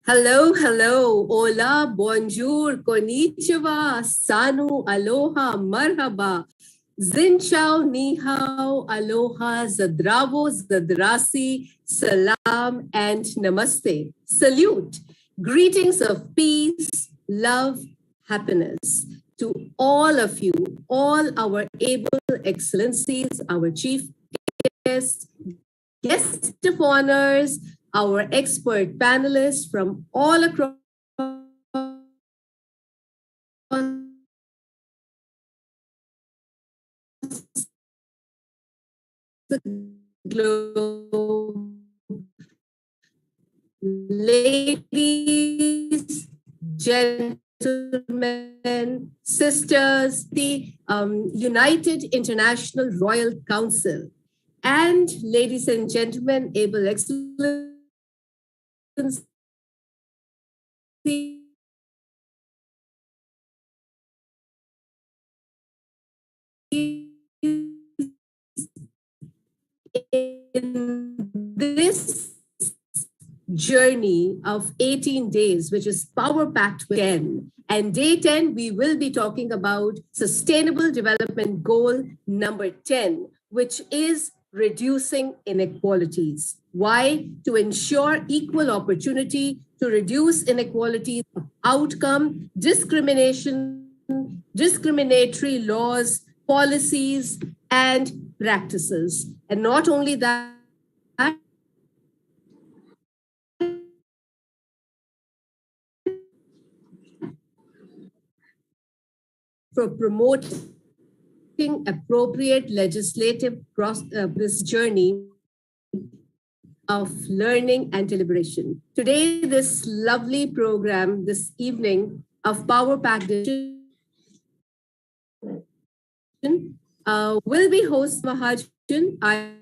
Hello, hello, hola, bonjour, konnichiwa, sanu, aloha, marhaba, zinchao, ni hao, aloha, zadravo, zadrasi, salam, and namaste. Salute. Greetings of peace, love, happiness to all of you, all our able excellencies, our chief guests, guest of honors, our expert panelists from all across the globe, ladies, gentlemen, sisters, the United International Royal Council, and ladies and gentlemen, able excellencies, in this journey of 18 days, which is Power Pact 10. And day 10, we will be talking about Sustainable Development Goal number 10, which is reducing inequalities. Why? To ensure equal opportunity, to reduce inequalities of outcome, discrimination, discriminatory laws, policies, and practices. And not only that, for promoting appropriate legislative this journey of learning and deliberation. Today, this lovely program, this evening of Power Pack will be host Mahajan. I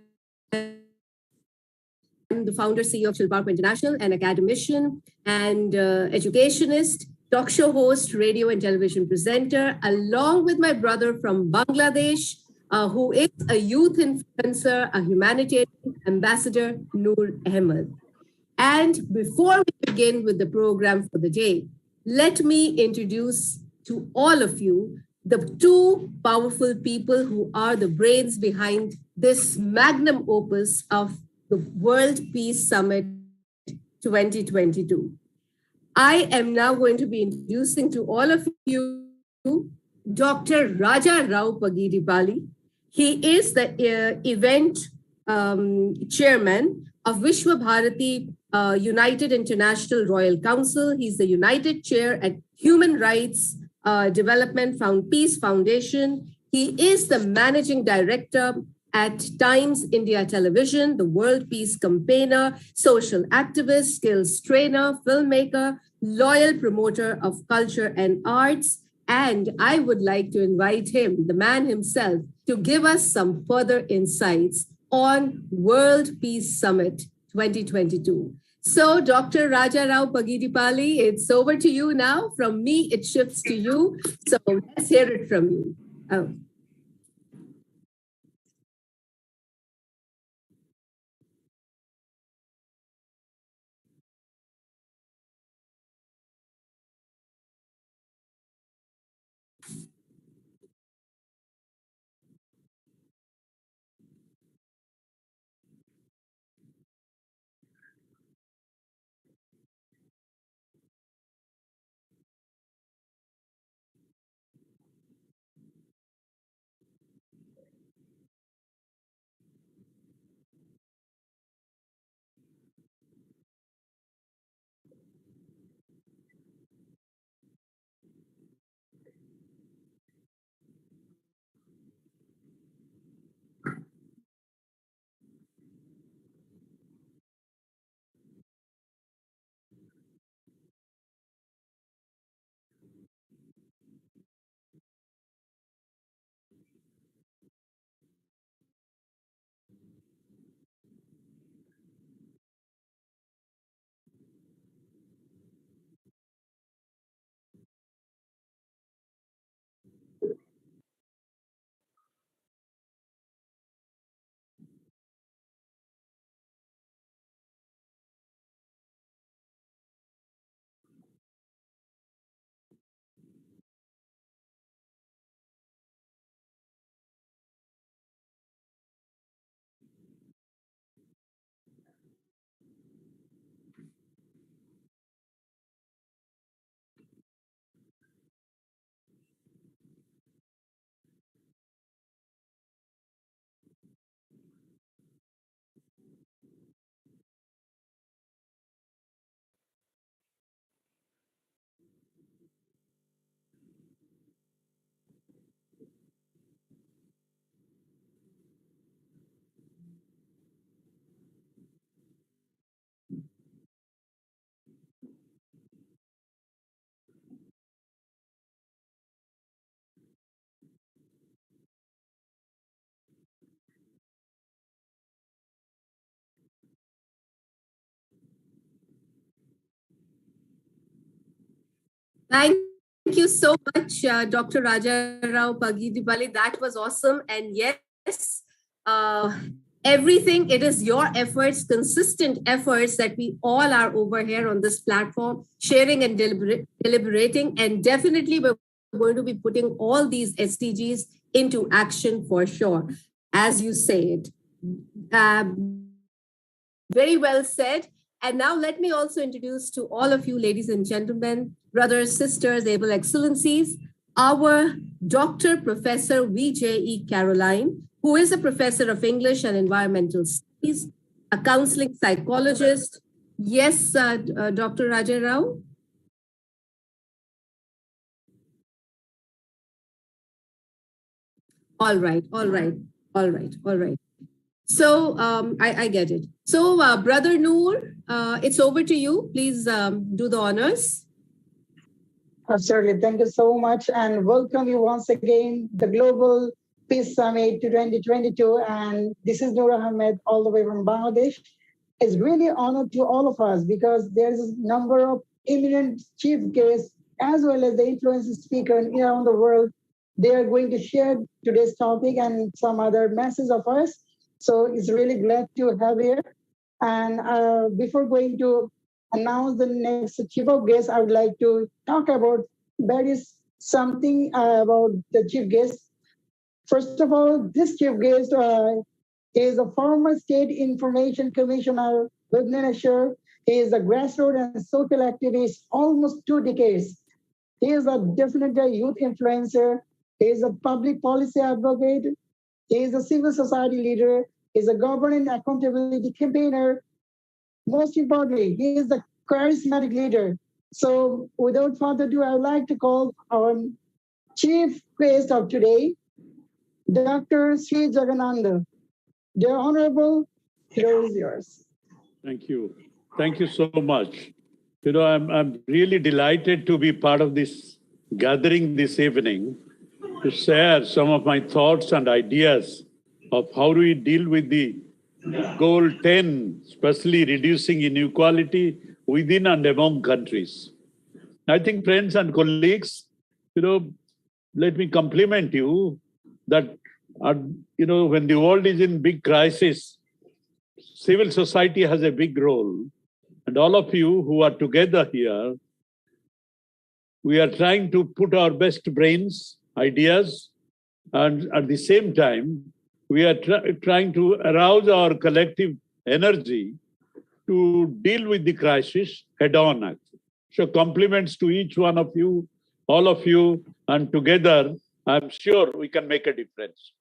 am the founder, CEO of Shilpa International, an academician and educationist, talk show host, radio and television presenter, along with my brother from Bangladesh, who is a youth influencer, a humanitarian ambassador, Noor Ahmed. And before we begin with the program for the day, let me introduce to all of you the two powerful people who are the brains behind this magnum opus of the World Peace Summit 2022. I am now going to be introducing to all of you Dr. Raja Rao Pagidipalli. He is the event chairman of Vishwa Bharati United International Royal Council. He's the United Chair at Human Rights Development Peace Foundation. He is the managing director at Times India Television, the World Peace Campaigner, social activist, skills trainer, filmmaker, loyal promoter of culture and arts. And I would like to invite him, the man himself, to give us some further insights on World Peace Summit 2022. So, Dr. Raja Rao Pagidipalli, it's over to you now. From me, it shifts to you. So let's hear it from you. Thank you so much, Dr. Raja Rao Pagidipalli. That was awesome. And yes, uh, everything, it is your efforts, consistent efforts that we all are over here on this platform, sharing and deliberating. And definitely, we're going to be putting all these SDGs into action for sure, as you say it. Very well said. And now let me also introduce to all of you, ladies and gentlemen, brothers, sisters, able excellencies, our Dr. Professor VJE Caroline, who is a professor of English and Environmental Studies, a counseling psychologist. Yes, Dr. Raja Rao. All right, all right, all right, all right. So I get it. So Brother Noor, it's over to you. Please do the honors. Absolutely. Thank you so much. And welcome you once again, the Global Peace Summit to 2022. And this is Noor Ahmed, all the way from Bangladesh. It's really honor to all of us because there's a number of eminent chief guests as well as the influential speakers around the world. They are going to share today's topic and some other messages of us. So it's really glad to have here. And before going to announce the next chief of guest, I would like to talk about something about the chief guest. First of all, this chief guest is a former state information commissioner with Minnesota. He is a grassroots and social activist almost 2 decades. He is definitely a youth influencer. He is a public policy advocate. He is a civil society leader. He is a governance accountability campaigner. Most importantly, he is the charismatic leader. So without further ado, I would like to call our chief guest of today, Dr. Sri Jagananda. Dear Honorable, floor is yours. Thank you. Thank you so much. I'm really delighted to be part of this gathering this evening to share some of my thoughts and ideas of how do we deal with the goal 10, especially reducing inequality within and among countries. I think, friends and colleagues, let me compliment you that, when the world is in big crisis, civil society has a big role. And all of you who are together here, we are trying to put our best brains, ideas, and at the same time, we are trying to arouse our collective energy to deal with the crisis head on. Actually. So compliments to each one of you, all of you, and together, I'm sure we can make a difference.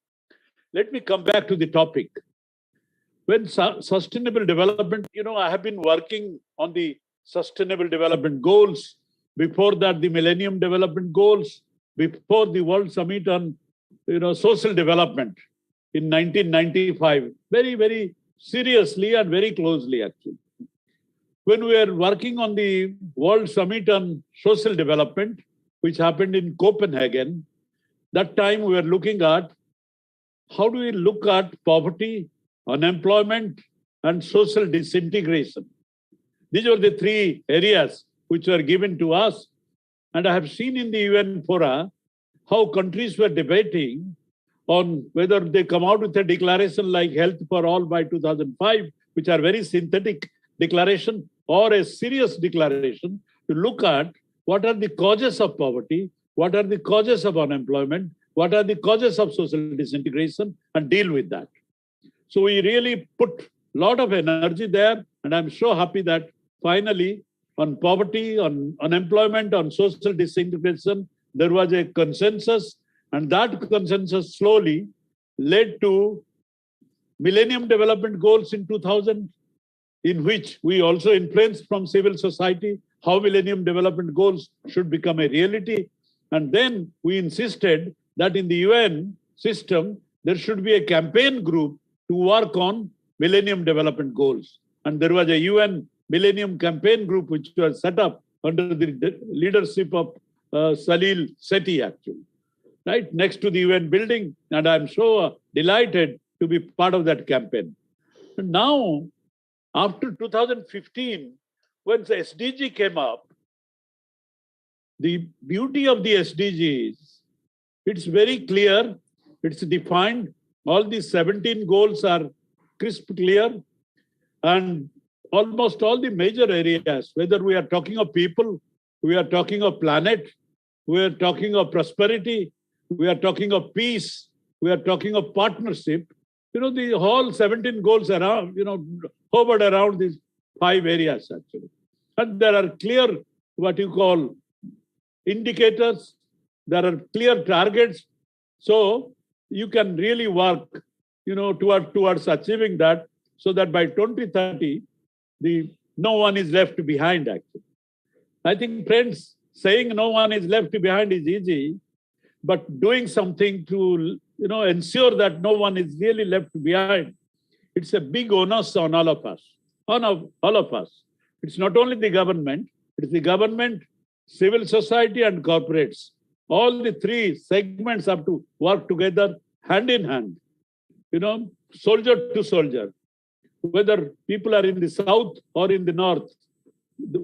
Let me come back to the topic. When sustainable development, I have been working on the sustainable development goals. Before that, the Millennium Development Goals. Before the World Summit on, social development in 1995. Very, very seriously and very closely, actually. When we were working on the World Summit on Social Development, which happened in Copenhagen, that time we were looking at how do we look at poverty, unemployment, and social disintegration. These were the three areas which were given to us. And I have seen in the UN fora how countries were debating on whether they come out with a declaration like Health for All by 2005, which are very synthetic declaration, or a serious declaration to look at what are the causes of poverty, what are the causes of unemployment, what are the causes of social disintegration, and deal with that. So we really put a lot of energy there, and I'm so happy that finally on poverty, on unemployment, on social disintegration, there was a consensus, and that consensus slowly led to Millennium Development Goals in 2000, in which we also influenced from civil society how Millennium Development Goals should become a reality. And then we insisted that in the UN system, there should be a campaign group to work on Millennium Development Goals. And there was a UN Millennium Campaign Group which was set up under the leadership of Salil Sethi, actually, right next to the UN building. And I'm so delighted to be part of that campaign. And now, after 2015, when the SDG came up, The beauty of the SDG is it's very clear, it's defined. All these 17 goals are crisp clear, and almost all the major areas, whether we are talking of people, we are talking of planet, we are talking of prosperity, we are talking of peace, we are talking of partnership. The whole 17 goals around, hovered around these 5 areas actually. And there are clear, what you call, indicators, there are clear targets. So you can really work, towards achieving that, so that by 2030, no one is left behind actually. I think, friends, saying no one is left behind is easy, but doing something to ensure that no one is really left behind, it's a big onus on all of us. All of us. It's not only the government, it's the government, civil society, and corporates. All the 3 segments have to work together hand in hand, soldier to soldier. Whether people are in the south or in the north,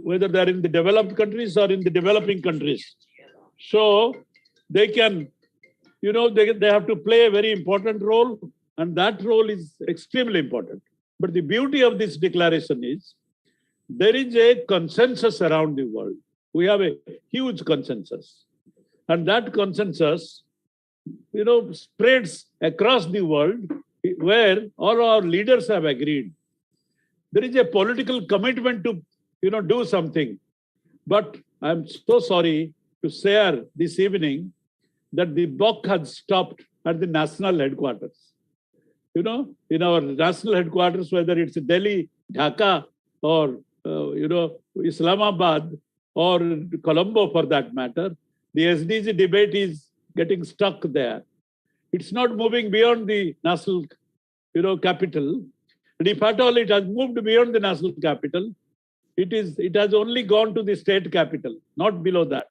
whether they're in the developed countries or in the developing countries. So they can, they have to play a very important role, and that role is extremely important. But the beauty of this declaration is there is a consensus around the world. We have a huge consensus. And that consensus, spreads across the world, where all our leaders have agreed. There is a political commitment to, do something. But I'm so sorry to share this evening that the buck has stopped at the national headquarters. In our national headquarters, whether it's Delhi, Dhaka, or, Islamabad, or Colombo for that matter, the SDG debate is getting stuck there. It's not moving beyond the national, capital. And if at all it has moved beyond the national capital, it has only gone to the state capital, not below that.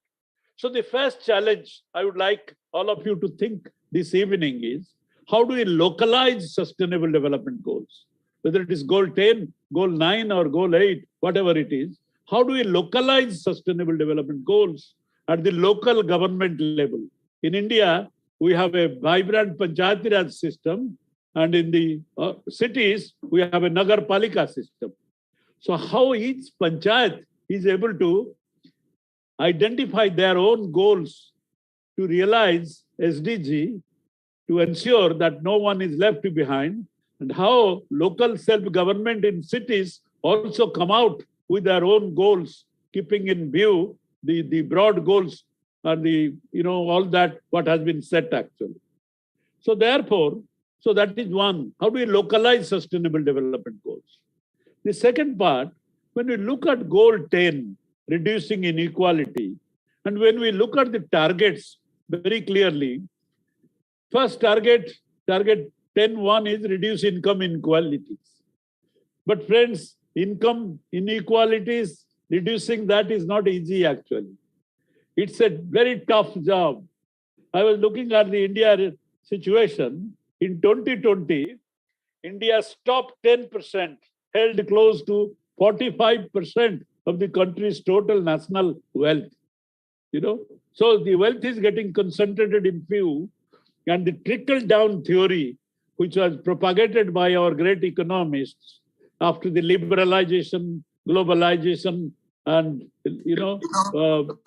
So the first challenge I would like all of you to think this evening is, how do we localize sustainable development goals? Whether it is goal 10, goal 9, or goal 8, whatever it is, how do we localize sustainable development goals at the local government level? In India, we have a vibrant Panchayati Raj system, and in the cities, we have a Nagar Palika system. So how each panchayat is able to identify their own goals to realize SDG, to ensure that no one is left behind, and how local self-government in cities also come out with their own goals, keeping in view the broad goals and all that what has been set actually. So therefore, that is one. How do we localize sustainable development goals? The second part, when we look at goal 10, reducing inequality, and when we look at the targets very clearly, first target 10.1 is reduce income inequalities. But friends, income inequalities, reducing that is not easy actually. It's a very tough job. I was looking at the India situation. In 2020, India's top 10% held close to 45% of the country's total national wealth. So the wealth is getting concentrated in few, and the trickle-down theory, which was propagated by our great economists after the liberalization, globalization, and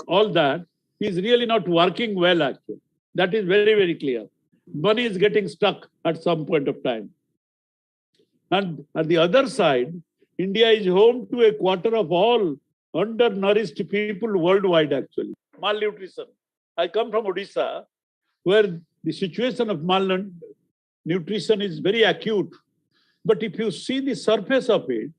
all that, is really not working well actually. That is very, very clear. Money is getting stuck at some point of time. And at the other side, India is home to a quarter of all undernourished people worldwide actually. Malnutrition. I come from Odisha, where the situation of malnutrition is very acute. But if you see the surface of it,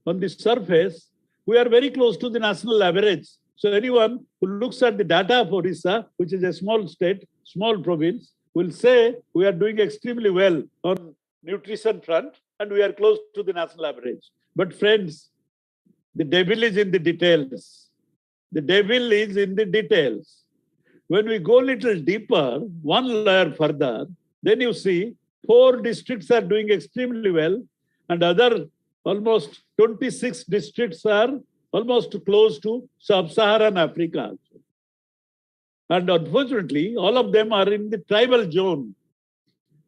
on the surface, we are very close to the national average. So anyone who looks at the data of Odisha, which is a small state, small province, will say we are doing extremely well on nutrition front and we are close to the national average. But friends, the devil is in the details. The devil is in the details. When we go a little deeper, one layer further, then you see 4 districts are doing extremely well and other almost 26 districts are almost close to sub-Saharan Africa. And unfortunately, all of them are in the tribal zone.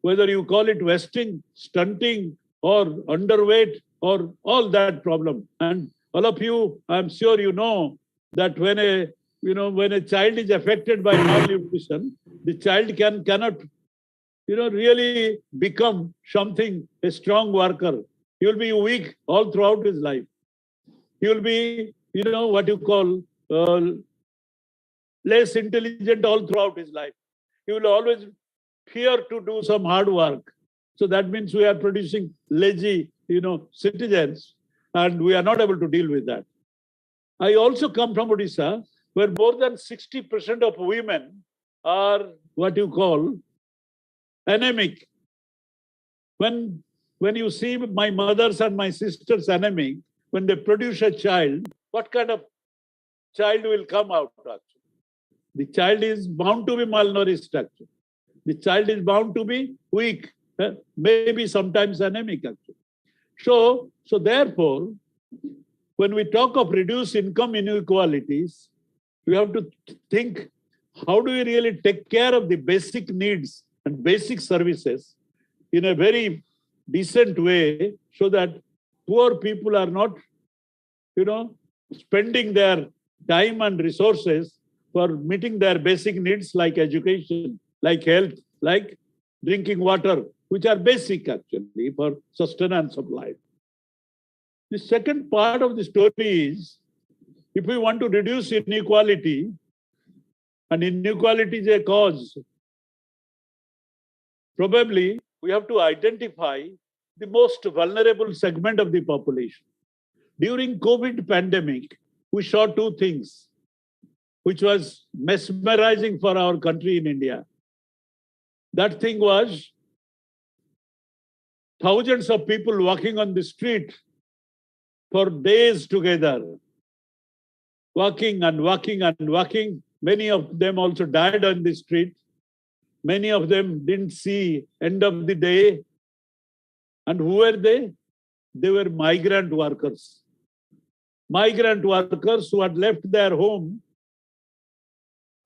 Whether you call it wasting, stunting, or underweight, or all that problem. And all of you, I'm sure you know that when a child is affected by malnutrition, the child cannot really become something, a strong worker. He will be weak all throughout his life. He will be, what you call, less intelligent all throughout his life. He will always fear to do some hard work. So that means we are producing lazy, citizens, and we are not able to deal with that. I also come from Odisha, where more than 60% of women are what you call anemic. When you see my mothers and my sisters anemic, when they produce a child, what kind of child will come out? Actually? The child is bound to be malnourished. Actually. The child is bound to be weak, maybe sometimes anemic. Actually. So therefore, when we talk of reduced income inequalities, we have to think, how do we really take care of the basic needs and basic services in a very decent way so that poor people are not, spending their time and resources for meeting their basic needs like education, like health, like drinking water, which are basic actually for sustenance of life. The second part of the story is, if we want to reduce inequality, and inequality is a cause, probably we have to identify the most vulnerable segment of the population. During COVID pandemic, we saw two things, which was mesmerizing for our country in India. That thing was thousands of people walking on the street for days together, walking and walking and walking. Many of them also died on the street. Many of them didn't see end of the day. And who were they? They were migrant workers. Migrant workers who had left their home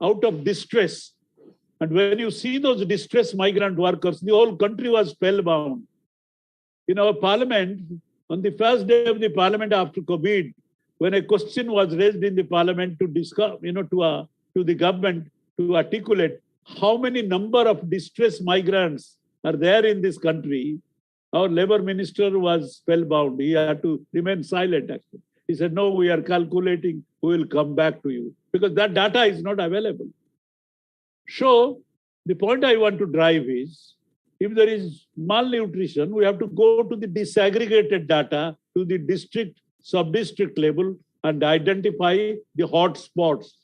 out of distress. And when you see those distressed migrant workers, the whole country was spellbound. In our parliament, on the first day of the parliament after COVID, when a question was raised in the parliament to discuss, to the government to articulate how many number of distressed migrants are there in this country, our labor minister was spellbound. He had to remain silent, actually. He said, no, we are calculating, we will come back to you, because that data is not available. So the point I want to drive is, if there is malnutrition, we have to go to the disaggregated data to the district, sub-district level and identify the hot spots.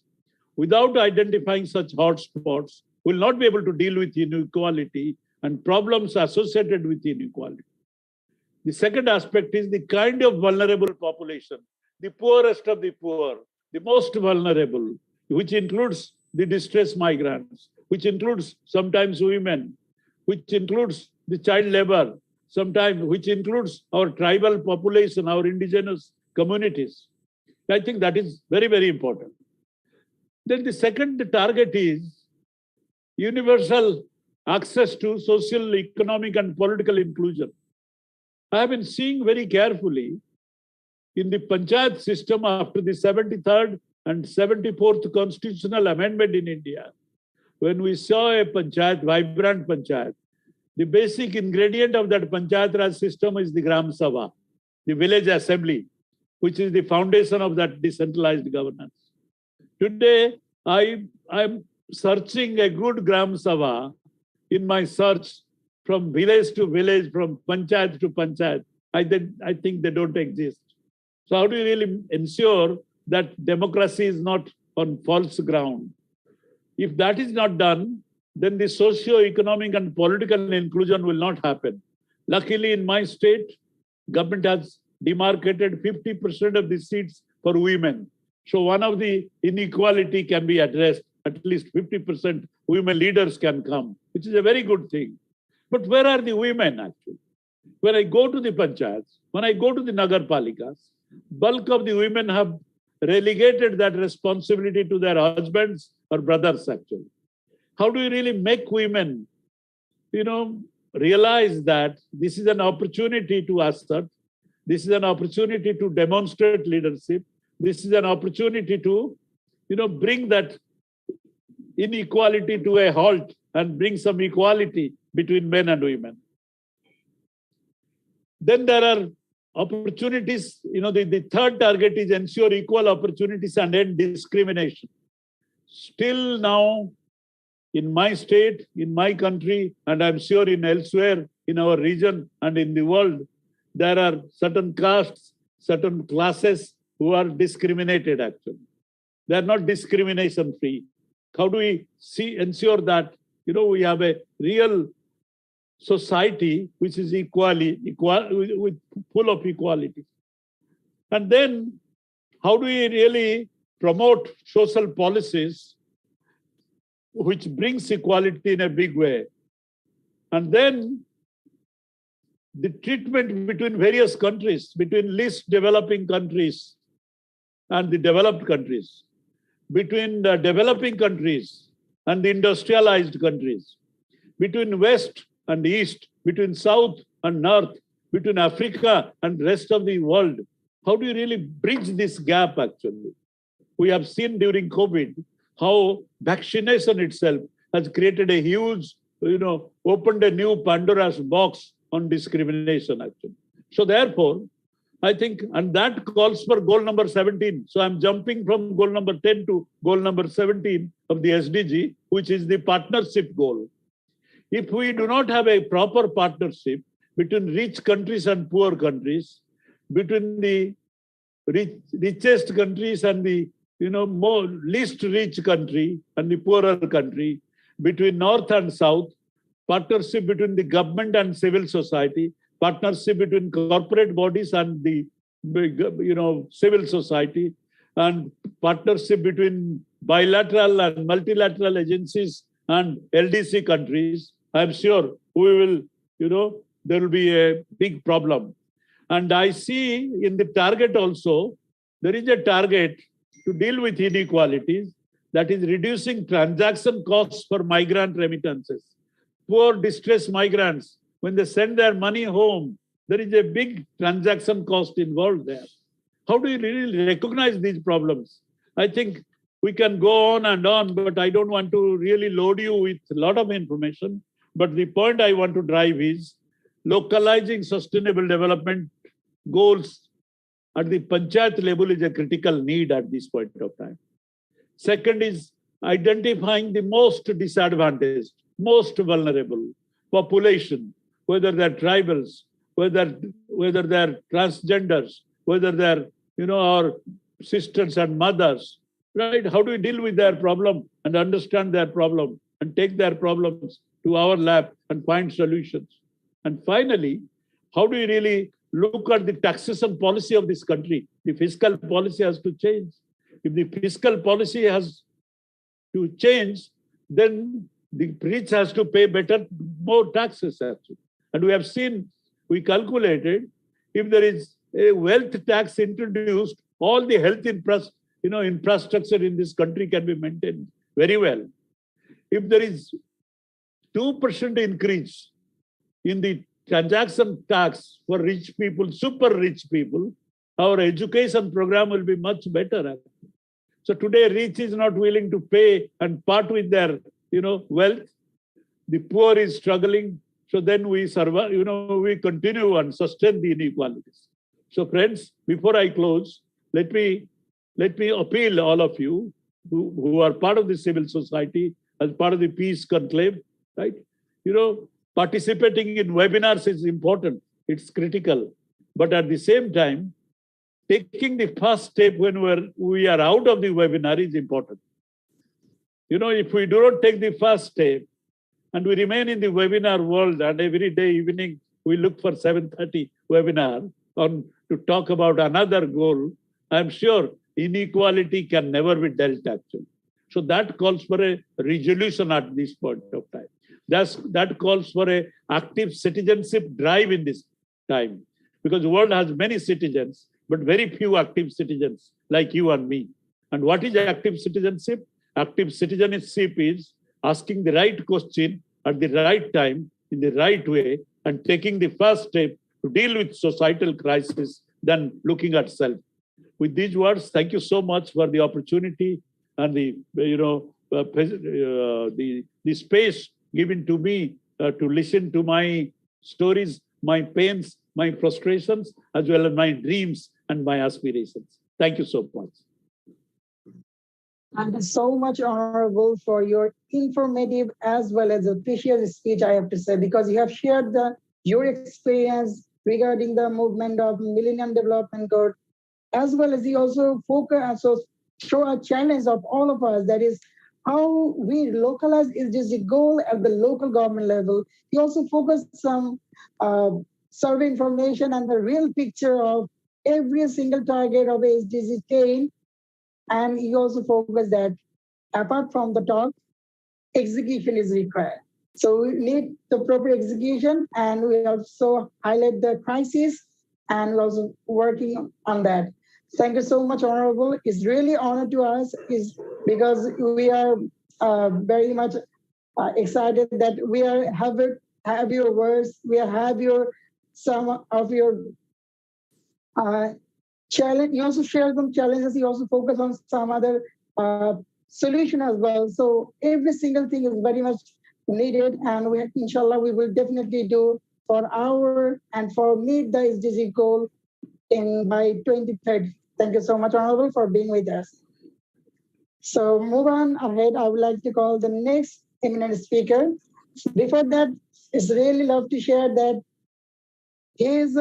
Without identifying such hot spots, we'll not be able to deal with inequality and problems associated with inequality. The second aspect is the kind of vulnerable population, the poorest of the poor, the most vulnerable, which includes the distressed migrants, which includes sometimes women, which includes the child labor, sometimes which includes our tribal population, our indigenous communities. I think that is very, very important. Then the second target is universal access to social, economic, and political inclusion. I have been seeing very carefully in the panchayat system after the 73rd and 74th constitutional amendment in India. When we saw a panchayat, vibrant panchayat, the basic ingredient of that panchayat raj system is the Gram Sabha, the village assembly, which is the foundation of that decentralized governance. Today, I'm searching a good Gram Sabha in my search from village to village, from panchayat to panchayat. I think they don't exist. So how do you really ensure that democracy is not on false ground? If that is not done, then the socio-economic and political inclusion will not happen. Luckily, in my state, government has demarcated 50% of the seats for women. So one of the inequality can be addressed. At least 50% women leaders can come, which is a very good thing. But where are the women actually? When I go to the panchayats, when I go to the nagar palikas, bulk of the women have relegated that responsibility to their husbands or brothers actually. How do you really make women, realize that this is an opportunity to assert, this is an opportunity to demonstrate leadership, this is an opportunity to, bring that inequality to a halt and bring some equality between men and women. Then there are opportunities, the third target is ensure equal opportunities and end discrimination. Still now, in my state, in my country, and I'm sure in elsewhere in our region and in the world, there are certain castes, certain classes who are discriminated actually. They are not discrimination free. How do we ensure that, we have a real society which is with full of equality? And then how do we really promote social policies which brings equality in a big way? And then the treatment between various countries, between least developing countries and the developed countries, between the developing countries and the industrialized countries, between West and East, between South and North, between Africa and rest of the world. How do you really bridge this gap actually? We have seen during COVID how vaccination itself has created a huge, opened a new Pandora's box on discrimination actually. So therefore, I think, and that calls for goal number 17. So I'm jumping from goal number 10 to goal number 17 of the SDG, which is the partnership goal. If we do not have a proper partnership between rich countries and poor countries, between the richest countries and the least rich country and the poorer country, between North and South, partnership between the government and civil society, partnership between corporate bodies and the civil society, and partnership between bilateral and multilateral agencies and LDC countries, I'm sure we will, there will be a big problem. And I see in the target also, there is a target to deal with inequalities, that is reducing transaction costs for migrant remittances. Poor distressed migrants, when they send their money home, there is a big transaction cost involved there. How do you really recognize these problems? I think we can go on, but I don't want to really load you with a lot of information. But the point I want to drive is localizing sustainable development goals at the panchayat level is a critical need at this point of time. Second is identifying the most disadvantaged, most vulnerable population, whether they're tribals, whether they're transgenders, whether they're, our sisters and mothers, right? How do we deal with their problem and understand their problem and take their problems to our lab and find solutions? And finally, how do we really look at the taxation policy of this country? The fiscal policy has to change. If the fiscal policy has to change, then the rich has to pay more taxes actually. And we have seen, we calculated, if there is a wealth tax introduced, all the health infrastructure in this country can be maintained very well. If there is 2% increase in the transaction tax for rich people, super rich people, our education program will be much better. So today, rich is not willing to pay and part with their, wealth. The poor is struggling. So then we survive, we continue and sustain the inequalities. So friends, before I close, let me appeal all of you who are part of the civil society, as part of the peace conclave, right? Participating in webinars is important. It's critical. But at the same time, taking the first step when we are out of the webinar is important. If we do not take the first step and we remain in the webinar world and every day evening we look for 7:30 webinar to talk about another goal, I'm sure inequality can never be dealt actually. So that calls for a resolution at this point of time. That calls for an active citizenship drive in this time, because the world has many citizens, but very few active citizens like you and me. And what is active citizenship? Active citizenship is asking the right question at the right time, in the right way, and taking the first step to deal with societal crisis than looking at self. With these words, thank you so much for the opportunity and the space given to me to listen to my stories, my pains, my frustrations, as well as my dreams and my aspirations. Thank you so much. Thank you so much, Honorable, for your informative as well as a precious speech, I have to say, because you have shared your experience regarding the movement of Millennium Development Goal, as well as you also show a challenge of all of us, that is how we localize SDG goal at the local government level. You also focus some survey information and the real picture of every single target of SDG 10. And you also focus that apart from the talk, execution is required. So we need the proper execution, and we also highlight the crisis, and we're also working on that. Thank you so much, Honorable. It's really honor to us is because we are very much excited that we have your words, we have some of your challenge. You also share some challenges. You also focus on some other solution as well. So every single thing is very much needed, and inshallah, we will definitely do for our and for meet the SDG goal by 2030. Thank you so much, Honorable, for being with us. So move on ahead. I would like to call the next eminent speaker. Before that, it's really love to share that he is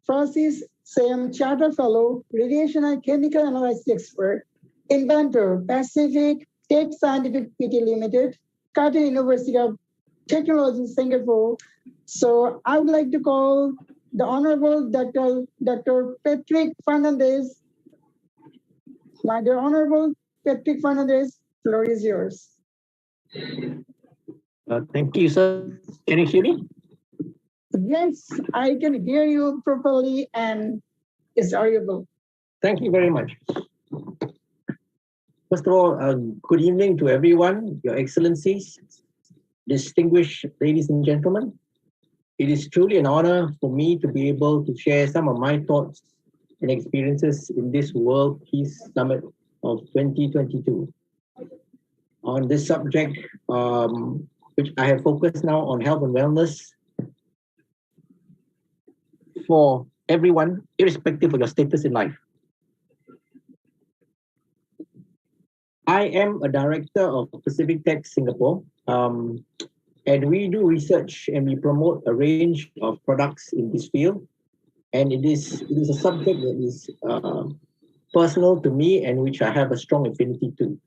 Francis Sam Charter Fellow, Radiation and Chemical Analysis Expert, inventor, Pacific Tech Scientific Pty Limited, Curtin University of Technology, Singapore. So I would like to call the Honorable Dr. Patrick Fernandez. My dear Honorable Patrick Fernandez, floor is yours. Thank you, sir. Can you hear me? Yes, I can hear you properly and it's audible. Thank you very much. First of all, good evening to everyone, Your Excellencies, distinguished ladies and gentlemen. It is truly an honor for me to be able to share some of my thoughts and experiences in this World Peace Summit of 2022. On this subject, which I have focused now on health and wellness for everyone, irrespective of your status in life. I am a director of Pacific Tech Singapore, and we do research and we promote a range of products in this field. And it is a subject that is personal to me and which I have a strong affinity to.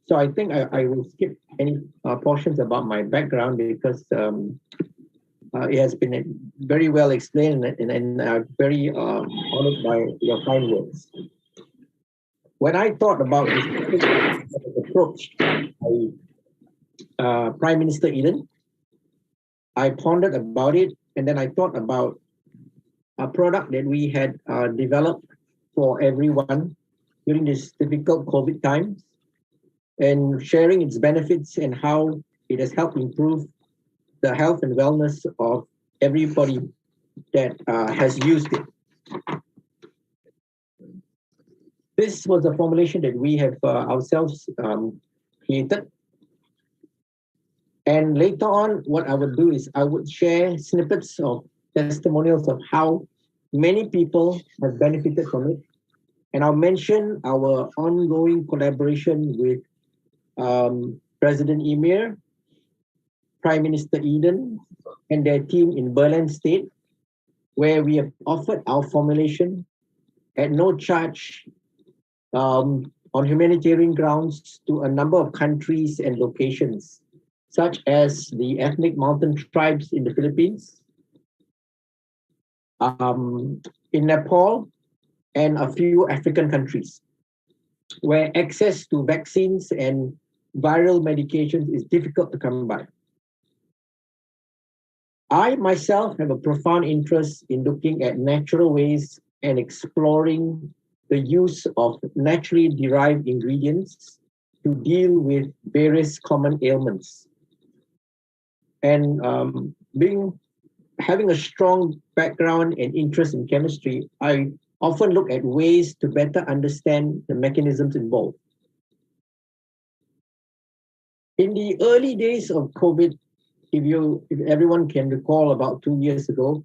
So I think I will skip any portions about my background because it has been very well explained and very honored by your kind words. When I thought about this approach by Prime Minister Eden, I pondered about it, and then I thought about a product that we had developed for everyone during this difficult COVID times, and sharing its benefits and how it has helped improve the health and wellness of everybody that has used it. This was a formulation that we have ourselves created. And later on, what I would do is I would share snippets of testimonials of how many people have benefited from it. And I'll mention our ongoing collaboration with President Emir, Prime Minister Eden, and their team in Berlin State, where we have offered our formulation at no charge on humanitarian grounds to a number of countries and locations, such as the ethnic mountain tribes in the Philippines, in Nepal, and a few African countries, where access to vaccines and viral medications is difficult to come by. I myself have a profound interest in looking at natural ways and exploring the use of naturally derived ingredients to deal with various common ailments. And having a strong background and interest in chemistry, I often look at ways to better understand the mechanisms involved. In the early days of COVID, if everyone can recall, about 2 years ago,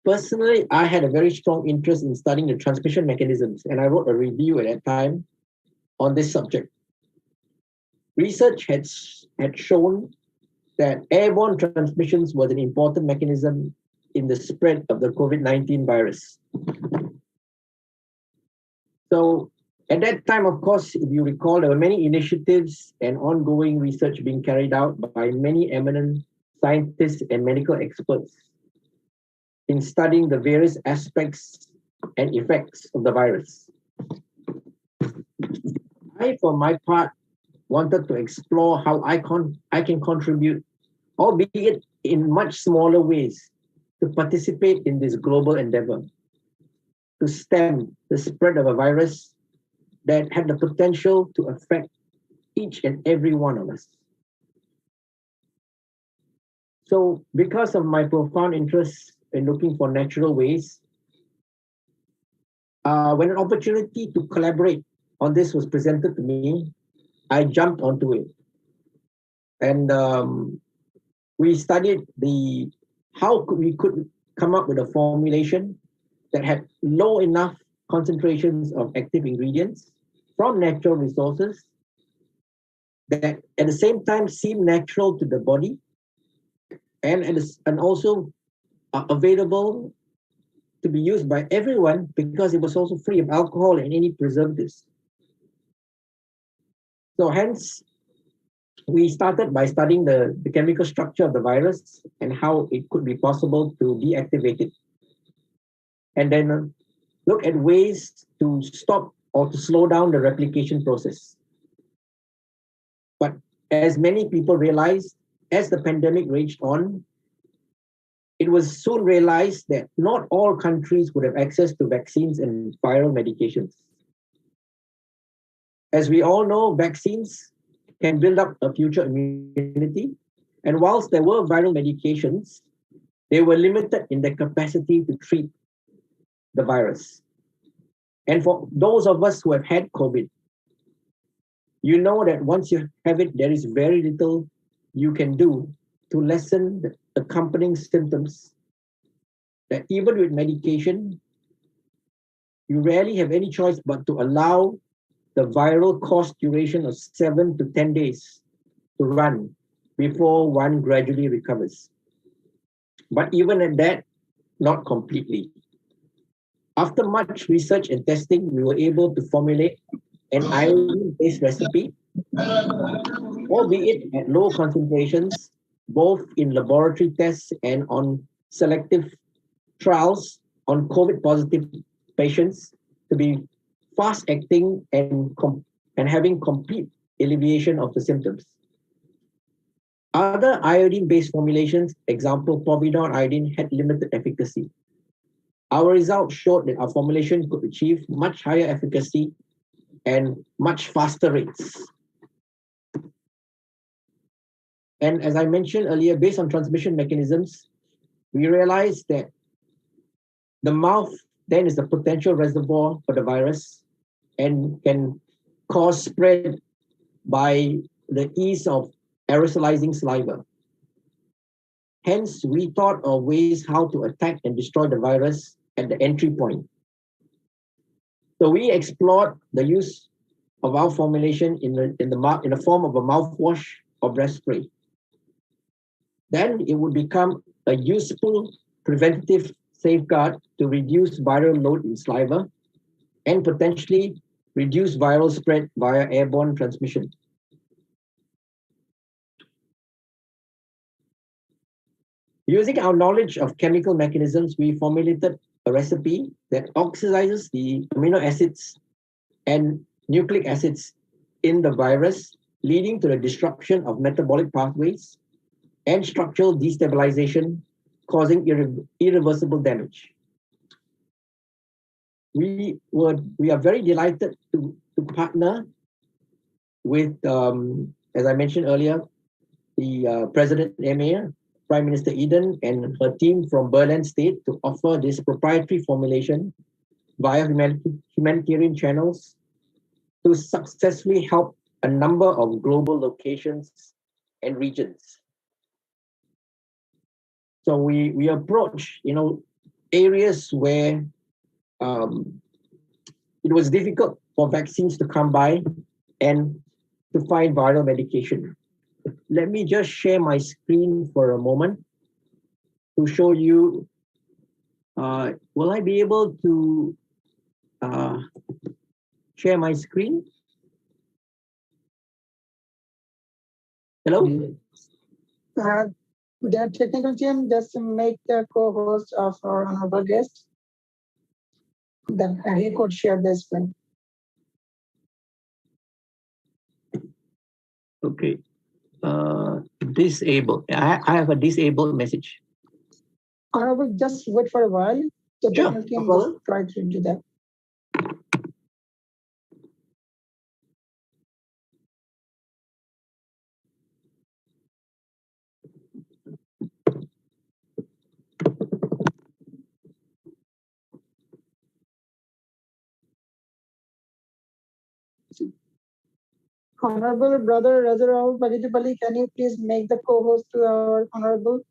personally, I had a very strong interest in studying the transmission mechanisms, and I wrote a review at that time on this subject. Research had shown that airborne transmissions was an important mechanism in the spread of the COVID-19 virus. So at that time, of course, if you recall, there were many initiatives and ongoing research being carried out by many eminent scientists and medical experts in studying the various aspects and effects of the virus. I, for my part, wanted to explore how I can contribute, albeit in much smaller ways, to participate in this global endeavor to stem the spread of a virus that had the potential to affect each and every one of us. So because of my profound interest in looking for natural ways, when an opportunity to collaborate on this was presented to me, I jumped onto it. And we studied how we could come up with a formulation that had low enough concentrations of active ingredients from natural resources that at the same time seem natural to the body and also available to be used by everyone because it was also free of alcohol and any preservatives. So hence, we started by studying the chemical structure of the virus and how it could be possible to deactivate it. And then look at ways to stop or to slow down the replication process. But as many people realized, as the pandemic raged on, it was soon realized that not all countries would have access to vaccines and viral medications. As we all know, vaccines can build up a future immunity. And whilst there were viral medications, they were limited in their capacity to treat the virus. And for those of us who have had COVID, you know that once you have it, there is very little you can do to lessen the accompanying symptoms. That even with medication, you rarely have any choice but to allow the viral course duration of 7 to 10 days to run before one gradually recovers. But even at that, not completely. After much research and testing, we were able to formulate an iodine-based recipe, albeit at low concentrations, both in laboratory tests and on selective trials on COVID-positive patients, to be fast-acting and having complete alleviation of the symptoms. Other iodine-based formulations, example povidone iodine, had limited efficacy. Our results showed that our formulation could achieve much higher efficacy and much faster rates. And as I mentioned earlier, based on transmission mechanisms, we realized that the mouth then is the potential reservoir for the virus and can cause spread by the ease of aerosolizing saliva. Hence, we thought of ways how to attack and destroy the virus at the entry point. So we explored the use of our formulation in the form of a mouthwash or breath spray. Then it would become a useful preventative safeguard to reduce viral load in saliva and potentially reduce viral spread via airborne transmission. Using our knowledge of chemical mechanisms, we formulated a recipe that oxidizes the amino acids and nucleic acids in the virus, leading to the disruption of metabolic pathways and structural destabilization, causing irreversible damage. we are very delighted to partner with, as I mentioned earlier, the President Emir, Prime Minister Eden, and her team from Berlin State to offer this proprietary formulation via humanitarian channels to successfully help a number of global locations and regions. So we approach, areas where it was difficult for vaccines to come by and to find viral medication. Let me just share my screen for a moment to show you. Will I be able to share my screen? Hello? The technical team just make the co-host of our honorable guest. Then he could share the screen. Okay. Disabled. I have a disabled message. I will just wait for a while. The Sure, technical team no will try to do that. Honorable Brother Razarao Bagitipalli, can you please make the co-host to our honorable?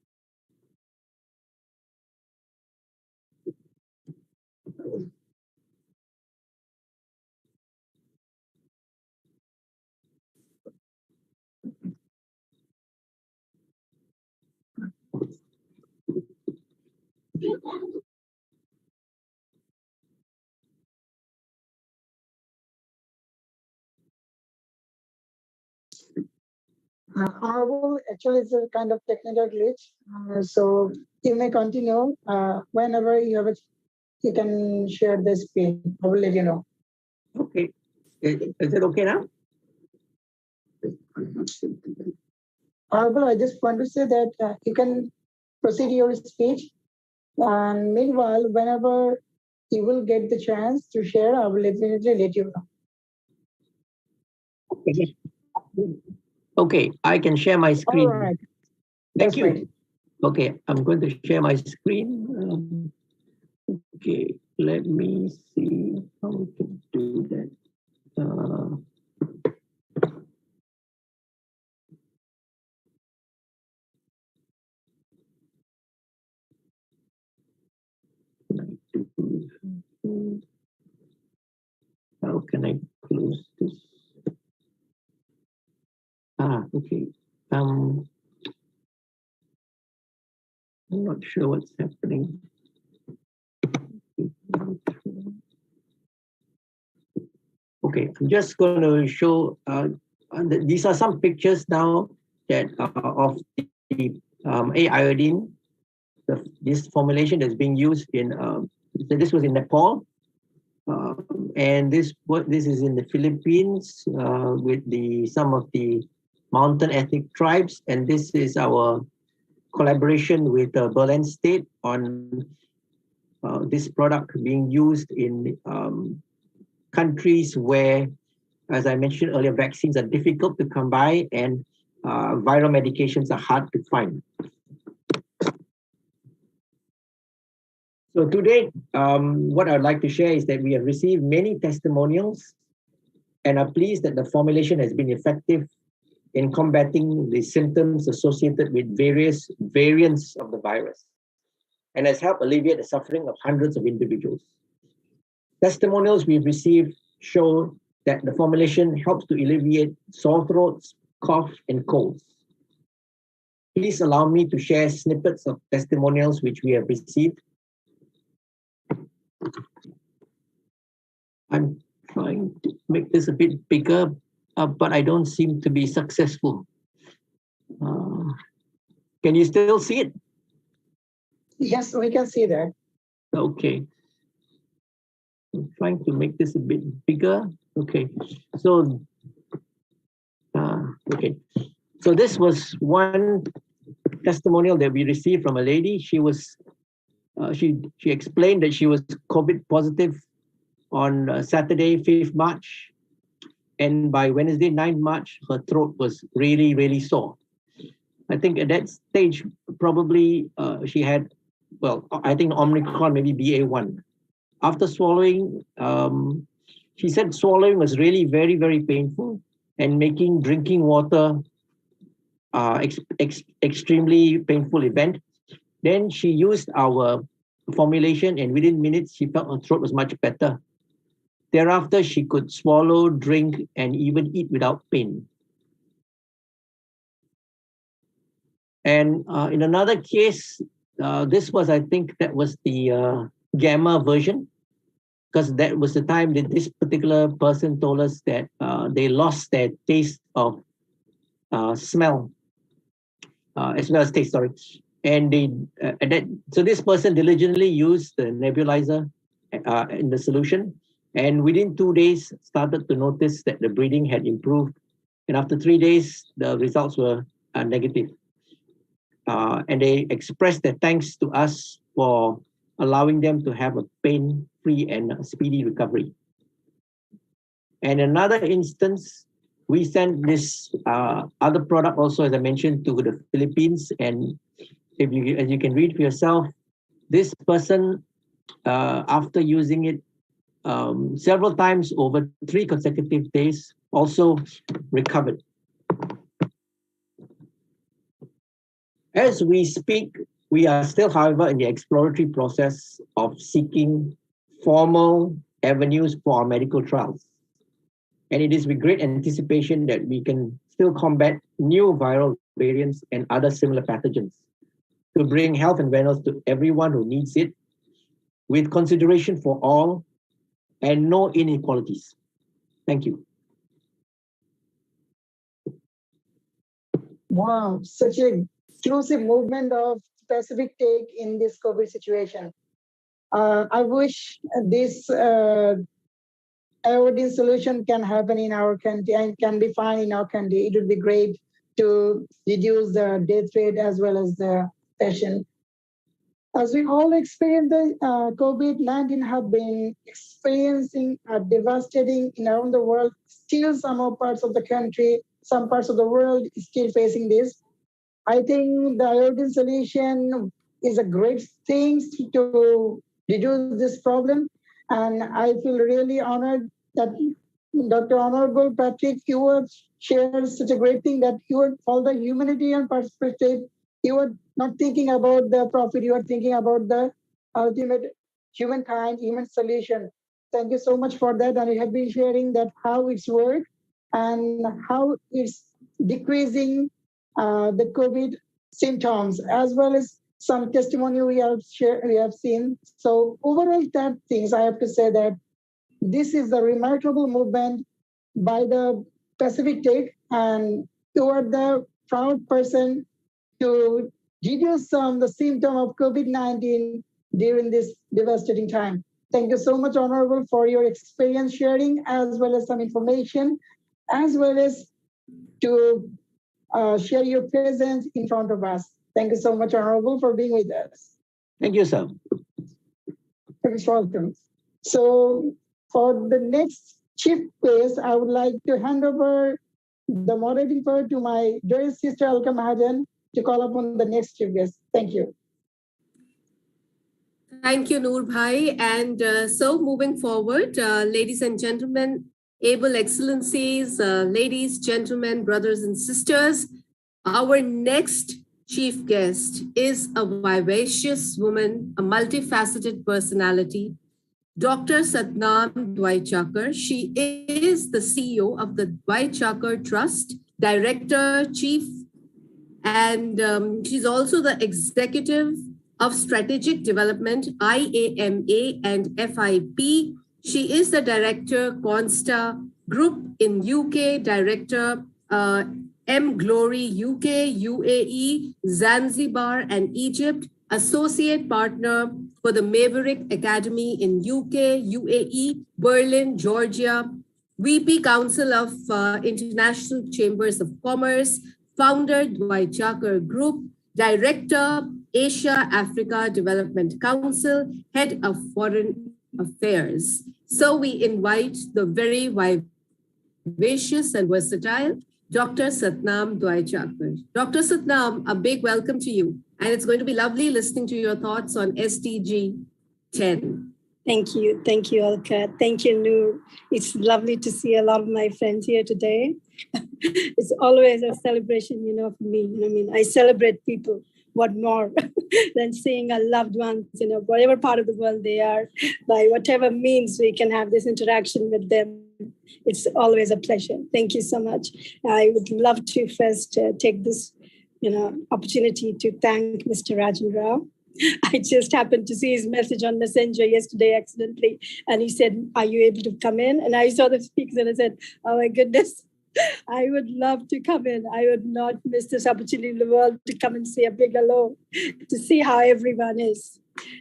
Honorable, actually, it's a kind of technical glitch. So you may continue. Whenever you have it, you can share the screen. I will let you know. Okay. Is it okay now? Honorable, I just want to say that you can proceed your speech. And meanwhile, whenever you will get the chance to share, I will definitely let you know. Okay. Okay, I can share my screen. All right. Thank That's you. right. Okay, I'm going to share my screen. Okay, let me see how we can do that. How can I close this? Okay. I'm not sure what's happening. Okay, I'm just going to show, these are some pictures now that of the A-iodine, this formulation that's being used in, this was in Nepal, and this is in the Philippines with some of the mountain ethnic tribes, and this is our collaboration with Berlin State on this product being used in countries where, as I mentioned earlier, vaccines are difficult to come by and viral medications are hard to find. So today, what I'd like to share is that we have received many testimonials and are pleased that the formulation has been effective in combating the symptoms associated with various variants of the virus and has helped alleviate the suffering of hundreds of individuals. Testimonials we've received show that the formulation helps to alleviate sore throats, cough, and colds. Please allow me to share snippets of testimonials which we have received. I'm trying to make this a bit bigger, but I don't seem to be successful. Can you still see it? Yes, we can see that. Okay. I'm trying to make this a bit bigger. Okay. So, okay. So this was one testimonial that we received from a lady. She was, she explained that she was COVID positive on Saturday, 5th March. And by Wednesday, 9th March, her throat was really, really sore. I think at that stage, probably she had, well, I think Omicron, maybe BA1. After swallowing, she said swallowing was really very, very painful and making drinking water extremely painful event. Then she used our formulation and within minutes, she felt her throat was much better. Thereafter, she could swallow, drink, and even eat without pain. And in another case, this was, I think, that was the gamma version, because that was the time that this particular person told us that they lost their taste of smell, as well as taste, sorry. And they, so this person diligently used the nebulizer in the solution, and within 2 days started to notice that the breathing had improved. And after 3 days, the results were negative. And they expressed their thanks to us for allowing them to have a pain-free and speedy recovery. And another instance, we sent this other product also, as I mentioned, to the Philippines. And if you, as you can read for yourself, this person, after using it several times over 3 consecutive days, also recovered. As we speak, we are still, however, in the exploratory process of seeking formal avenues for our medical trials. And it is with great anticipation that we can still combat new viral variants and other similar pathogens to bring health and wellness to everyone who needs it, with consideration for all and no inequalities. Thank you. Wow, such a exclusive movement of specific take in this COVID situation. I wish this iodine solution can happen in our country and can be found in our country. It would be great to reduce the death rate as well as the patient. As we all experience the COVID-19 have been experiencing devastating in around the world, still some parts of the country, some parts of the world is still facing this. I think the iodine solution is a great thing to reduce this problem. And I feel really honored that Dr. Honorable Patrick, you have shared such a great thing that you would, for the humanitarian perspective, you were not thinking about the profit, you are thinking about the ultimate humankind, human solution. Thank you so much for that. And you have been sharing that how it's worked and how it's decreasing the COVID symptoms, as well as some testimony we have seen. So overall, that things I have to say that this is a remarkable movement by the Pacific Take, and you are the proud person to reduce some the symptom of COVID-19 during this devastating time. Thank you so much, Honorable, for your experience sharing, as well as some information, as well as to share your presence in front of us. Thank you so much, Honorable, for being with us. Thank you, sir. You're welcome. So for the next chief guest, I would like to hand over the moderating part to my dear sister, Alka Mahajan, to call upon the next chief guest. Thank you. Thank you, Noor Bhai. And so moving forward, ladies and gentlemen, able excellencies, ladies, gentlemen, brothers and sisters, our next chief guest is a vivacious woman, a multifaceted personality, Dr. Satnam Dwight-Chakar. She is the CEO of the Dwight-Chakar Trust, Director, Chief, and she's also the Executive of Strategic Development, IAMA and FIP. She is the Director, Consta Group in UK, Director, M Glory UK, UAE, Zanzibar and Egypt, Associate Partner for the Maverick Academy in UK, UAE, Berlin, Georgia, VP Council of International Chambers of Commerce, Founder Dwight-Chakar Group, Director, Asia Africa Development Council, Head of Foreign Affairs. So we invite the very vivacious and versatile Dr. Satnam Dwaichakar. Dr. Satnam, a big welcome to you. And it's going to be lovely listening to your thoughts on SDG 10. Thank you. Thank you, Alka. Thank you, Noor. It's lovely to see a lot of my friends here today. It's always a celebration, for me. I celebrate people. What more than seeing our loved ones, whatever part of the world they are, by whatever means we can have this interaction with them. It's always a pleasure. Thank you so much. I would love to first take this, opportunity to thank Mr. Rajan Rao. I just happened to see his message on Messenger yesterday accidentally. And he said, are you able to come in? And I saw the speakers and I said, oh my goodness, I would love to come in. I would not miss this opportunity in the world to come and say a big hello, to see how everyone is.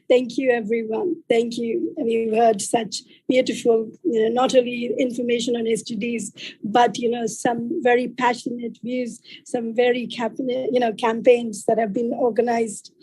Thank you, everyone. Thank you. And we've heard such beautiful, not only information on SDGs, but, some very passionate views, some very campaigns that have been organized,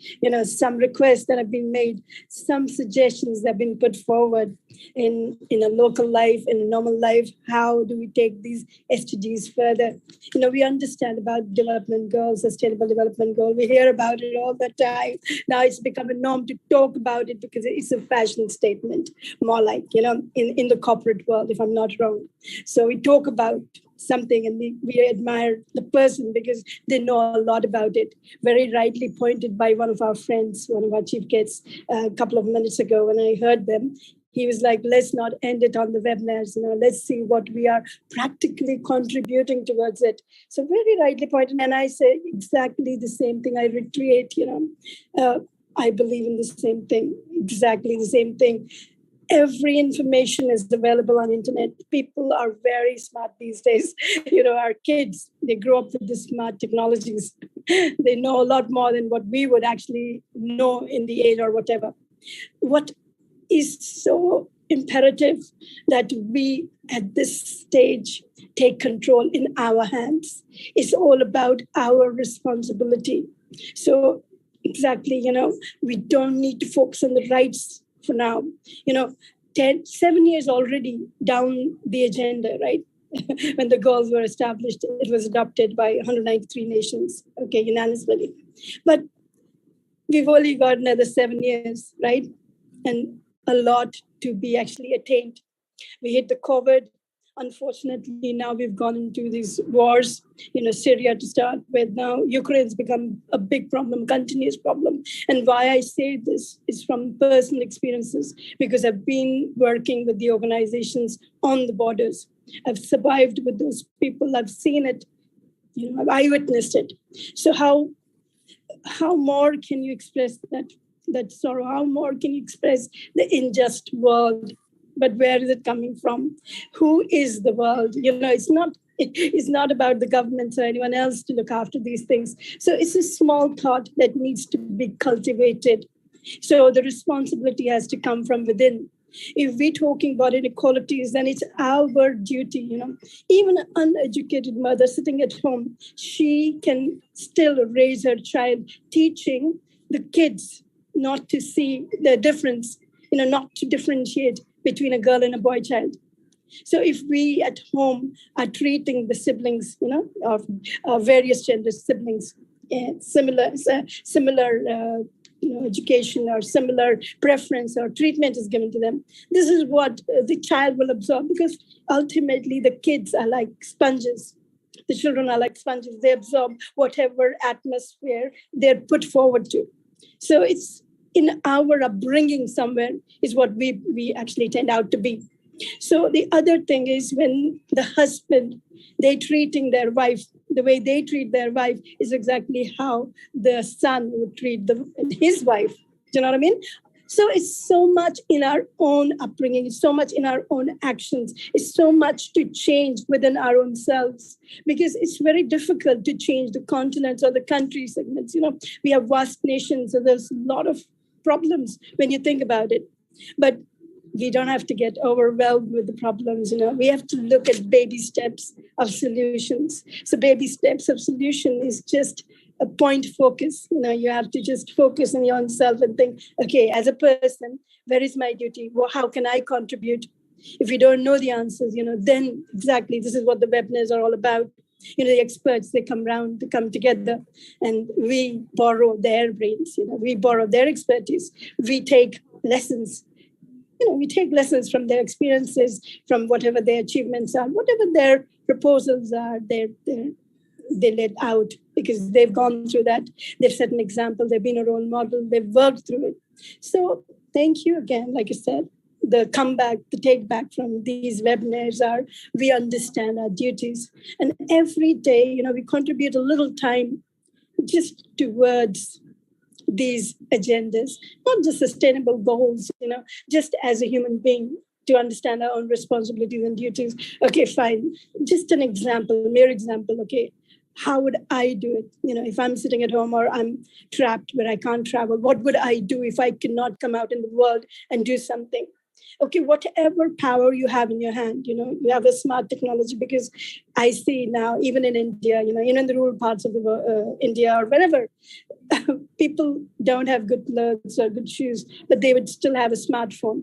some requests that have been made, some suggestions that have been put forward in a local life, in a normal life. How do we take these SDGs further? We understand about development goals, sustainable development goal. We hear about it all the time. Now it's become a norm to talk about it because it's a fashion statement, more like, in the corporate world, if I'm not wrong. So we talk about something and we admire the person because they know a lot about it. Very rightly pointed by one of our friends, one of our chief guests, a couple of minutes ago when I heard them. He was like, let's not end it on the webinars, let's see what we are practically contributing towards it. So very rightly pointed. And I say exactly the same thing. I reiterate, I believe in the same thing, exactly the same thing. Every information is available on internet. People are very smart these days. Our kids, they grow up with the smart technologies. They know a lot more than what we would actually know in the age or whatever. What is so imperative that we at this stage take control in our hands. It's all about our responsibility. So exactly, we don't need to focus on the rights for now. 7 years already down the agenda, right? When the goals were established, it was adopted by 193 nations, unanimously. But we've only got another 7 years, right? And a lot to be actually attained. We hit the COVID. Unfortunately, now we've gone into these wars, Syria to start with. Now Ukraine's become a big problem, continuous problem. And why I say this is from personal experiences, because I've been working with the organizations on the borders. I've survived with those people. I've seen it, I witnessed it. So how more can you express that sorrow? How more can you express the unjust world? But where is it coming from? Who is the world? It's not about the governments or anyone else to look after these things. So it's a small thought that needs to be cultivated. So the responsibility has to come from within. If we're talking about inequalities, then it's our duty, Even an uneducated mother sitting at home, she can still raise her child, teaching the kids not to see the difference, not to differentiate between a girl and a boy child. So if we at home are treating the siblings, of various gender siblings, similar education or similar preference or treatment is given to them, this is what the child will absorb, because ultimately the kids are like sponges. The children are like sponges. They absorb whatever atmosphere they're put forward to. So it's in our upbringing somewhere is what we actually tend out to be. So the other thing is when the husband, they treating their wife, the way they treat their wife is exactly how the son would treat his wife. Do you know what I mean? So it's so much in our own upbringing. It's so much in our own actions. It's so much to change within our own selves, because it's very difficult to change the continents or the country segments. We have vast nations, so there's a lot of problems when you think about it. But we don't have to get overwhelmed with the problems. We have to look at baby steps of solutions. So baby steps of solution is just a point focus. You have to just focus on yourself and think, okay, as a person, where is my duty? Well, how can I contribute? If you don't know the answers, then exactly this is what the webinars are all about. The experts, they come together, and we borrow their brains, we borrow their expertise. We take lessons, we take lessons from their experiences, from whatever their achievements are, whatever their proposals are, they let out because they've gone through that. They've set an example, they've been a role model, they've worked through it. So thank you again. Like I said, the comeback, the take back from these webinars are we understand our duties. And every day, we contribute a little time just towards these agendas, not just sustainable goals, just as a human being to understand our own responsibilities and duties. Okay, fine. Just an example, a mere example. Okay, how would I do it? If I'm sitting at home or I'm trapped where I can't travel, what would I do if I cannot come out in the world and do something? Okay, whatever power you have in your hand, you have a smart technology, because I see now, even in India, in the rural parts of India or wherever, people don't have good clothes or good shoes, but they would still have a smartphone.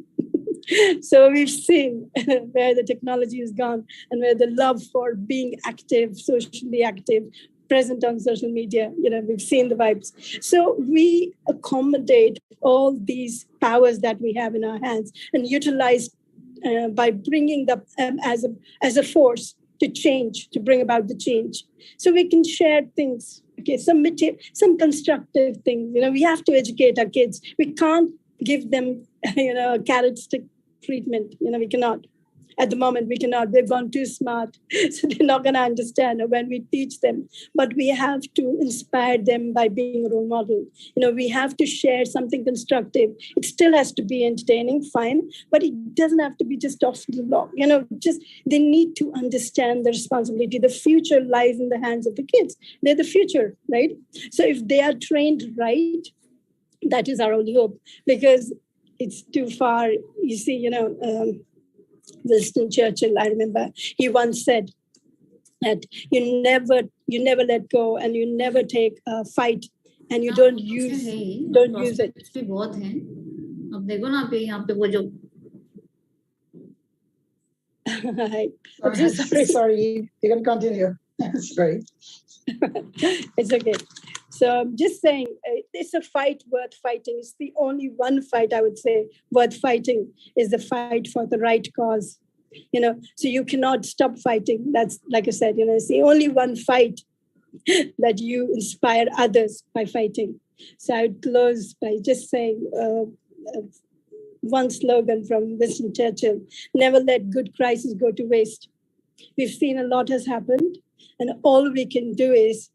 So we've seen where the technology has gone and where the love for being active, socially active, present on social media, we've seen the vibes. So we accommodate all these powers that we have in our hands and utilize by bringing them as a force to change, to bring about the change. So we can share things, okay, some constructive things. We have to educate our kids. We can't give them, a carrot stick treatment. We cannot. At the moment, we cannot. They've gone too smart, so they're not going to understand when we teach them. But we have to inspire them by being a role model. We have to share something constructive. It still has to be entertaining, fine, but it doesn't have to be just off the block. Just they need to understand the responsibility. The future lies in the hands of the kids. They're the future, right? So if they are trained right, that is our only hope, because it's too far. You see, Winston Churchill, I remember, he once said that you never let go, and you never take a fight, and you don't use it. बहुत हैं. अब देखो ना पे यहाँ पे वो जो Sorry, you can continue. Sorry. It's okay. So I'm just saying, it's a fight worth fighting. It's the only one fight I would say worth fighting is the fight for the right cause. So you cannot stop fighting. That's, like I said, it's the only one fight that you inspire others by fighting. So I would close by just saying one slogan from Winston Churchill: never let good crisis go to waste. We've seen a lot has happened, and all we can do is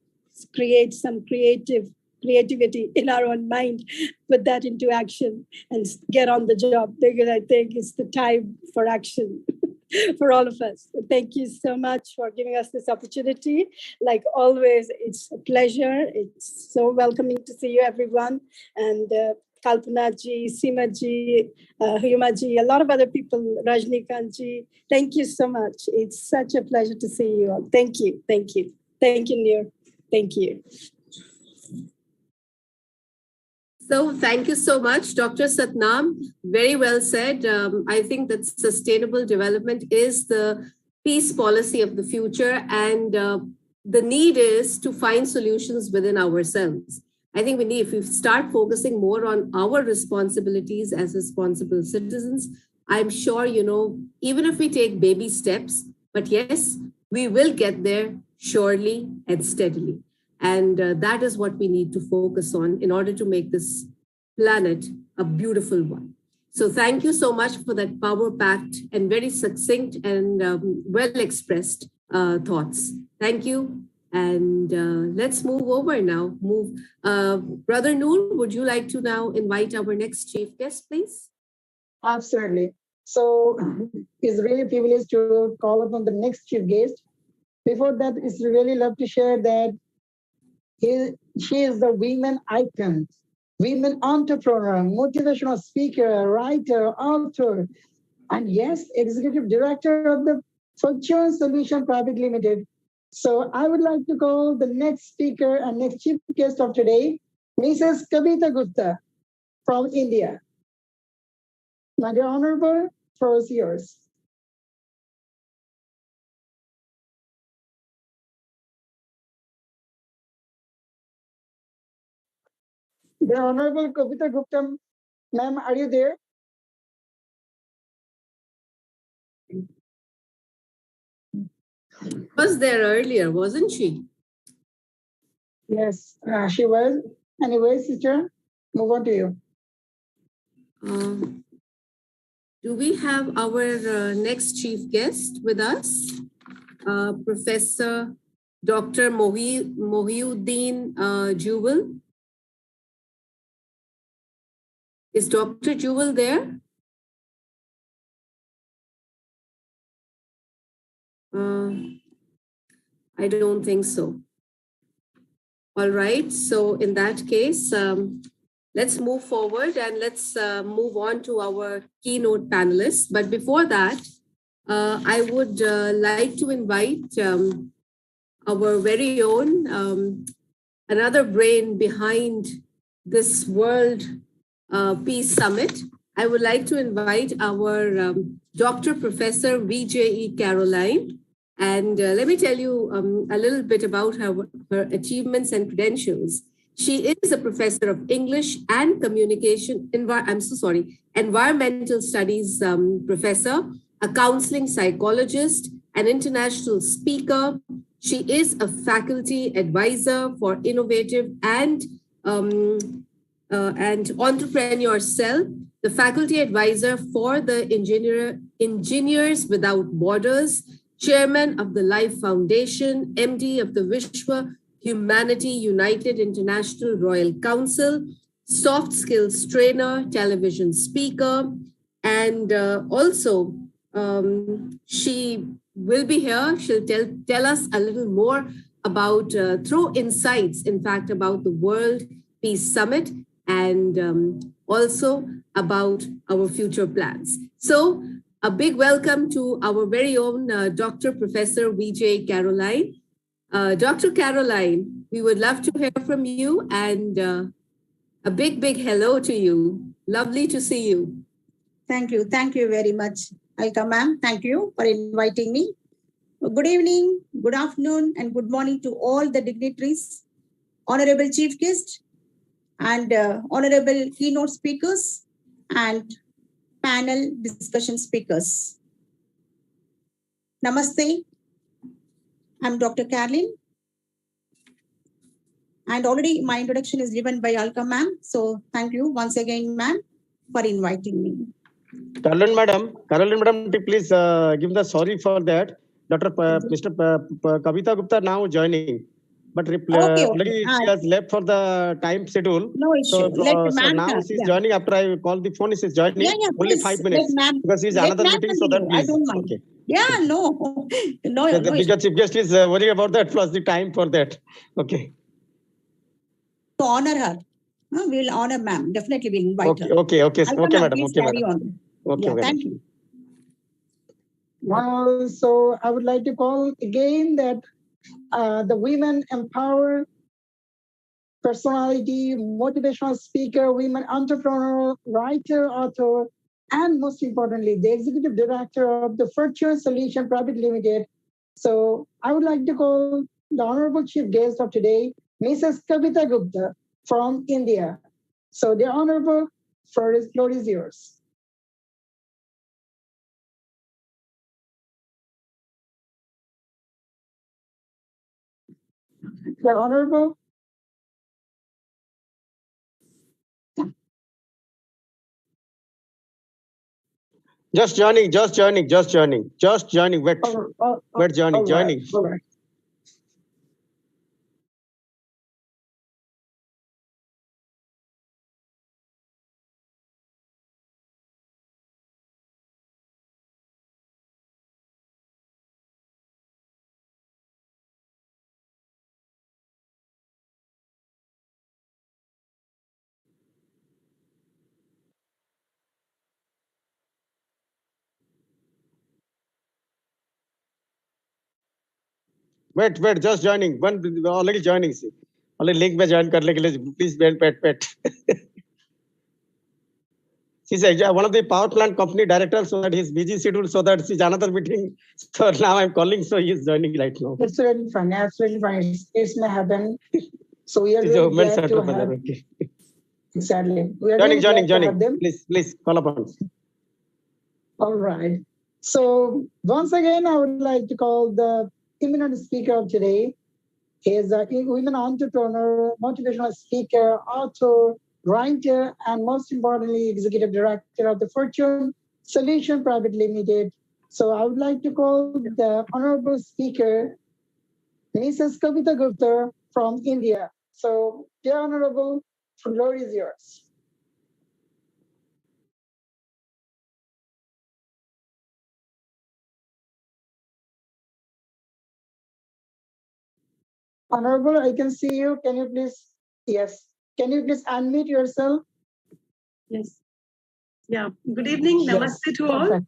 create some creativity in our own mind, put that into action, and get on the job, because I think it's the time for action for all of us. So thank you so much for giving us this opportunity. Like always, it's a pleasure. It's so welcoming to see you, everyone. And Kalpana ji, Seema ji, Huyuma ji, a lot of other people, Rajnikant ji, thank you so much. It's such a pleasure to see you all. Thank you. Thank you. Thank you, Nir. Thank you. So thank you so much, Dr. Satnam. Very well said. I think that sustainable development is the peace policy of the future, and the need is to find solutions within ourselves. I think if we start focusing more on our responsibilities as responsible citizens, I'm sure, even if we take baby steps, but yes, we will get there surely and steadily. And that is what we need to focus on in order to make this planet a beautiful one. So thank you so much for that power-packed and very succinct and well-expressed thoughts. Thank you. And let's move over now. Brother Noor, would you like to now invite our next chief guest, please? Absolutely. So it's really privileged to call upon the next chief guest. Before that, it's really love to share that she is the women icon, women entrepreneur, motivational speaker, writer, author, and yes, executive director of the Fortune Solution Private Limited. So I would like to call the next speaker and next chief guest of today, Mrs. Kavita Gupta from India. My dear Honorable, floor is yours. The Honorable Kavita Gupta, ma'am, are you there? Was there earlier, wasn't she? Yes, she was. Anyway, sister, move on to you. Do we have our next chief guest with us? Professor Dr. Mohiuddin Jewel. Is Dr. Jewel there? I don't think so. All right, so in that case, let's move forward and let's move on to our keynote panelists. But before that, I would like to invite our very own, another brain behind this World Peace Summit. I would like to invite our Dr. Professor VJE Caroline. And let me tell you a little bit about her achievements and credentials. She is a professor of English and communication, environmental studies professor, a counseling psychologist, an international speaker. She is a faculty advisor for innovative and entrepreneur cell, the faculty advisor for the Engineers Without Borders, chairman of the Life Foundation, MD of the Vishwa Humanity United International Royal Council, soft skills trainer, television speaker, and also she will be here. She'll tell us a little more about, through insights, in fact, about the World Peace Summit and also about our future plans. So a big welcome to our very own Dr. Professor VJ Caroline. Dr. Caroline, we would love to hear from you and a big hello to you. Lovely to see you. Thank you. Thank you very much. Alka ma'am, thank you for inviting me. Good evening, good afternoon, and good morning to all the dignitaries, honorable chief guest, and honorable keynote speakers, and panel discussion speakers. Namaste. I'm Dr. Caroline. And already my introduction is given by Alka ma'am. So thank you once again, ma'am, for inviting me. Caroline madam, please give the sorry for that. Mr. Kavita Gupta now joining. But already she has left for the time schedule. No issue. So now she's joining after I call the phone. She's joining only 5 minutes because she's another meeting. So that please. I don't mind. Okay. Yeah, no. The chief guest is worried about that plus the time for that. Okay. To honor her. We will honor ma'am. Definitely we'll invite her. Okay, madam. Please carry on. Okay, thank you. Well, so I would like to call again that the women empower personality, motivational speaker, women entrepreneur, writer, author, and most importantly, the executive director of the Fortune Solution Private Limited. So I would like to call the honorable chief guest of today, Mrs. Kavita Gupta from India. So the honorable floor is yours. The honorable. Just joining. Wait. Wait, joining. All right. Wait, just joining. One already joining. See. Already link में join करने के लिए please wait. She's one of the power plant company directors, so that he's busy schedule, so that she's another meeting. So now I'm calling, so he's joining right now. Absolutely fine. It may happen. So we are really glad to have. Okay. Exactly. We are Joining. really glad to have them. Please, call upon. All right. So once again, I would like to call the eminent speaker of today. He is a women entrepreneur, motivational speaker, author, writer, and most importantly, executive director of the Fortune Solution Private Limited. So I would like to call the honorable speaker, Mrs. Kavita Gupta from India. So, dear honorable, the floor is yours. Honorable, I can see you. Can you please, yes, can you please unmute yourself? Yes. Yeah. Good evening. Yes. Namaste to all. Perfect.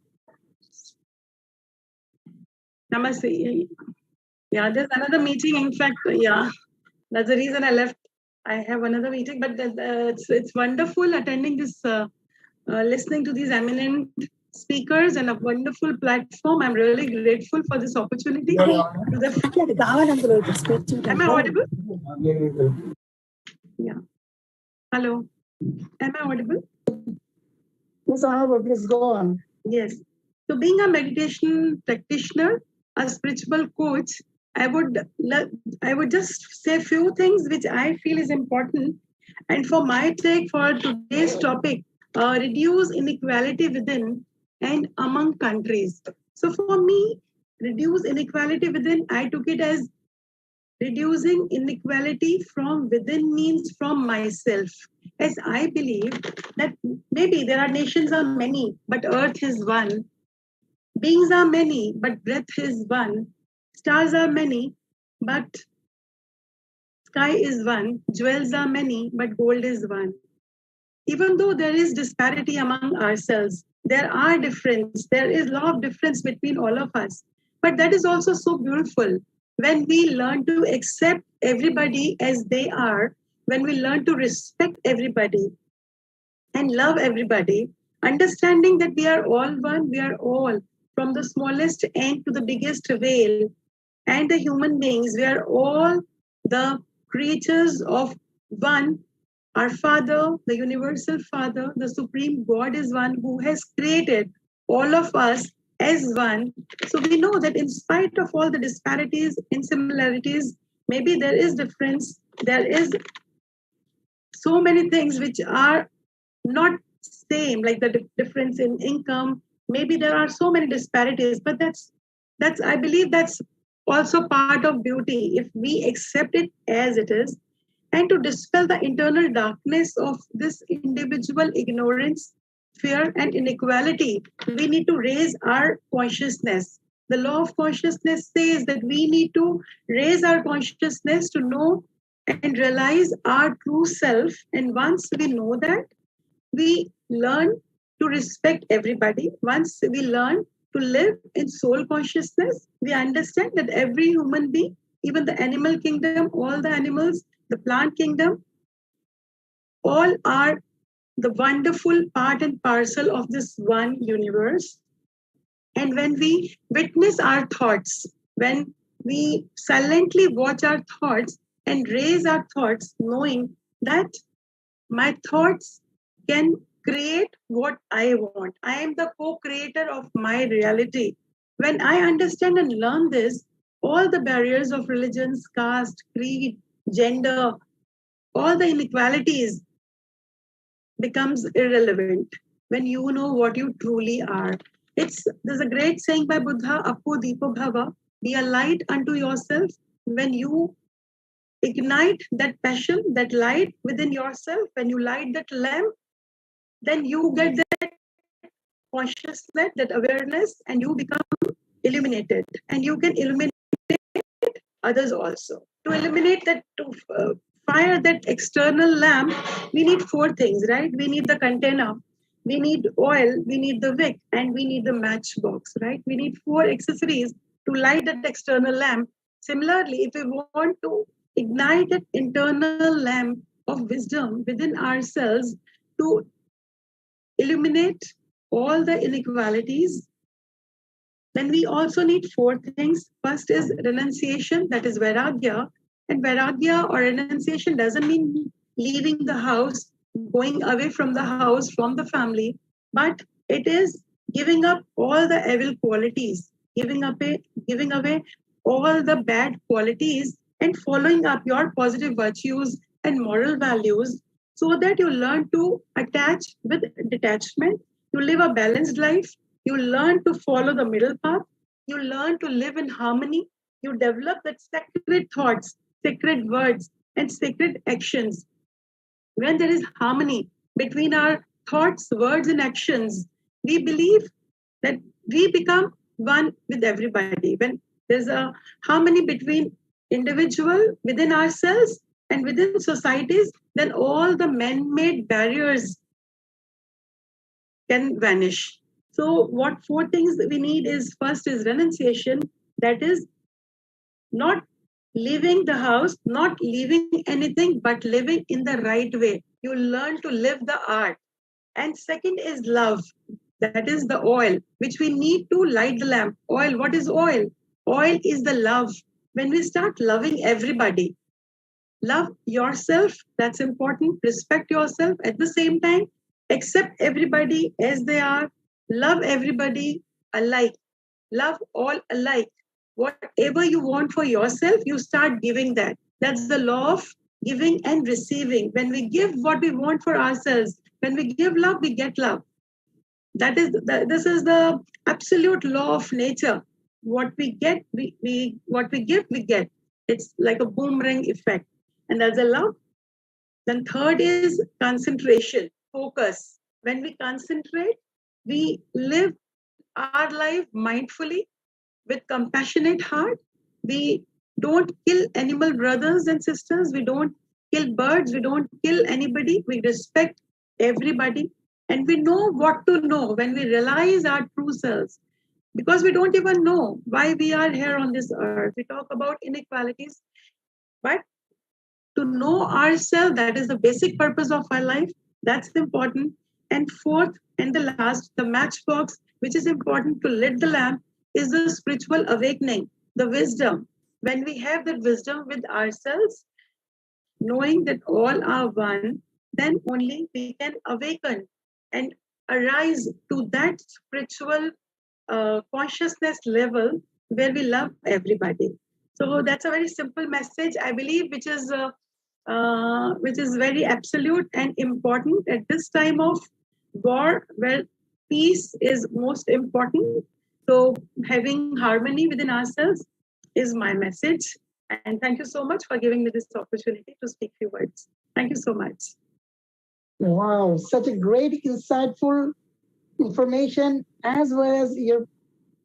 Namaste. Yeah, there's another meeting. In fact, yeah, that's the reason I left. I have another meeting, but it's wonderful attending this, listening to these eminent speakers and a wonderful platform. I'm really grateful for this opportunity. Am I audible? Yeah. Hello. Am I audible? Yes, honorable, please go on. Yes. So being a meditation practitioner, a spiritual coach, I would just say a few things which I feel is important. And for my take for today's topic, reduce inequality within and among countries. So for me, reduce inequality within, I took it as reducing inequality from within means from myself. As I believe that maybe there are nations are many, but earth is one. Beings are many, but breath is one. Stars are many, but sky is one. Jewels are many, but gold is one. Even though there is disparity among ourselves, there are difference. There is a lot of difference between all of us. But that is also so beautiful. When we learn to accept everybody as they are, when we learn to respect everybody and love everybody, understanding that we are all one, we are all from the smallest ant to the biggest whale, and the human beings, we are all the creatures of one. Our Father, the Universal Father, the Supreme God is one who has created all of us as one. So we know that in spite of all the disparities, insimilarities, maybe there is difference, there is so many things which are not same, like the difference in income. Maybe there are so many disparities, but that's I believe that's also part of beauty if we accept it as it is. And to dispel the internal darkness of this individual ignorance, fear, and inequality, we need to raise our consciousness. The law of consciousness says that we need to raise our consciousness to know and realize our true self. And once we know that, we learn to respect everybody. Once we learn to live in soul consciousness, we understand that every human being, even the animal kingdom, all the animals, the plant kingdom, all are the wonderful part and parcel of this one universe. And when we witness our thoughts, when we silently watch our thoughts and raise our thoughts, knowing that my thoughts can create what I want. I am the co-creator of my reality. When I understand and learn this, all the barriers of religions, caste, creed, gender, all the inequalities becomes irrelevant when you know what you truly are. There's a great saying by Buddha, Appo Deepo Bhava, be a light unto yourself. When you ignite that passion, that light within yourself, when you light that lamp, then you get that consciousness, that awareness, and you become illuminated. And you can illuminate others also. To illuminate that, to fire that external lamp, we need four things, right? We need the container, we need oil, we need the wick, and we need the matchbox, right? We need four accessories to light that external lamp. Similarly, if we want to ignite that internal lamp of wisdom within ourselves to illuminate all the inequalities, then we also need four things. First is renunciation, that is vairagya. And vairagya or renunciation doesn't mean leaving the house going away from the house, from the family, but it is giving up all the evil qualities, giving away all the bad qualities and following up your positive virtues and moral values so that you learn to attach with detachment, you live a balanced life, you learn to follow the middle path, you learn to live in harmony, you develop that sacred thoughts, sacred words, and sacred actions. When there is harmony between our thoughts, words, and actions, we believe that we become one with everybody. When there's a harmony between individual within ourselves and within societies, then all the man-made barriers can vanish. So what four things we need is, first is renunciation, that is not leaving the house, not leaving anything, but living in the right way. You learn to live the art. And second is love. That is the oil, which we need to light the lamp. Oil, what is oil? Oil is the love. When we start loving everybody, love yourself, that's important. Respect yourself at the same time. Accept everybody as they are. Love everybody alike. Love all alike. Whatever you want for yourself, you start giving that. That's the law of giving and receiving. When we give what we want for ourselves, when we give love, we get love. This is the absolute law of nature. What we get, what we give, we get. It's like a boomerang effect. And that's a love. Then third is concentration, focus. When we concentrate, we live our life mindfully with compassionate heart. We don't kill animal brothers and sisters. We don't kill birds. We don't kill anybody. We respect everybody. And we know what to know when we realize our true selves. Because we don't even know why we are here on this earth. We talk about inequalities. But to know ourselves, that is the basic purpose of our life. That's important. And fourth and the last, the matchbox, which is important to lit the lamp, is the spiritual awakening, the wisdom. When we have that wisdom with ourselves, knowing that all are one, then only we can awaken and arise to that spiritual consciousness level where we love everybody. So that's a very simple message, I believe, which is very absolute and important at this time of war, where peace is most important. So having harmony within ourselves is my message. And thank you so much for giving me this opportunity to speak few words. Thank you so much. Wow, such a great, insightful information as well as your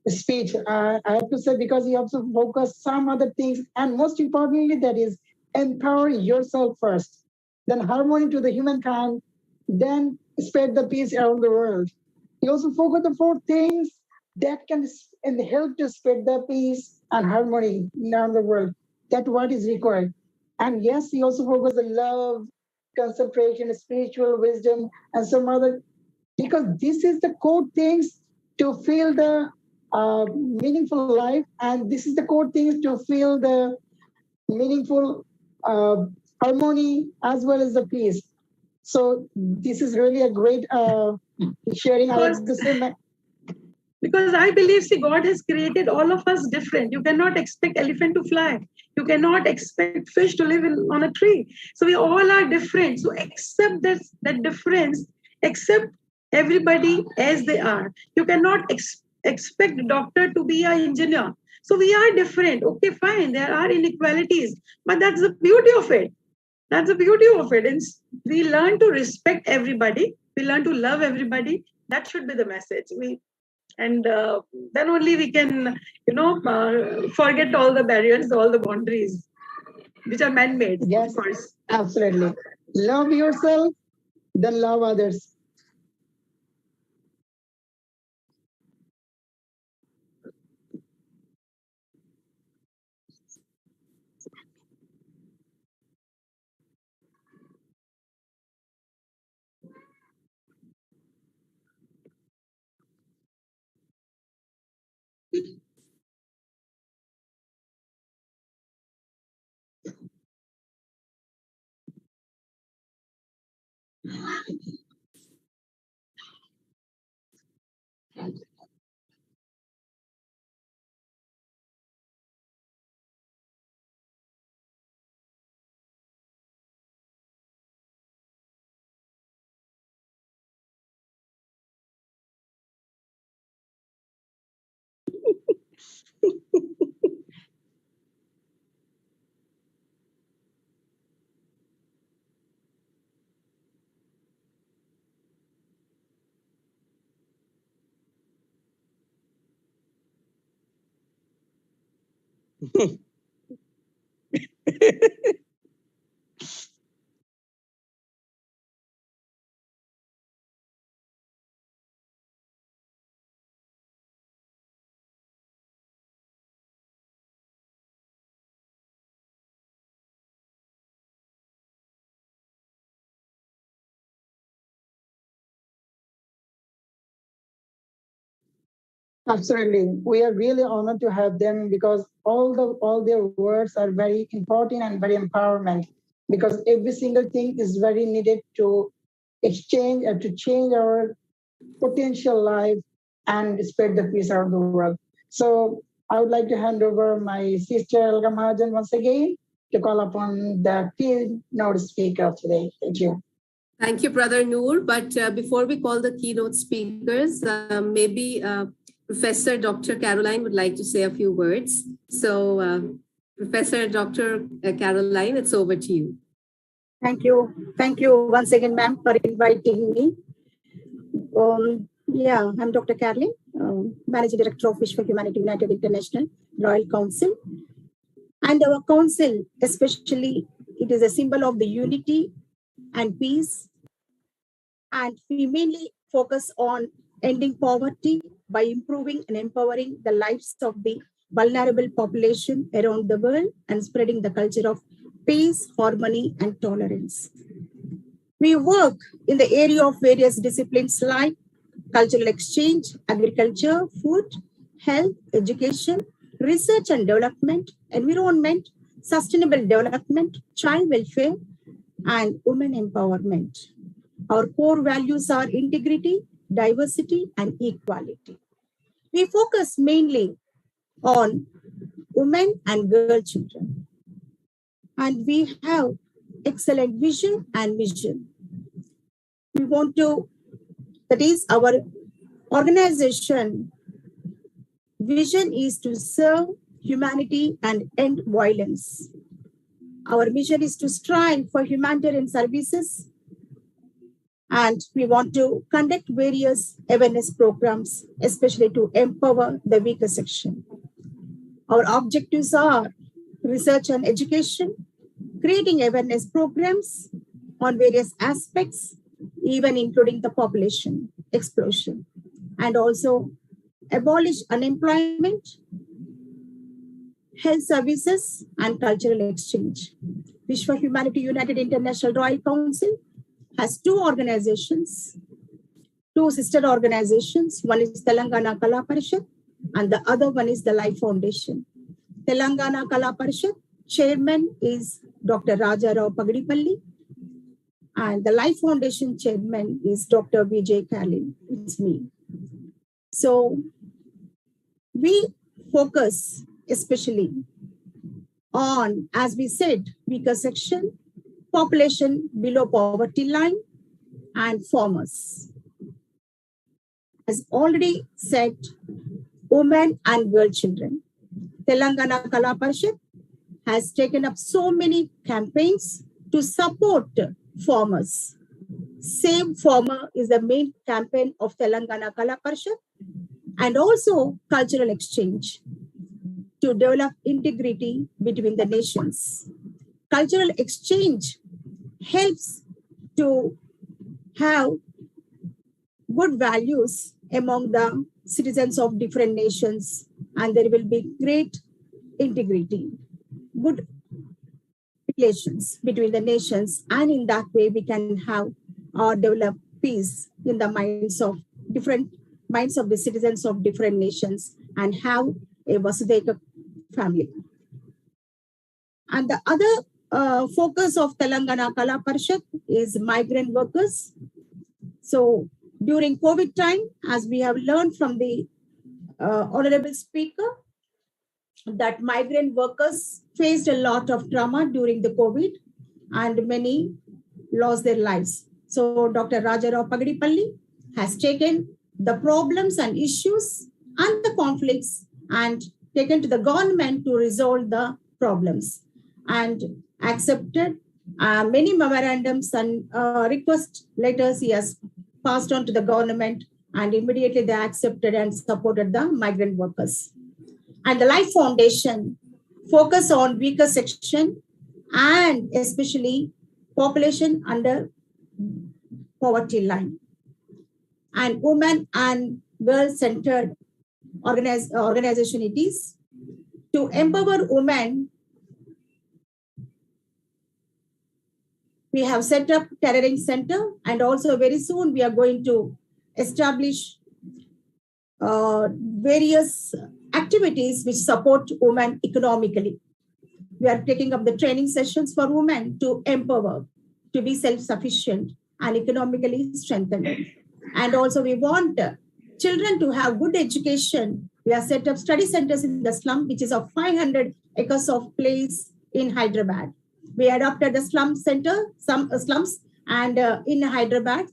speech. I have to say, because you also focus some other things, and most importantly, that is empower yourself first, then harmony to the humankind, then spread the peace around the world. You also focus the four things that can and help to spread the peace and harmony around the world. That's what is required. And yes, you also focus the love, concentration, spiritual wisdom, and some other, because this is the core things to feel the meaningful life, and this is the core things to feel the meaningful harmony as well as the peace. So this is really a great sharing. I like to say, because I believe, see, God has created all of us different. You cannot expect elephant to fly. You cannot expect fish to live on a tree. So we all are different. So accept that difference. Accept everybody as they are. You cannot expect a doctor to be an engineer. So we are different. Okay, fine. There are inequalities, but that's the beauty of it. That's the beauty of it. And we learn to respect everybody. We learn to love everybody. That should be the message. And then only we can, forget all the barriers, all the boundaries, which are man-made. Yes, of course. Absolutely. Love yourself, then love others. Absolutely. We are really honored to have them because all their words are very important and very empowerment because every single thing is very needed to exchange and to change our potential life and spread the peace around the world. So I would like to hand over my sister Elga Mahajan once again to call upon the keynote speaker today. Thank you. Thank you, Brother Noor. But before we call the keynote speakers, maybe Professor Dr. Caroline would like to say a few words. So, Professor Dr. Caroline, it's over to you. Thank you. Thank you once again, ma'am, for inviting me. Yeah, I'm Dr. Caroline, Managing Director of Wish for Humanity United International Royal Council. And our council, especially, it is a symbol of the unity and peace. And we mainly focus on ending poverty by improving and empowering the lives of the vulnerable population around the world and spreading the culture of peace, harmony, and tolerance. We work in the area of various disciplines like cultural exchange, agriculture, food, health, education, research and development, environment, sustainable development, child welfare, and women empowerment. Our core values are integrity, diversity, and equality. We focus mainly on women and girl children. And we have excellent vision and mission. We want to, that is our organization vision is to serve humanity and end violence. Our mission is to strive for humanitarian services, and we want to conduct various awareness programs, especially to empower the weaker section. Our objectives are research and education, creating awareness programs on various aspects, even including the population explosion, and also abolish unemployment, health services, and cultural exchange. Wish for Humanity United International Royal Council has two organizations, two sister organizations. One is Telangana Kala Parishad and the other one is the Life Foundation. Telangana Kala Parishad chairman is Dr. Raja Rao Pagdipalli and the Life Foundation chairman is Dr. Vijay Kalin. It's me. So we focus especially on, as we said, weaker section, population below poverty line, and farmers. As already said, women and girl children. Telangana Kala Parishad has taken up so many campaigns to support farmers. Save Farmer is the main campaign of Telangana Kala Parishad, and also cultural exchange to develop integrity between the nations. Cultural exchange helps to have good values among the citizens of different nations, and there will be great integrity, good relations between the nations, and in that way we can have or develop peace in the minds of the citizens of different nations and have a Vasudhaiva family. And the other focus of Telangana Kala Parishad is migrant workers. So during COVID time, as we have learned from the honorable speaker, that migrant workers faced a lot of trauma during the COVID and many lost their lives. So Dr. Rajarao Pagadipalli has taken the problems and issues and the conflicts and taken to the government to resolve the problems and accepted many memorandums and request letters he has passed on to the government, and immediately they accepted and supported the migrant workers. And the Life Foundation focus on weaker section and especially population under poverty line. And women and girl-centered organization it is to empower women. We have set up tailoring center, and also very soon we are going to establish various activities which support women economically. We are taking up the training sessions for women to empower, to be self-sufficient and economically strengthened. And also we want children to have good education. We have set up study centers in the slum, which is of 500 acres of place in Hyderabad. We adopted the slum center, some slums, and in Hyderabad,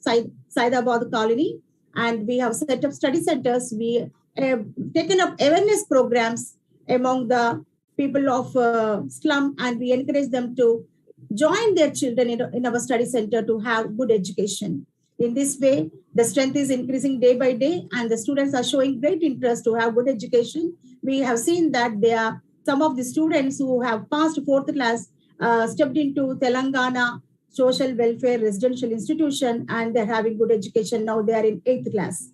Saidabad colony, and we have set up study centers. We have taken up awareness programs among the people of slum, and we encourage them to join their children in our study center to have good education. In this way, the strength is increasing day by day, and the students are showing great interest to have good education. We have seen that there are some of the students who have passed 4th class stepped into Telangana Social Welfare Residential Institution, and they're having good education. Now they are in 8th class.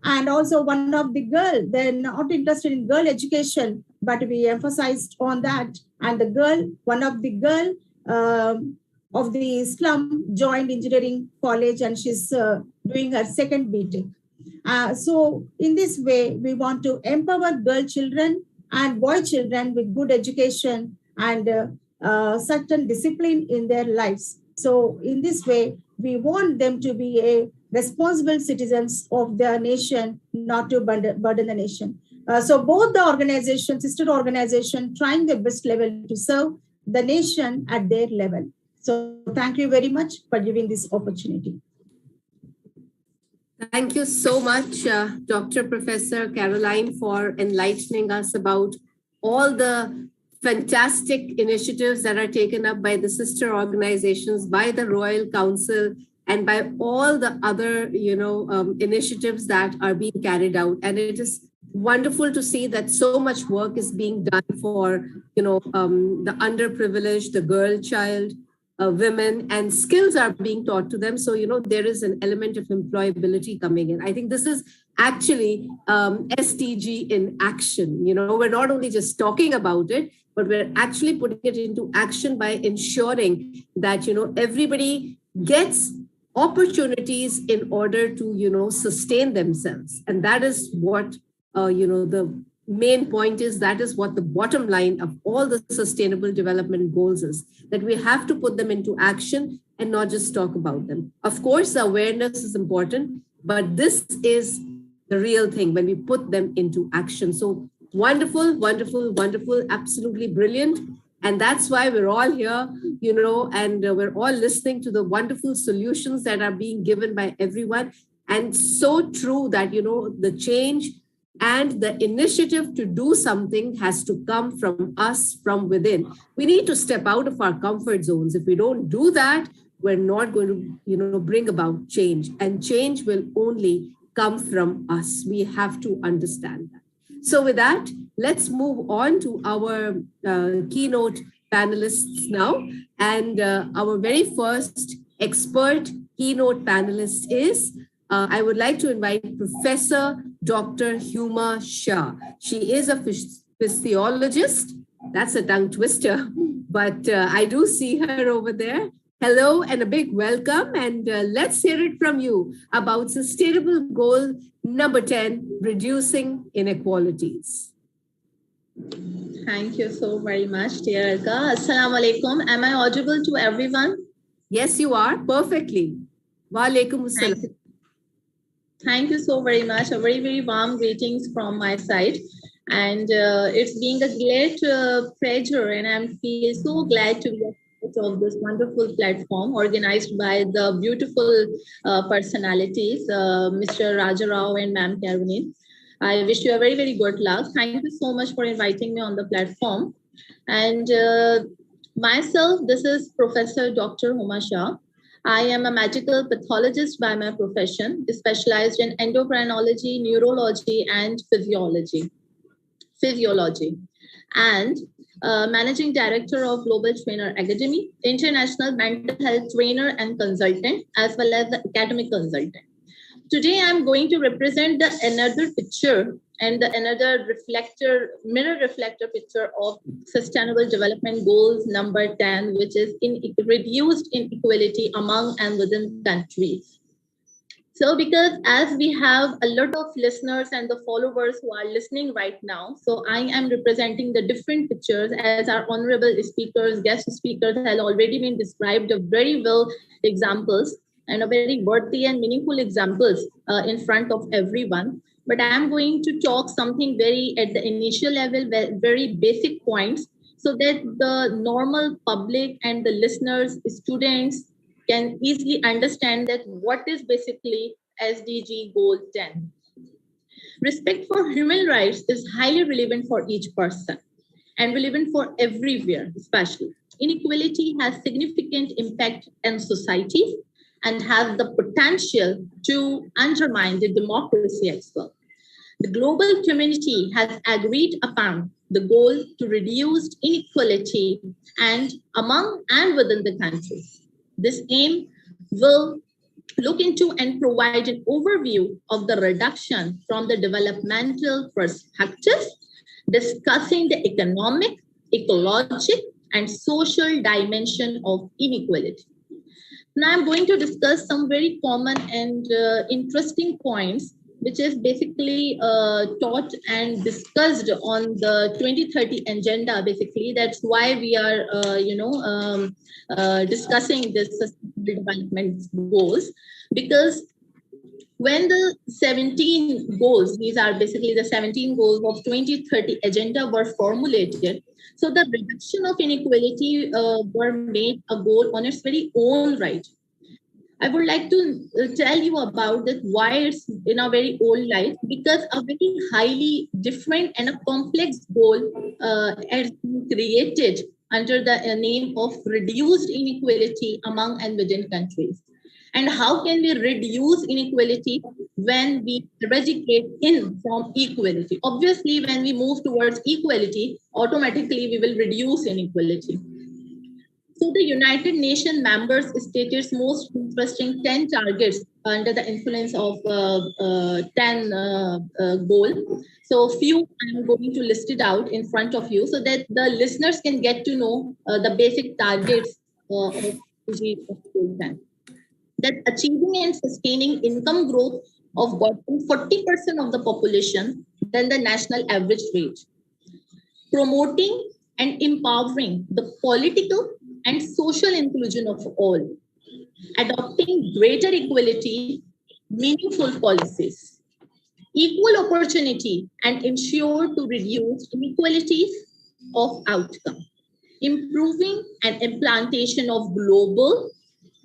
And also one of the girl, they're not interested in girl education, but we emphasized on that. And the girl, one of the girl of the slum joined engineering college, and she's doing her second BTech. So in this way, we want to empower girl children and boy children with good education and certain discipline in their lives. So in this way, we want them to be a responsible citizens of their nation, not to burden the nation. So both the organizations, sister organization, trying their best level to serve the nation at their level. So thank you very much for giving this opportunity. Thank you so much, Dr. Professor Caroline, for enlightening us about all the fantastic initiatives that are taken up by the sister organizations, by the Royal Council, and by all the other, initiatives that are being carried out. And it is wonderful to see that so much work is being done for, the underprivileged, the girl child, women, and skills are being taught to them. So, there is an element of employability coming in. I think this is actually SDG in action. We're not only just talking about it, but we're actually putting it into action by ensuring that, everybody gets opportunities in order to, sustain themselves. And that is what, the main point is. That is what the bottom line of all the sustainable development goals is, that we have to put them into action and not just talk about them. Of course, the awareness is important, but this is the real thing when we put them into action. So wonderful, wonderful, wonderful, absolutely brilliant. And that's why we're all here, and we're all listening to the wonderful solutions that are being given by everyone. And so true that, the change and the initiative to do something has to come from us, from within. We need to step out of our comfort zones. If we don't do that, we're not going to, bring about change. And change will only come from us. We have to understand that. So with that, let's move on to our keynote panelists now. And our very first expert keynote panelist is, I would like to invite Professor Dr. Huma Shah. She is a physiologist. That's a tongue twister, but I do see her over there. Hello and a big welcome. And let's hear it from you about Sustainable Goal number 10, reducing inequalities. Thank you so very much, dear Alka. Assalamu alaikum. Am I audible to everyone? Yes, you are perfectly. Wa alaikum assalam. Thank you so very much. A very, very warm greetings from my side. And it's being a great pleasure, and I feel so glad to be a part of this wonderful platform organized by the beautiful personalities, Mr. Raja Rao and Ma'am Karunin. I wish you a very, very good luck. Thank you so much for inviting me on the platform. And myself, this is Professor Dr. Huma Shah. I am a medical pathologist by my profession, specialized in endocrinology, neurology, and physiology. And managing director of Global Trainer Academy, international mental health trainer and consultant, as well as the academic consultant. Today, I'm going to represent the another picture and the another mirror reflector picture of Sustainable Development Goals number 10, which is reduced inequality among and within countries. So because as we have a lot of listeners and the followers who are listening right now, so I am representing the different pictures as our honorable speakers, guest speakers have already been described very well examples and a very worthy and meaningful examples in front of everyone. But I'm going to talk something very at the initial level, very basic points, so that the normal public and the listeners, students can easily understand that what is basically SDG Goal 10. Respect for human rights is highly relevant for each person and relevant for everywhere, especially. Inequality has significant impact on societies and has the potential to undermine the democracy as well. The global community has agreed upon the goal to reduce inequality and among and within the countries. This aim will look into and provide an overview of the reduction from the developmental perspective, discussing the economic, ecologic, and social dimension of inequality. Now I'm going to discuss some very common and interesting points, which is basically taught and discussed on the 2030 agenda. Basically, that's why we are, discussing this sustainable development goals, because when the 17 goals, these are basically the 17 goals of 2030 agenda were formulated. So the reduction of inequality were made a goal on its very own right. I would like to tell you about that why it's in a very old life, because a very highly different and a complex goal has been created under the name of reduced inequality among and within countries. And how can we reduce inequality when we eradicate in from equality? Obviously, when we move towards equality, automatically we will reduce inequality. So the United Nations members stated most interesting 10 targets under the influence of 10 goal. So few I'm going to list it out in front of you so that the listeners can get to know the basic targets of SDG goal 10. That achieving and sustaining income growth of about 40% of the population than the national average rate. Promoting and empowering the political and social inclusion of all, adopting greater equality, meaningful policies, equal opportunity, and ensure to reduce inequalities of outcome, improving and implantation of global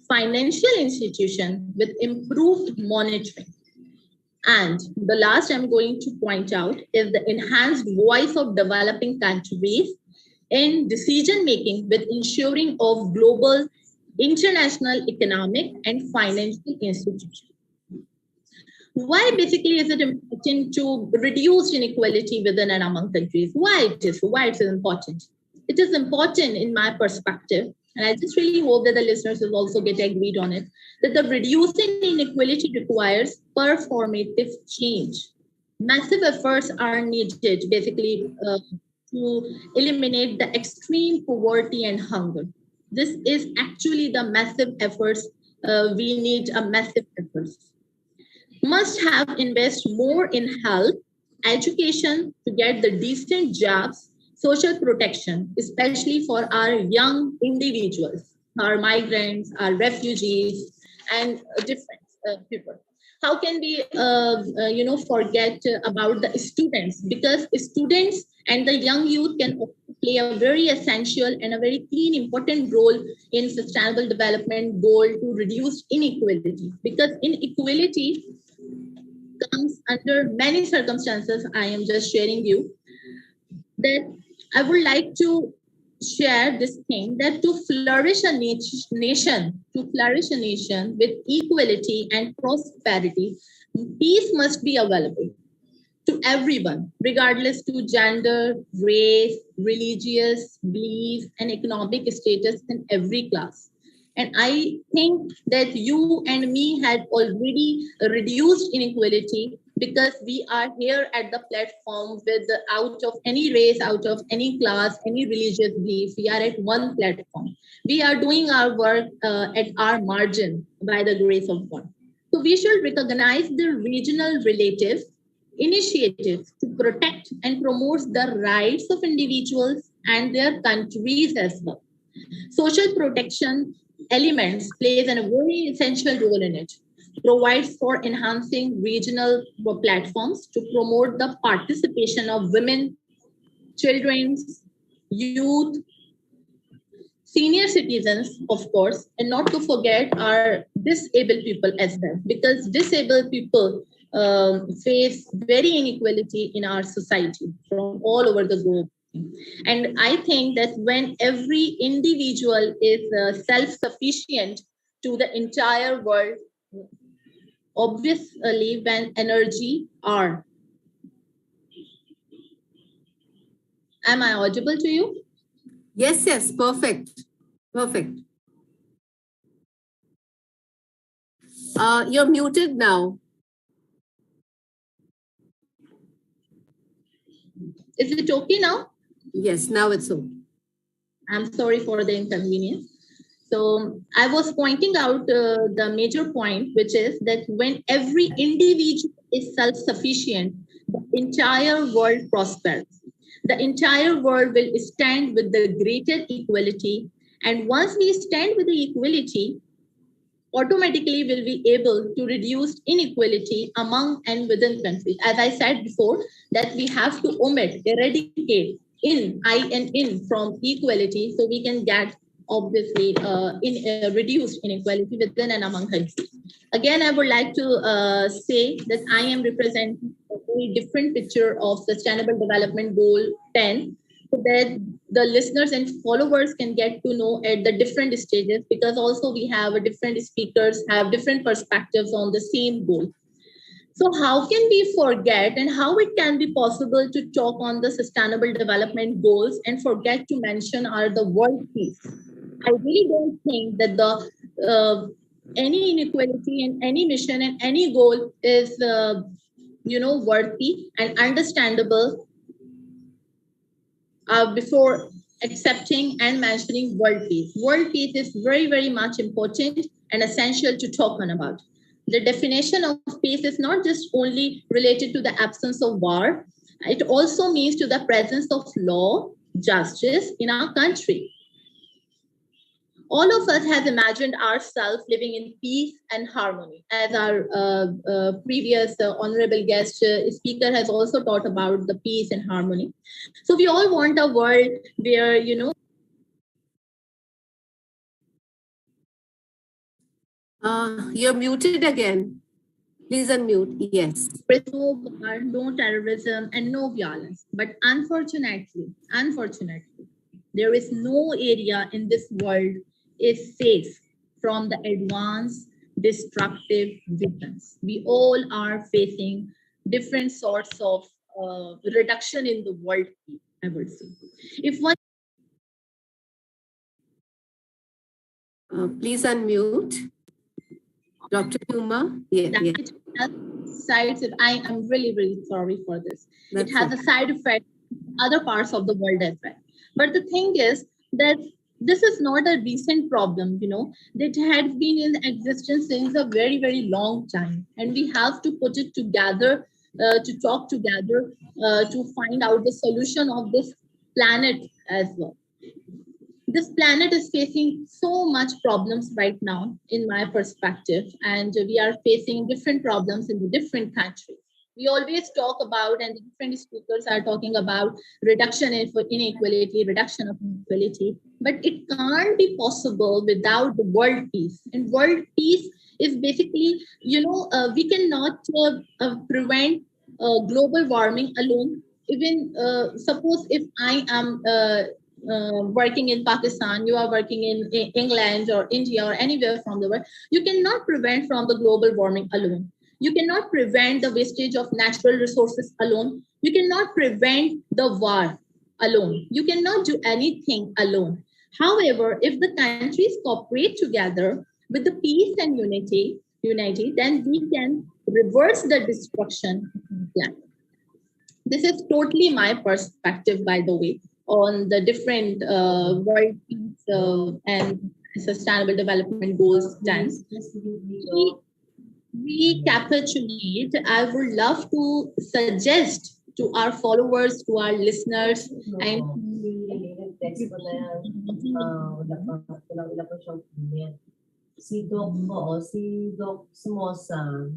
financial institution with improved monitoring. And the last I'm going to point out is the enhanced voice of developing countries in decision-making with ensuring of global, international, economic, and financial institutions. Why basically is it important to reduce inequality within and among countries? Why it is important? It is important in my perspective, and I just really hope that the listeners will also get agreed on it, that the reducing inequality requires performative change. Massive efforts are needed basically to eliminate the extreme poverty and hunger. This is actually the massive efforts. We need a massive efforts. Must have invest more in health, education to get the decent jobs, social protection, especially for our young individuals, our migrants, our refugees, and different people. How can we, forget about the students? Because students and the young youth can also play a very essential and a very key important role in sustainable development goal to reduce inequality. Because inequality comes under many circumstances. I am just sharing you that I would like to share this thing that to flourish a nation with equality and prosperity, peace must be available to everyone, regardless to gender, race, religious belief, and economic status in every class. And I think that you and me had already reduced inequality because we are here at the platform with out of any race, out of any class, any religious belief. We are at one platform. We are doing our work at our margin by the grace of God. So we should recognize the regional relative initiatives to protect and promote the rights of individuals and their countries as well. Social protection elements plays a very essential role in it, provides for enhancing regional platforms to promote the participation of women, children, youth, senior citizens, of course, and not to forget our disabled people as well, because disabled people face very inequality in our society from all over the globe. And I think that when every individual is self-sufficient to the entire world, obviously when energy are. Am I audible to you? Yes, yes, perfect. Perfect. You're muted now. Is it okay now? Yes, now it's okay. I'm sorry for the inconvenience. So I was pointing out the major point, which is that when every individual is self-sufficient, the entire world prospers. The entire world will stand with the greater equality. And once we stand with the equality, automatically will be able to reduce inequality among and within countries. As I said before, that we have to eradicate in from equality so we can get obviously reduced inequality within and among countries. Again, I would like to say that I am representing a very different picture of Sustainable Development Goal 10, so that the listeners and followers can get to know at the different stages, because also we have different speakers have different perspectives on the same goal. So how can we forget, and how it can be possible to talk on the sustainable development goals and forget to mention are the world peace? I really don't think that the any inequality in any mission and any goal is worthy and understandable before accepting and mentioning world peace. World peace is very, very much important and essential to talk on about. The definition of peace is not just only related to the absence of war, it also means to the presence of law, justice in our country. All of us have imagined ourselves living in peace and harmony. As our previous honorable guest speaker has also taught about the peace and harmony. So we all want a world where, You're muted again. Please unmute. Yes. There's no war, no terrorism, and no violence. But unfortunately, there is no area in this world is safe from the advanced destructive weapons. We all are facing different sorts of reduction in the world, I would say. If one please unmute. Dr. Uma? Yeah. Sides, I am really, really sorry for this. It has a side effect in other parts of the world as well. But the thing is that this is not a recent problem, that had been in existence since a very, very long time. And we have to put it together to talk together to find out the solution of this planet as well. This planet is facing so much problems right now, in my perspective, and we are facing different problems in the different countries. We always talk about, and the different speakers are talking about reduction in inequality, reduction of inequality, but it can't be possible without the world peace. And world peace is basically, we cannot prevent global warming alone. Even suppose if I am working in Pakistan, you are working in England or India or anywhere from the world, you cannot prevent from the global warming alone. You cannot prevent the wastage of natural resources alone. You cannot prevent the war alone. You cannot do anything alone. However, if the countries cooperate together with the peace and unity, then we can reverse the destruction of the planet. This is totally my perspective, by the way, on the different world peace and sustainable development goals stands. Recapitulate, I would love to suggest to our followers, to our listeners, and si Doc po, si Doc Smosa,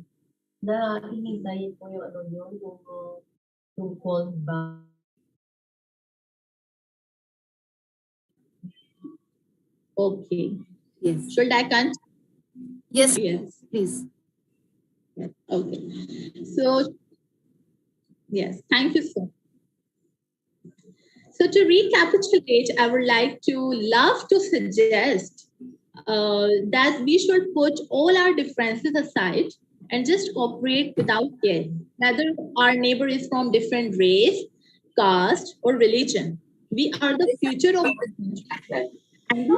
na hinihintay po yung yung tungkol ba. Okay. Yes. Should I continue? Yes. Yes. Please. Yes. Okay. So, yes, thank you, sir. So to recapitulate, I would love to suggest that we should put all our differences aside and just cooperate without care, whether our neighbor is from different race, caste, or religion. We are the future of the country. And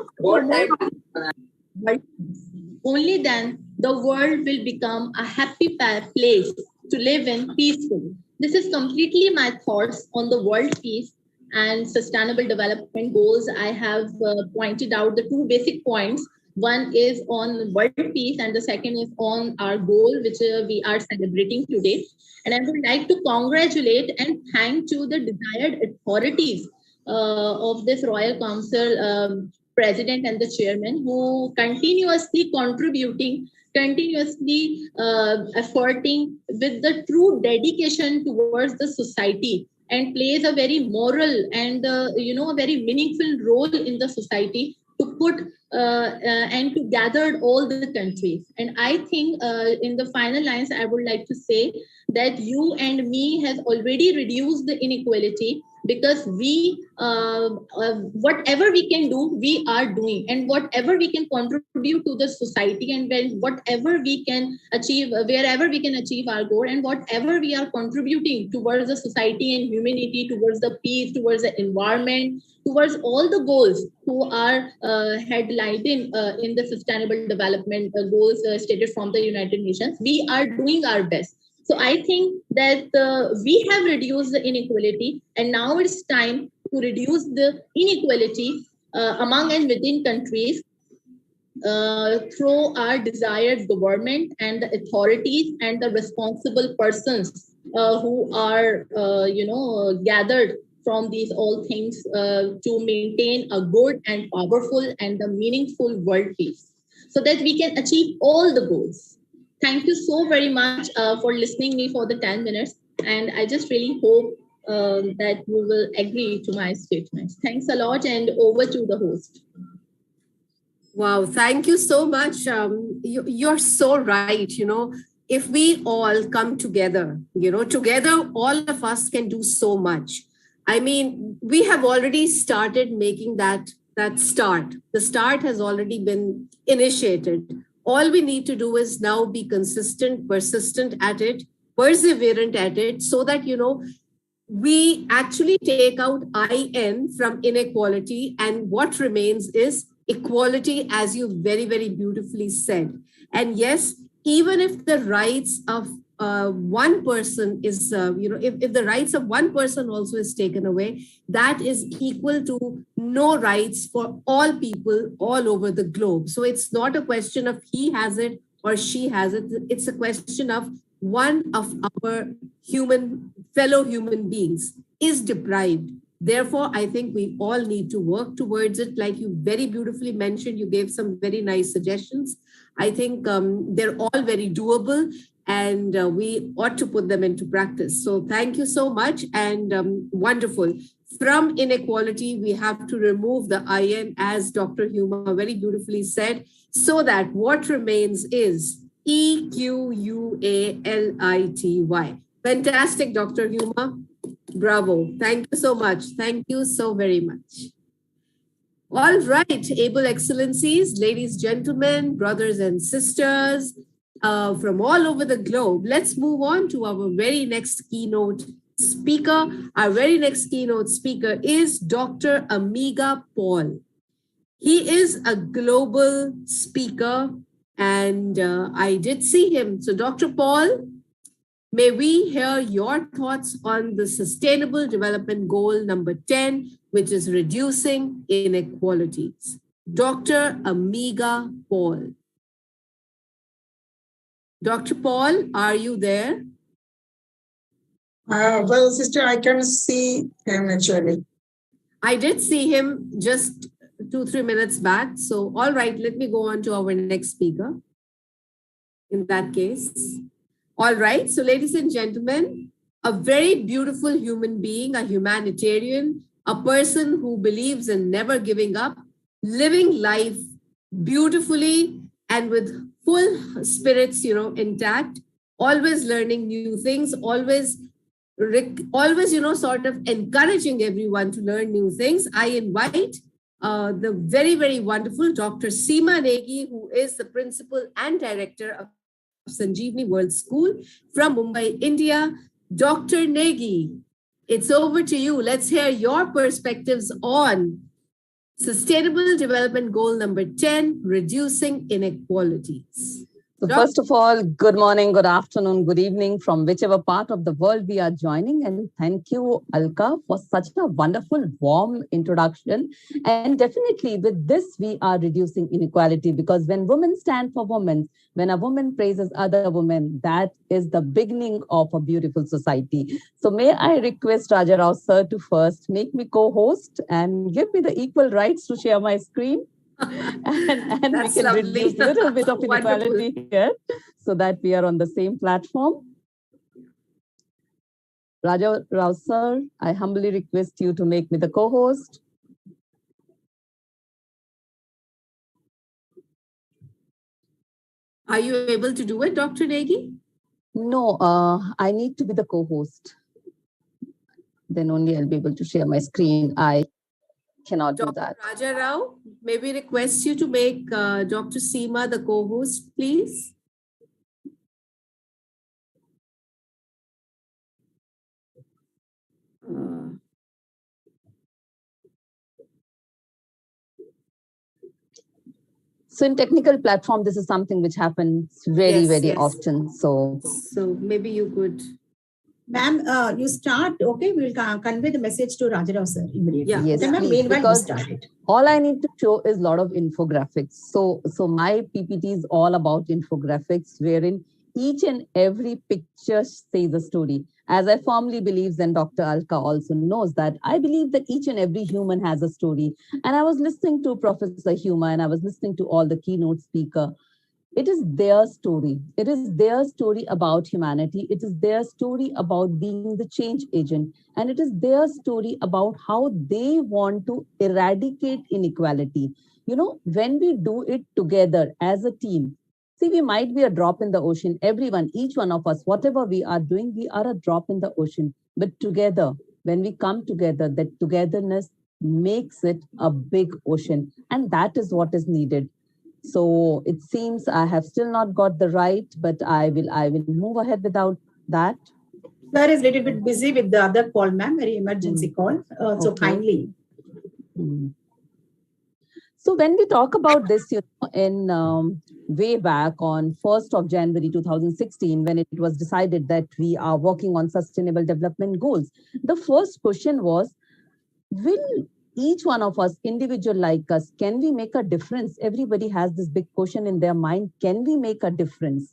only then the world will become a happy place to live in peacefully. This is completely my thoughts on the world peace and sustainable development goals. I have pointed out the two basic points. One is on world peace and the second is on our goal, which we are celebrating today. And I would like to congratulate and thank to the desired authorities of this Royal Council, President and the Chairman, who continuously contributing, continuously efforting with the true dedication towards the society, and plays a very moral and a very meaningful role in the society to put and to gather all the countries. And I think in the final lines, I would like to say that you and me has already reduced the inequality, because we whatever we can do, we are doing, and whatever we can contribute to the society, and whatever we can achieve, wherever we can achieve our goal, and whatever we are contributing towards the society and humanity, towards the peace, towards the environment, towards all the goals who are headlighted in the sustainable development goals stated from the United Nations, we are doing our best. So I think that we have reduced the inequality, and now it's time to reduce the inequality among and within countries through our desired government and the authorities and the responsible persons who are, gathered from these all things to maintain a good and powerful and a meaningful world peace, so that we can achieve all the goals. Thank you so very much for listening me for the 10 minutes. And I just really hope that you will agree to my statements. Thanks a lot, and over to the host. Wow, thank you so much. You're so right. If we all come together, together, all of us can do so much. I mean, we have already started making that start. The start has already been initiated. All we need to do is now be consistent, persistent at it, perseverant at it, so that, we actually take out IN from inequality, and what remains is equality, as you very, very beautifully said. And yes, even if the rights of one person is, if the rights of one person also is taken away, that is equal to no rights for all people all over the globe. So it's not a question of he has it or she has it. It's a question of one of our fellow human beings is deprived. Therefore, I think we all need to work towards it. Like you very beautifully mentioned, you gave some very nice suggestions. I think they're all very doable, and we ought to put them into practice. So thank you so much, and wonderful. From inequality, we have to remove the IN, as Dr. Huma very beautifully said, so that what remains is EQUALITY. Fantastic, Dr. Huma. Bravo. Thank you so much. Thank you so very much. All right, able excellencies, ladies, gentlemen, brothers and sisters from all over the globe, let's move on to our very next keynote speaker. Our very next keynote speaker is Dr. Amiga Paul. He is a global speaker, and I did see him. So Dr. Paul, may we hear your thoughts on the Sustainable Development Goal number 10, which is reducing inequalities. Dr. Amiga Paul. Dr. Paul, are you there? Well, sister, I can see him actually. I did see him just 2-3 minutes back. So, all right, let me go on to our next speaker. In that case. All right, so ladies and gentlemen, a very beautiful human being, a humanitarian, a person who believes in never giving up, living life beautifully and with full spirits, intact, always learning new things, always, sort of encouraging everyone to learn new things. I invite the very, very wonderful Dr. Seema Negi, who is the principal and director of Sanjeevani World School from Mumbai, India. Dr. Negi, it's over to you. Let's hear your perspectives on Sustainable Development Goal number 10, reducing inequalities. So first of all, good morning, good afternoon, good evening from whichever part of the world we are joining. And thank you, Alka, for such a wonderful, warm introduction. And definitely with this, we are reducing inequality, because when women stand for women, when a woman praises other women, that is the beginning of a beautiful society. So may I request Raja Rao sir to first make me co-host and give me the equal rights to share my screen. And we can reduce a little bit of inequality here so that we are on the same platform. Raja Rao sir, I humbly request you to make me the co-host. Are you able to do it, Dr. Negi? No, I need to be the co-host. Then only I'll be able to share my screen. I cannot do that. Raja Rao, may we request you to make Dr. Seema the co-host, please? So in technical platform, this is something which happens very often. So maybe you could. Ma'am, you start, okay? We'll convey the message to Raja Rao sir immediately. Yeah. Yes, okay, please, meanwhile, because you start it. All I need to show is a lot of infographics. So my PPT is all about infographics, wherein each and every picture says a story. As I firmly believe, and Dr. Alka also knows that, I believe that each and every human has a story. And I was listening to Professor Huma, and I was listening to all the keynote speaker. It is their story. It is their story about humanity. It is their story about being the change agent. And it is their story about how they want to eradicate inequality. You know, when we do it together as a team, see, we might be a drop in the ocean. Everyone, each one of us, whatever we are doing, we are a drop in the ocean. But together, when we come together, that togetherness makes it a big ocean. And that is what is needed. So it seems I have still not got the right, but I will move ahead without that. Sir is a little bit busy with the other call, ma'am, very emergency call. So kindly. So when we talk about this, in way back on 1st of January 2016, when it was decided that we are working on sustainable development goals, the first question was, will each one of us, individual like us, can we make a difference? Everybody has this big question in their mind. Can we make a difference?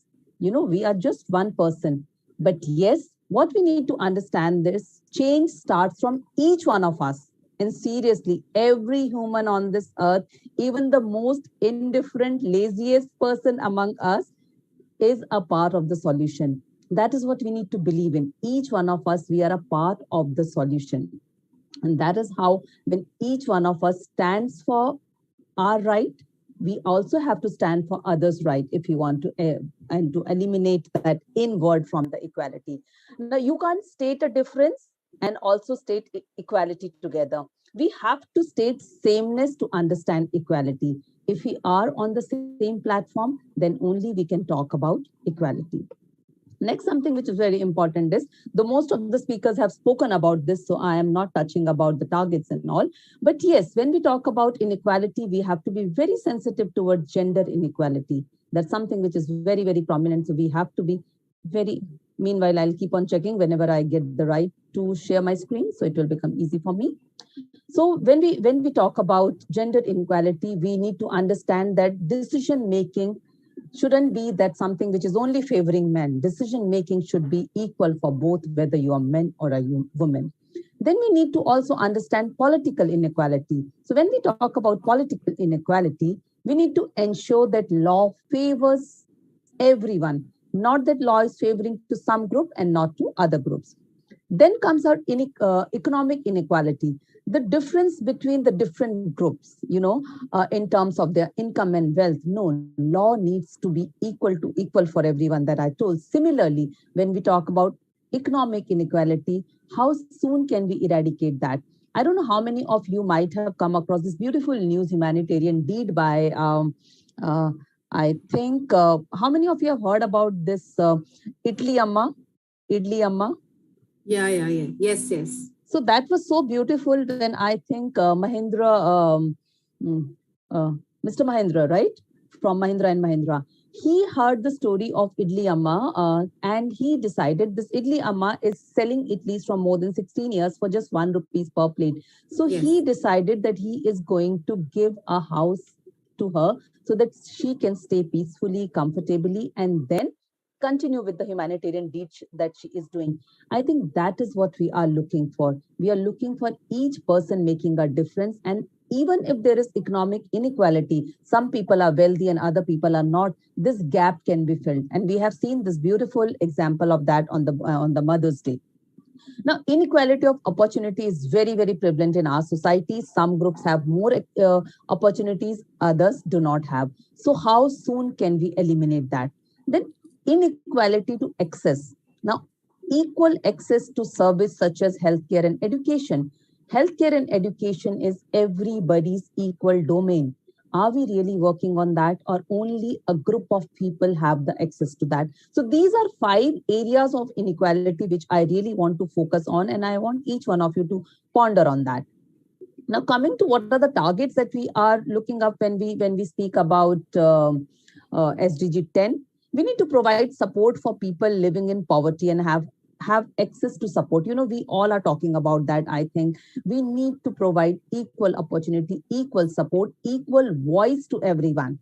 We are just one person. But yes, what we need to understand is change starts from each one of us. And seriously, every human on this earth, even the most indifferent, laziest person among us, is a part of the solution. That is what we need to believe in. Each one of us, we are a part of the solution. And that is how, when each one of us stands for our right, we also have to stand for others' right if you want to and to eliminate that inward from the equality. Now, you can't state a difference and also state equality together. We have to state sameness to understand equality. If we are on the same platform, then only we can talk about equality. Next, something which is very important is, the most of the speakers have spoken about this, so I am not touching about the targets and all. But yes, when we talk about inequality, we have to be very sensitive towards gender inequality. That's something which is very, very prominent. So we have to be very, meanwhile, I'll keep on checking whenever I get the right to share my screen, so it will become easy for me. So when we talk about gender inequality, we need to understand that decision making shouldn't be that something which is only favoring men. Decision making should be equal for both, whether you are men or a woman. Then we need to also understand political inequality. So when we talk about political inequality, we need to ensure that law favors everyone, not that law is favoring to some group and not to other groups. Then comes our economic inequality, the difference between the different groups, in terms of their income and wealth. No, law needs to be equal for everyone, that I told. Similarly, when we talk about economic inequality, how soon can we eradicate that? I don't know how many of you might have come across this beautiful news humanitarian deed by, I think, how many of you have heard about this Idli Amma? Idli Amma? Yeah. Yes. So that was so beautiful. Then I think Mr. Mahendra, right? From Mahindra and Mahindra. He heard the story of Idli Amma and he decided this Idli Amma is selling idlis from more than 16 years for just ₹1 per plate. So he decided that he is going to give a house to her so that she can stay peacefully, comfortably, and then continue with the humanitarian deed that she is doing. I think that is what we are looking for. We are looking for each person making a difference. And even if there is economic inequality, some people are wealthy and other people are not, this gap can be filled. And we have seen this beautiful example of that on the Mother's Day. Now, inequality of opportunity is very, very prevalent in our society. Some groups have more opportunities, others do not have. So how soon can we eliminate that? Then inequality to access. Now, equal access to service such as healthcare and education. Healthcare and education is everybody's equal domain. Are we really working on that, or only a group of people have the access to that? So these are 5 areas of inequality which I really want to focus on, and I want each one of you to ponder on that. Now, coming to what are the targets that we are looking up when we speak about SDG 10, we need to provide support for people living in poverty and have access to support. We all are talking about that. I think we need to provide equal opportunity, equal support, equal voice to everyone.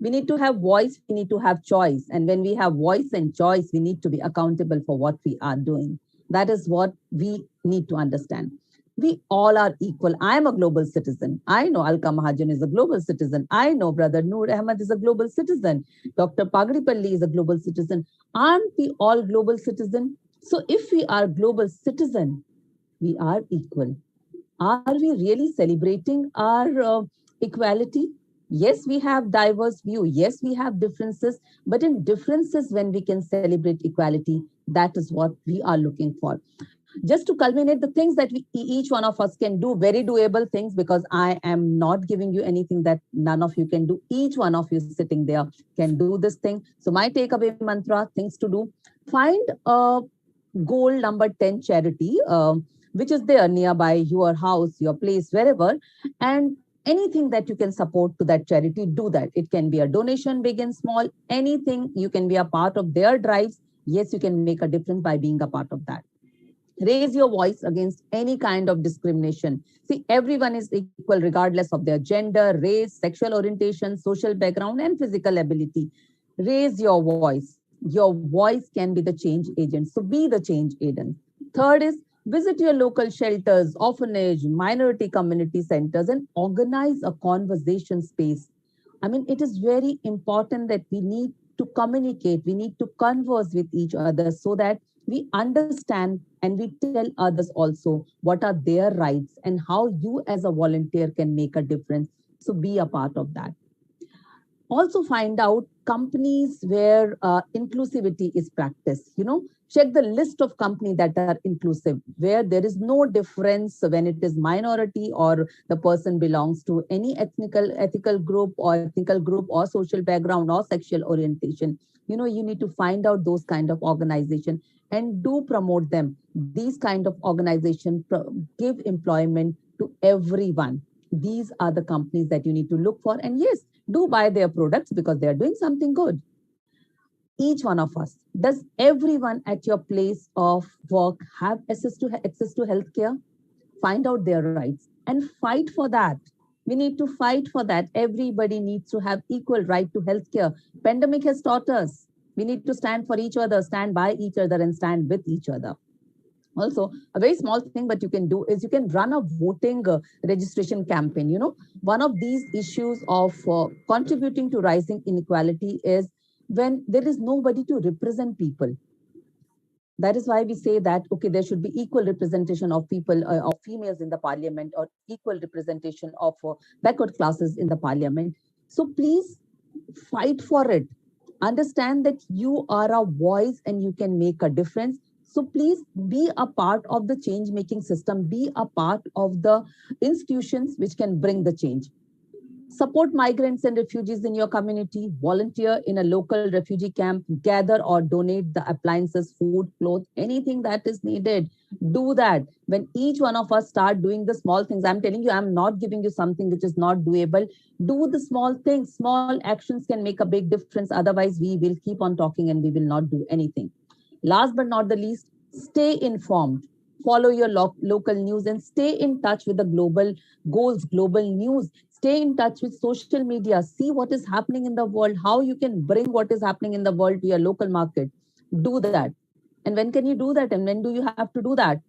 We need to have voice, we need to have choice. And when we have voice and choice, we need to be accountable for what we are doing. That is what we need to understand. We all are equal. I am a global citizen. I know Alka Mahajan is a global citizen. I know Brother Noor Ahmed is a global citizen. Dr. Pagripalli is a global citizen. Aren't we all global citizens? So if we are global citizen, we are equal. Are we really celebrating our equality? Yes, we have diverse view. Yes, we have differences. But in differences, when we can celebrate equality, that is what we are looking for. Just to culminate the things that each one of us can do, very doable things, because I am not giving you anything that none of you can do. Each one of you sitting there can do this thing. So my takeaway mantra, things to do: find a goal number 10 charity, which is there nearby your house, your place, wherever, and anything that you can support to that charity, do that. It can be a donation, big and small, anything. You can be a part of their drives. Yes, you can make a difference by being a part of that. Raise your voice against any kind of discrimination. See, everyone is equal regardless of their gender, race, sexual orientation, social background, and physical ability. Raise your voice. Your voice can be the change agent. So be the change agent. Third is visit your local shelters, orphanage, minority community centers, and organize a conversation space. I mean, it is very important that we need to communicate, we need to converse with each other so that we understand and we tell others also what are their rights and how you as a volunteer can make a difference. So be a part of that. Also find out companies where inclusivity is practiced. Check the list of companies that are inclusive, where there is no difference when it is minority or the person belongs to any ethical group or social background or sexual orientation. You need to find out those kind of organization and do promote them. These kind of organization give employment to everyone. These are the companies that you need to look for. And yes, do buy their products because they are doing something good. Each one of us, does everyone at your place of work have access to healthcare? Find out their rights and fight for that. We need to fight for that. Everybody needs to have equal right to healthcare. Pandemic has taught us we need to stand for each other, stand by each other, and stand with each other. Also, a very small thing that you can do is you can run a voting registration campaign. One of these issues of contributing to rising inequality is when there is nobody to represent people. That is why we say that, okay, there should be equal representation of people, of females in the parliament, or equal representation of backward classes in the parliament. So please fight for it. Understand that you are a voice and you can make a difference. So please be a part of the change-making system, be a part of the institutions which can bring the change. Support migrants and refugees in your community, volunteer in a local refugee camp, gather or donate the appliances, food, clothes, anything that is needed. Do that. When each one of us start doing the small things, I'm telling you, I'm not giving you something which is not doable. Do the small things. Small actions can make a big difference. Otherwise, we will keep on talking and we will not do anything. Last but not the least, stay informed. Follow your local news and stay in touch with the global goals, global news. Stay in touch with social media. See what is happening in the world, how you can bring what is happening in the world to your local market. Do that. And when can you do that? And when do you have to do that?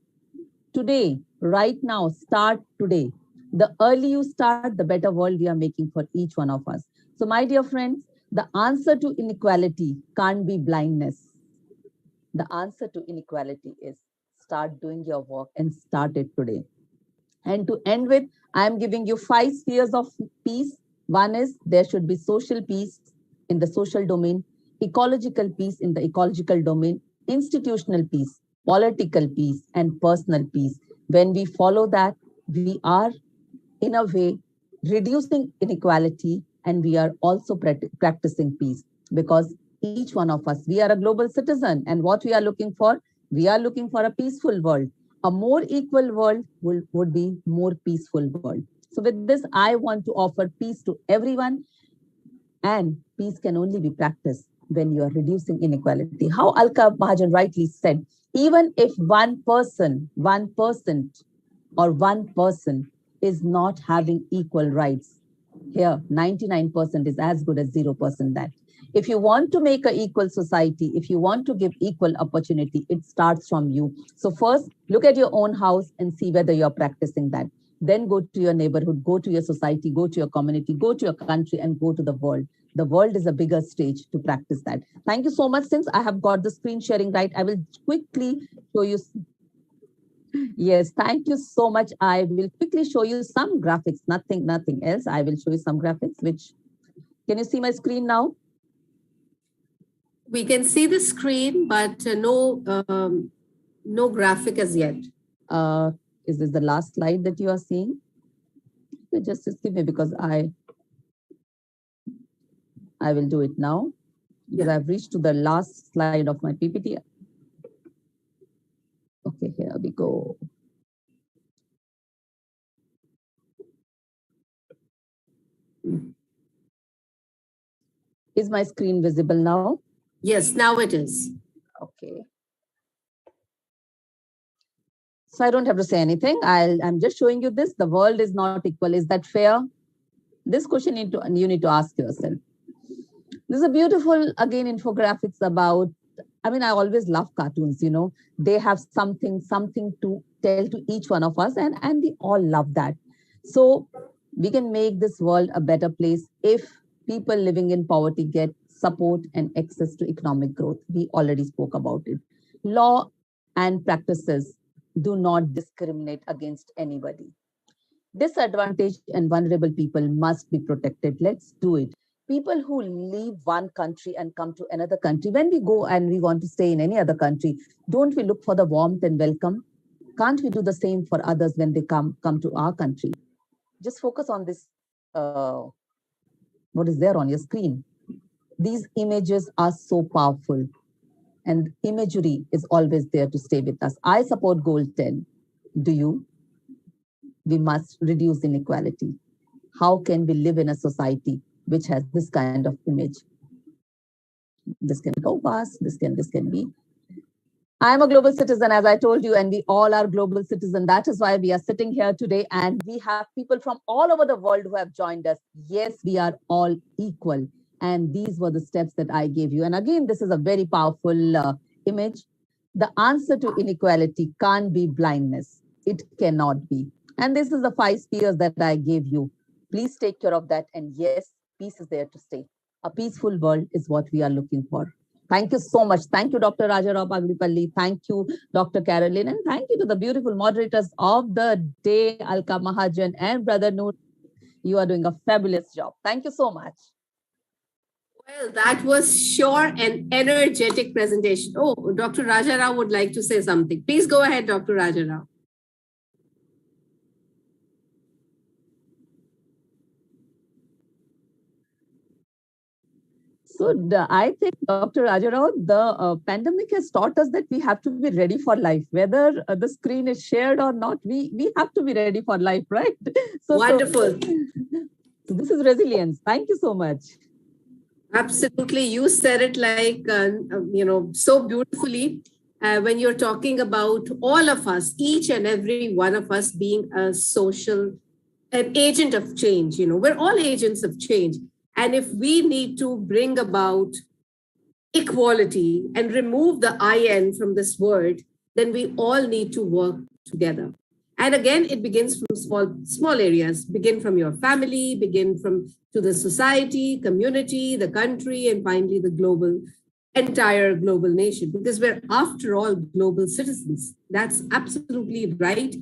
Today, right now, start today. The early you start, the better world we are making for each one of us. So my dear friends, the answer to inequality can't be blindness. The answer to inequality is start doing your work and start it today. And to end with, I am giving you 5 spheres of peace. One is there should be social peace in the social domain, ecological peace in the ecological domain, institutional peace, political peace, and personal peace. When we follow that, we are, in a way, reducing inequality, and we are also practicing peace, because each one of us, we are a global citizen, and what we are looking for a peaceful world. A more equal world would be more peaceful world. So with this, I want to offer peace to everyone, and peace can only be practiced when you are reducing inequality. How Alka Mahajan rightly said, even if 1% or 1% is not having equal rights, here 99% is as good as 0% that. If you want to make an equal society, if you want to give equal opportunity, it starts from you. So first, look at your own house and see whether you're practicing that. Then go to your neighborhood, go to your society, go to your community, go to your country, and go to the world. The world is a bigger stage to practice that. Thank you so much. Since I have got the screen sharing right, I will quickly show you. Yes, thank you so much. I will quickly show you some graphics, nothing else. I will show you some graphics, which, can you see my screen now? We can see the screen, but no graphic as yet. Is this the last slide that you are seeing? Just give me, because I will do it now, because I've reached to the last slide of my PPT. Okay, here we go. Is my screen visible now? Yes, now it is. Okay. So I don't have to say anything. I'm just showing you this. The world is not equal. Is that fair? This question you need to ask yourself. There's a beautiful, again, infographics about, I mean, I always love cartoons, you know, they have something to tell to each one of us, and we all love that. So we can make this world a better place if people living in poverty get support and access to economic growth. We already spoke about it. Law and practices do not discriminate against anybody. Disadvantaged and vulnerable people must be protected. Let's do it. People who leave one country and come to another country, when we go and we want to stay in any other country, don't we look for the warmth and welcome? Can't we do the same for others when they come to our country? Just focus on this, what is there on your screen. These images are so powerful, and imagery is always there to stay with us. I support goal 10. Do you? We must reduce inequality. How can we live in a society which has this kind of image? This can go past, this can be. I am a global citizen, as I told you, and we all are global citizens. That is why we are sitting here today, and we have people from all over the world who have joined us. Yes, we are all equal. And these were the steps that I gave you. And again, this is a very powerful image. The answer to inequality can't be blindness. It cannot be. And this is the 5 spheres that I gave you. Please take care of that. And yes, peace is there to stay. A peaceful world is what we are looking for. Thank you so much. Thank you, Dr. Rajarao Paglipalli. Thank you, Dr. Caroline. And thank you to the beautiful moderators of the day, Alka Mahajan and Brother Noor. You are doing a fabulous job. Thank you so much. Well, that was sure an energetic presentation. Oh, Dr. Rajarao would like to say something. Please go ahead, Dr. Rajarao. So I think, Dr. Rajarao, the pandemic has taught us that we have to be ready for life. Whether the screen is shared or not, we have to be ready for life, right? So, wonderful. So this is resilience. Thank you so much. Absolutely. You said it like, so beautifully when you're talking about all of us, each and every one of us being an agent of change. We're all agents of change. And if we need to bring about equality and remove the IN from this word, then we all need to work together. And again, it begins from small areas. Begin from your family, begin to the society, community, the country, and finally the entire global nation, because we're after all global citizens. That's absolutely right.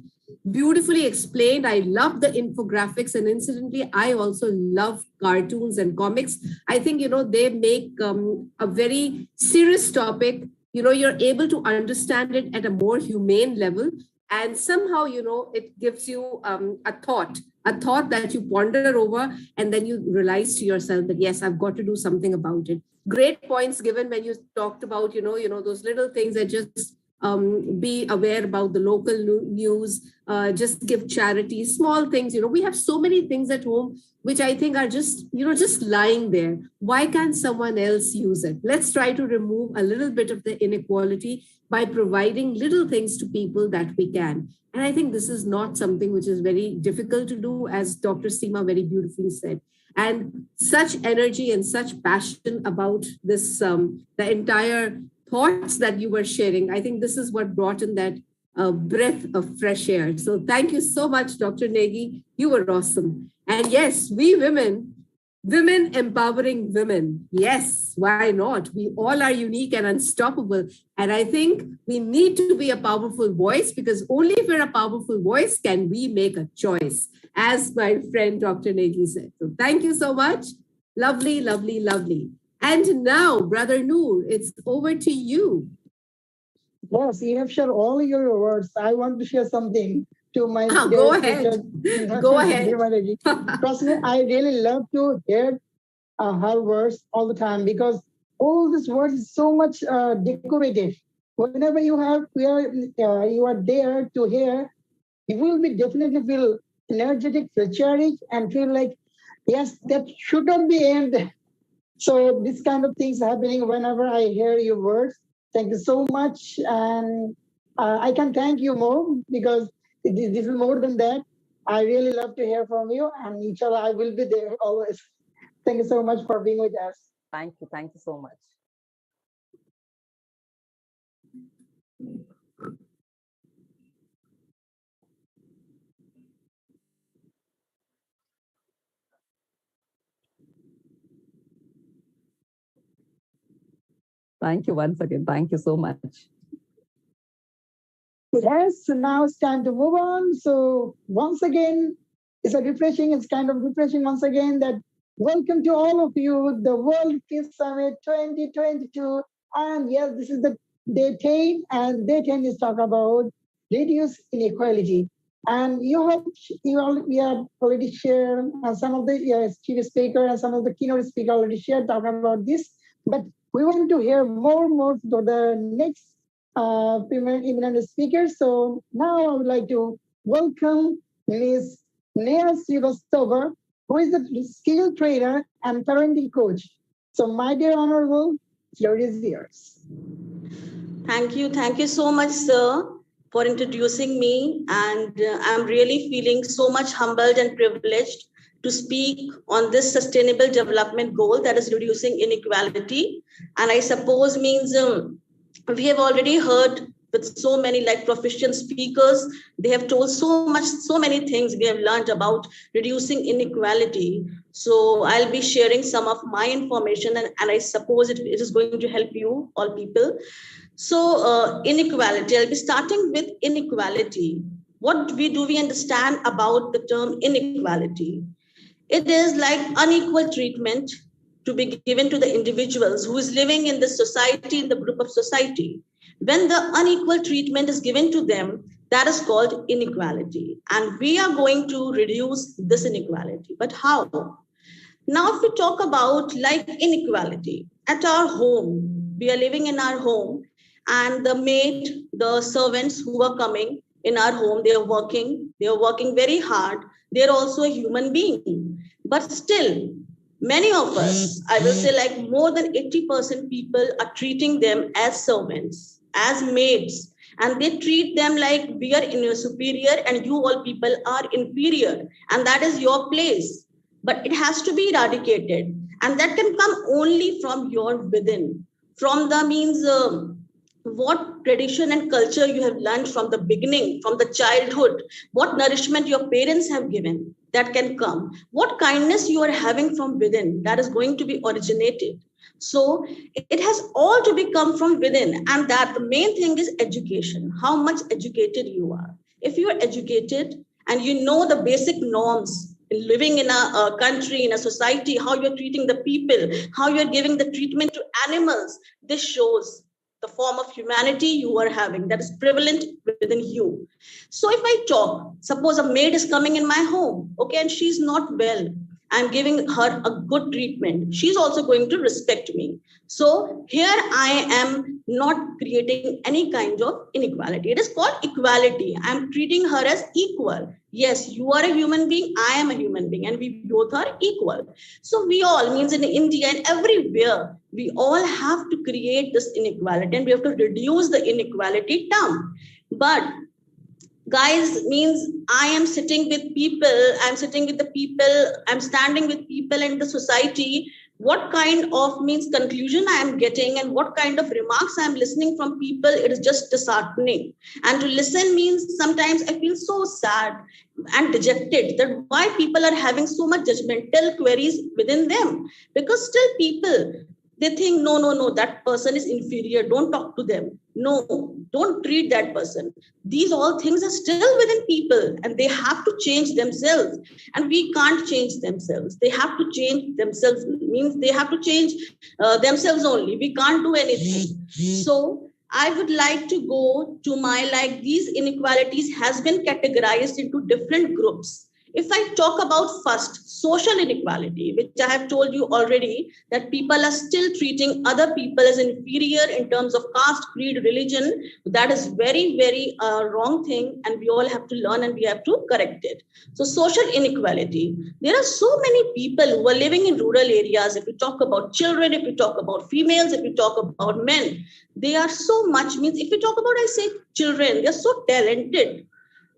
Beautifully explained. I love the infographics, and incidentally, I also love cartoons and comics. I think, they make a very serious topic. You're able to understand it at a more humane level. And somehow, it gives you a thought that you ponder over, and then you realize to yourself that, yes, I've got to do something about it. Great points given when you talked about, those little things that just be aware about the local news, just give charity, small things. We have so many things at home, which I think are just lying there. Why can't someone else use it? Let's try to remove a little bit of the inequality by providing little things to people that we can. And I think this is not something which is very difficult to do, as Dr. Seema very beautifully said. And such energy and such passion about this, the entire thoughts that you were sharing. I think this is what brought in that breath of fresh air. So thank you so much, Dr. Negi. You were awesome. And yes, we women empowering women. Yes, why not? We all are unique and unstoppable. And I think we need to be a powerful voice, because only if we're a powerful voice can we make a choice, as my friend Dr. Negi said. So thank you so much. Lovely, lovely, lovely. And now, Brother Noor, it's over to you. Yes, you have shared all your words. I want to share something to my go ahead. Go ahead. Trust me, I really love to hear her words all the time, because all these words is so much decorative. Whenever you are there to hear, you will be definitely feel energetic, feel cherished, and feel like, yes, that should not be end. So this kind of things happening whenever I hear your words. Thank you so much. And I can thank you more, because this is more than that. I really love to hear from you, and inshallah, I will be there always. Thank you so much for being with us. Thank you. Thank you so much. Thank you once again. Thank you so much. Yes, so now it's time to move on. So once again, it's kind of refreshing once again that welcome to all of you, the World Peace Summit 2022. And yes, this is the day 10, and day 10 is talk about reduce inequality. And we have already shared some of the chief speaker and some of the keynote speaker already shared talking about this, but we want to hear more to the next eminent speakers. So now I would like to welcome Ms. Neha Srivastava, who is a skill trainer and parenting coach. So my dear honorable, floor is yours. Thank you so much, sir, for introducing me. And I'm really feeling so much humbled and privileged to speak on this sustainable development goal that is reducing inequality. And I suppose means we have already heard with so many like proficient speakers, they have told so many things we have learned about reducing inequality. So I'll be sharing some of my information, and I suppose it is going to help you all people. So inequality, I'll be starting with inequality. What do we understand about the term inequality? It is like unequal treatment to be given to the individuals who is living in the society, in the group of society. When the unequal treatment is given to them, that is called inequality. And we are going to reduce this inequality. But how? Now, if we talk about like inequality at our home, we are living in our home, and the maid, the servants who are coming in our home, they are working very hard. They're also a human being. But still, many of us, I will say like more than 80% people are treating them as servants, as maids, and they treat them like we are superior and you all people are inferior, and that is your place. But it has to be eradicated, and that can come only from your within, from the means what tradition and culture you have learned from the beginning, from the childhood, what nourishment your parents have given, that can come. What kindness you are having from within, that is going to be originated. So it has all to become from within, and that the main thing is education, how much educated you are. If you are educated and you know the basic norms in living in a country, in a society, how you're treating the people, how you're giving the treatment to animals, this shows the form of humanity you are having that is prevalent within you. So if I talk, suppose a maid is coming in my home, okay, and she's not well, I'm giving her a good treatment, she's also going to respect me. So here I am not creating any kind of inequality. It is called equality. I'm treating her as equal. Yes, you are a human being, I am a human being, and we both are equal. So we all, means in India and everywhere, we all have to create this inequality, and we have to reduce the inequality term. But guys, means I am sitting with people, I'm standing with people in the society. What kind of means conclusion I am getting and what kind of remarks I am listening from people, it is just disheartening. And to listen means sometimes I feel so sad and dejected that why people are having so much judgmental queries within them, because still people, they think no, that person is inferior, don't talk to them, no, don't treat that person. These all things are still within people, and they have to change themselves, and we can't change themselves. They have to change themselves, means they have to change themselves only. We can't do anything. So I would like to go to my, like, these inequalities has been categorized into different groups. If I talk about first, social inequality, which I have told you already, that people are still treating other people as inferior in terms of caste, creed, religion, that is very, very wrong thing, and we all have to learn and we have to correct it. So social inequality, there are so many people who are living in rural areas. If we talk about children, if we talk about females, if we talk about men, they are so much, means if we talk about, I say children, they are so talented.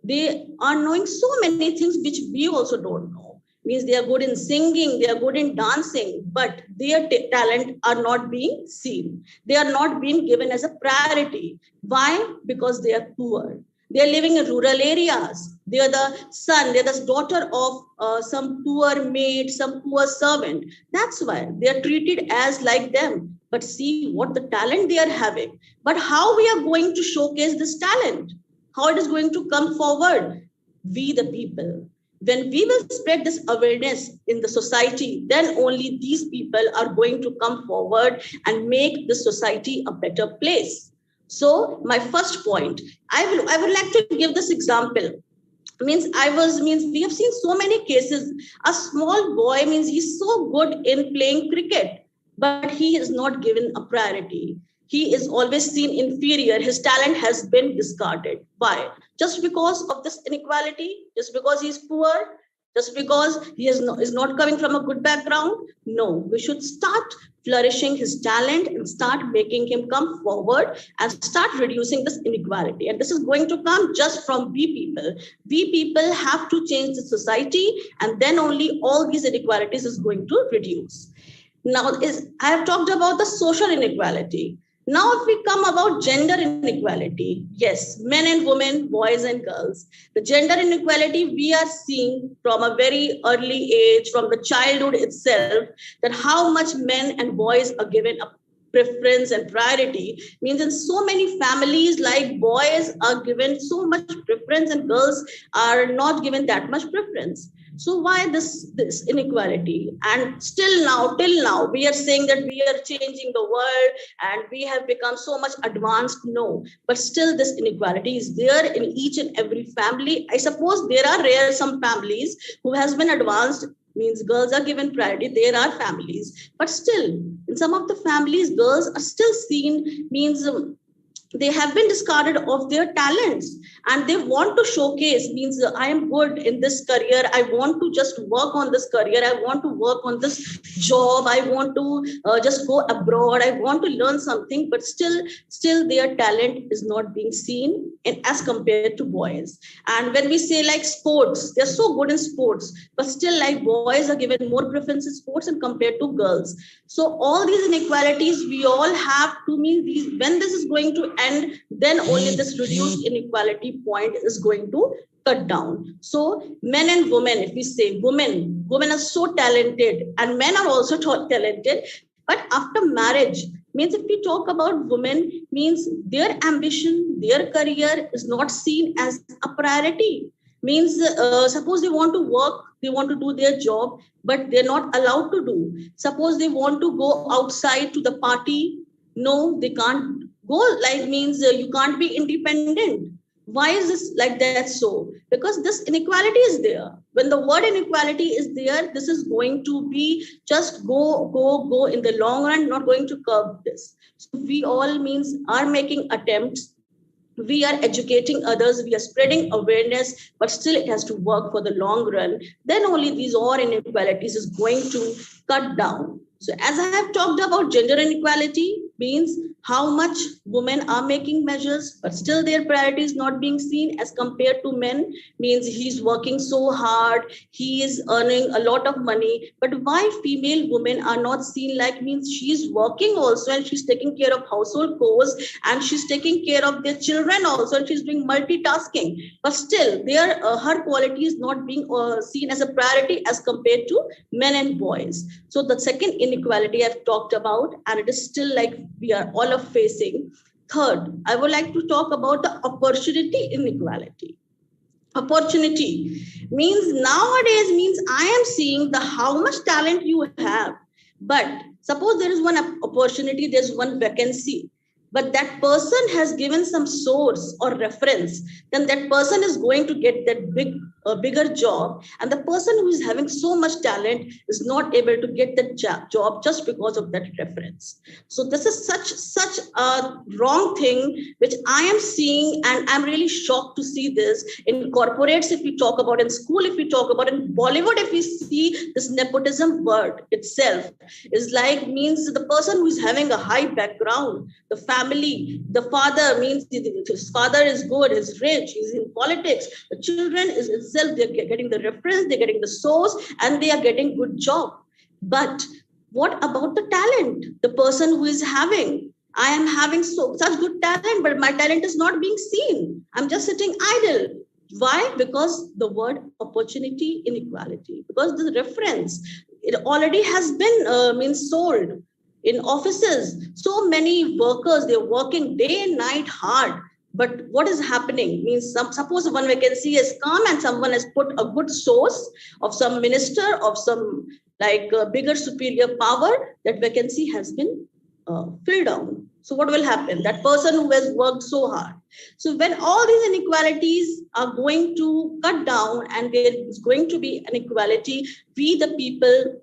They are knowing so many things which we also don't know. means they are good in singing, they are good in dancing, but their talent are not being seen. They are not being given as a priority. Why? Because they are poor. They are living in rural areas. They are the son, they are the daughter of some poor maid, some poor servant. That's why they are treated as like them. But see what the talent they are having. But how we are going to showcase this talent? How it is going to come forward? We the people. When we will spread this awareness in the society, then only these people are going to come forward and make the society a better place. So my first point, I would like to give this example. We have seen so many cases. A small boy he's so good in playing cricket, but he is not given a priority. He is always seen inferior. His talent has been discarded. Why? Just because of this inequality? Just because he's poor? Just because he is not coming from a good background? No, we should start flourishing his talent and start making him come forward and start reducing this inequality. And this is going to come just from we people. We people have to change the society, and then only all these inequalities is going to reduce. Now, I have talked about the social inequality. Now, if we come about gender inequality, yes, men and women, boys and girls. The gender inequality we are seeing from a very early age, from the childhood itself, that how much men and boys are given a preference and priority. Means in so many families, like boys are given so much preference and girls are not given that much preference. So why this inequality? And till now, we are saying that we are changing the world and we have become so much advanced. No, but still this inequality is there in each and every family. I suppose there are some families who has been advanced, means girls are given priority. There are families, but still in some of the families, girls are still seen, they have been discarded of their talents, and they want to showcase, I am good in this career, I want to just work on this career, I want to work on this job, I want to just go abroad, I want to learn something, but still their talent is not being seen as compared to boys. And when we say like sports, they're so good in sports, but still like boys are given more preference in sports and compared to girls. So all these inequalities we all have to when this is going to end, then only this reduced inequality point is going to cut down. So men and women, if we say women are so talented and men are also talented, but after marriage, if we talk about women, their ambition, their career is not seen as a priority. Suppose they want to work, they want to do their job, but they're not allowed to do. Suppose they want to go outside to the party, no, they can't go. You can't be independent. Why is this like that so? Because this inequality is there. When the word inequality is there, this is going to be just go in the long run, not going to curb this. So we all are making attempts. We are educating others, we are spreading awareness, but still it has to work for the long run. Then only these all inequalities is going to cut down. So as I have talked about gender inequality, how much women are making measures, but still their priority is not being seen as compared to men. He's working so hard, he is earning a lot of money, but why female women are not seen she's working also and she's taking care of household chores and she's taking care of their children also and she's doing multitasking, but still her quality is not being seen as a priority as compared to men and boys. So the second inequality I've talked about, and it is still we are all of facing. Third, I would like to talk about the opportunity inequality. Opportunity nowadays I am seeing how much talent you have, but suppose there is one opportunity, there's one vacancy, but that person has given some source or reference, then that person is going to get that bigger job, and the person who is having so much talent is not able to get that job just because of that reference. So this is such a wrong thing which I am seeing, and I'm really shocked to see this in corporates. If we talk about in school, if we talk about in Bollywood, if we see this nepotism word itself is the person who is having a high background, the family, the father his father is good, is rich, he's in politics, the children is themselves, they're getting the reference, they're getting the source, and they are getting good job. But what about the talent? The person who is having, I am having such good talent, but my talent is not being seen. I'm just sitting idle. Why? Because the word opportunity inequality, because the reference, it already has been sold in offices. So many workers, they're working day and night hard. But what is happening means, suppose one vacancy has come and someone has put a good source of some minister, of some like bigger superior power, that vacancy has been filled down. So what will happen? That person who has worked so hard. So when all these inequalities are going to cut down and there is going to be an equality, we the people,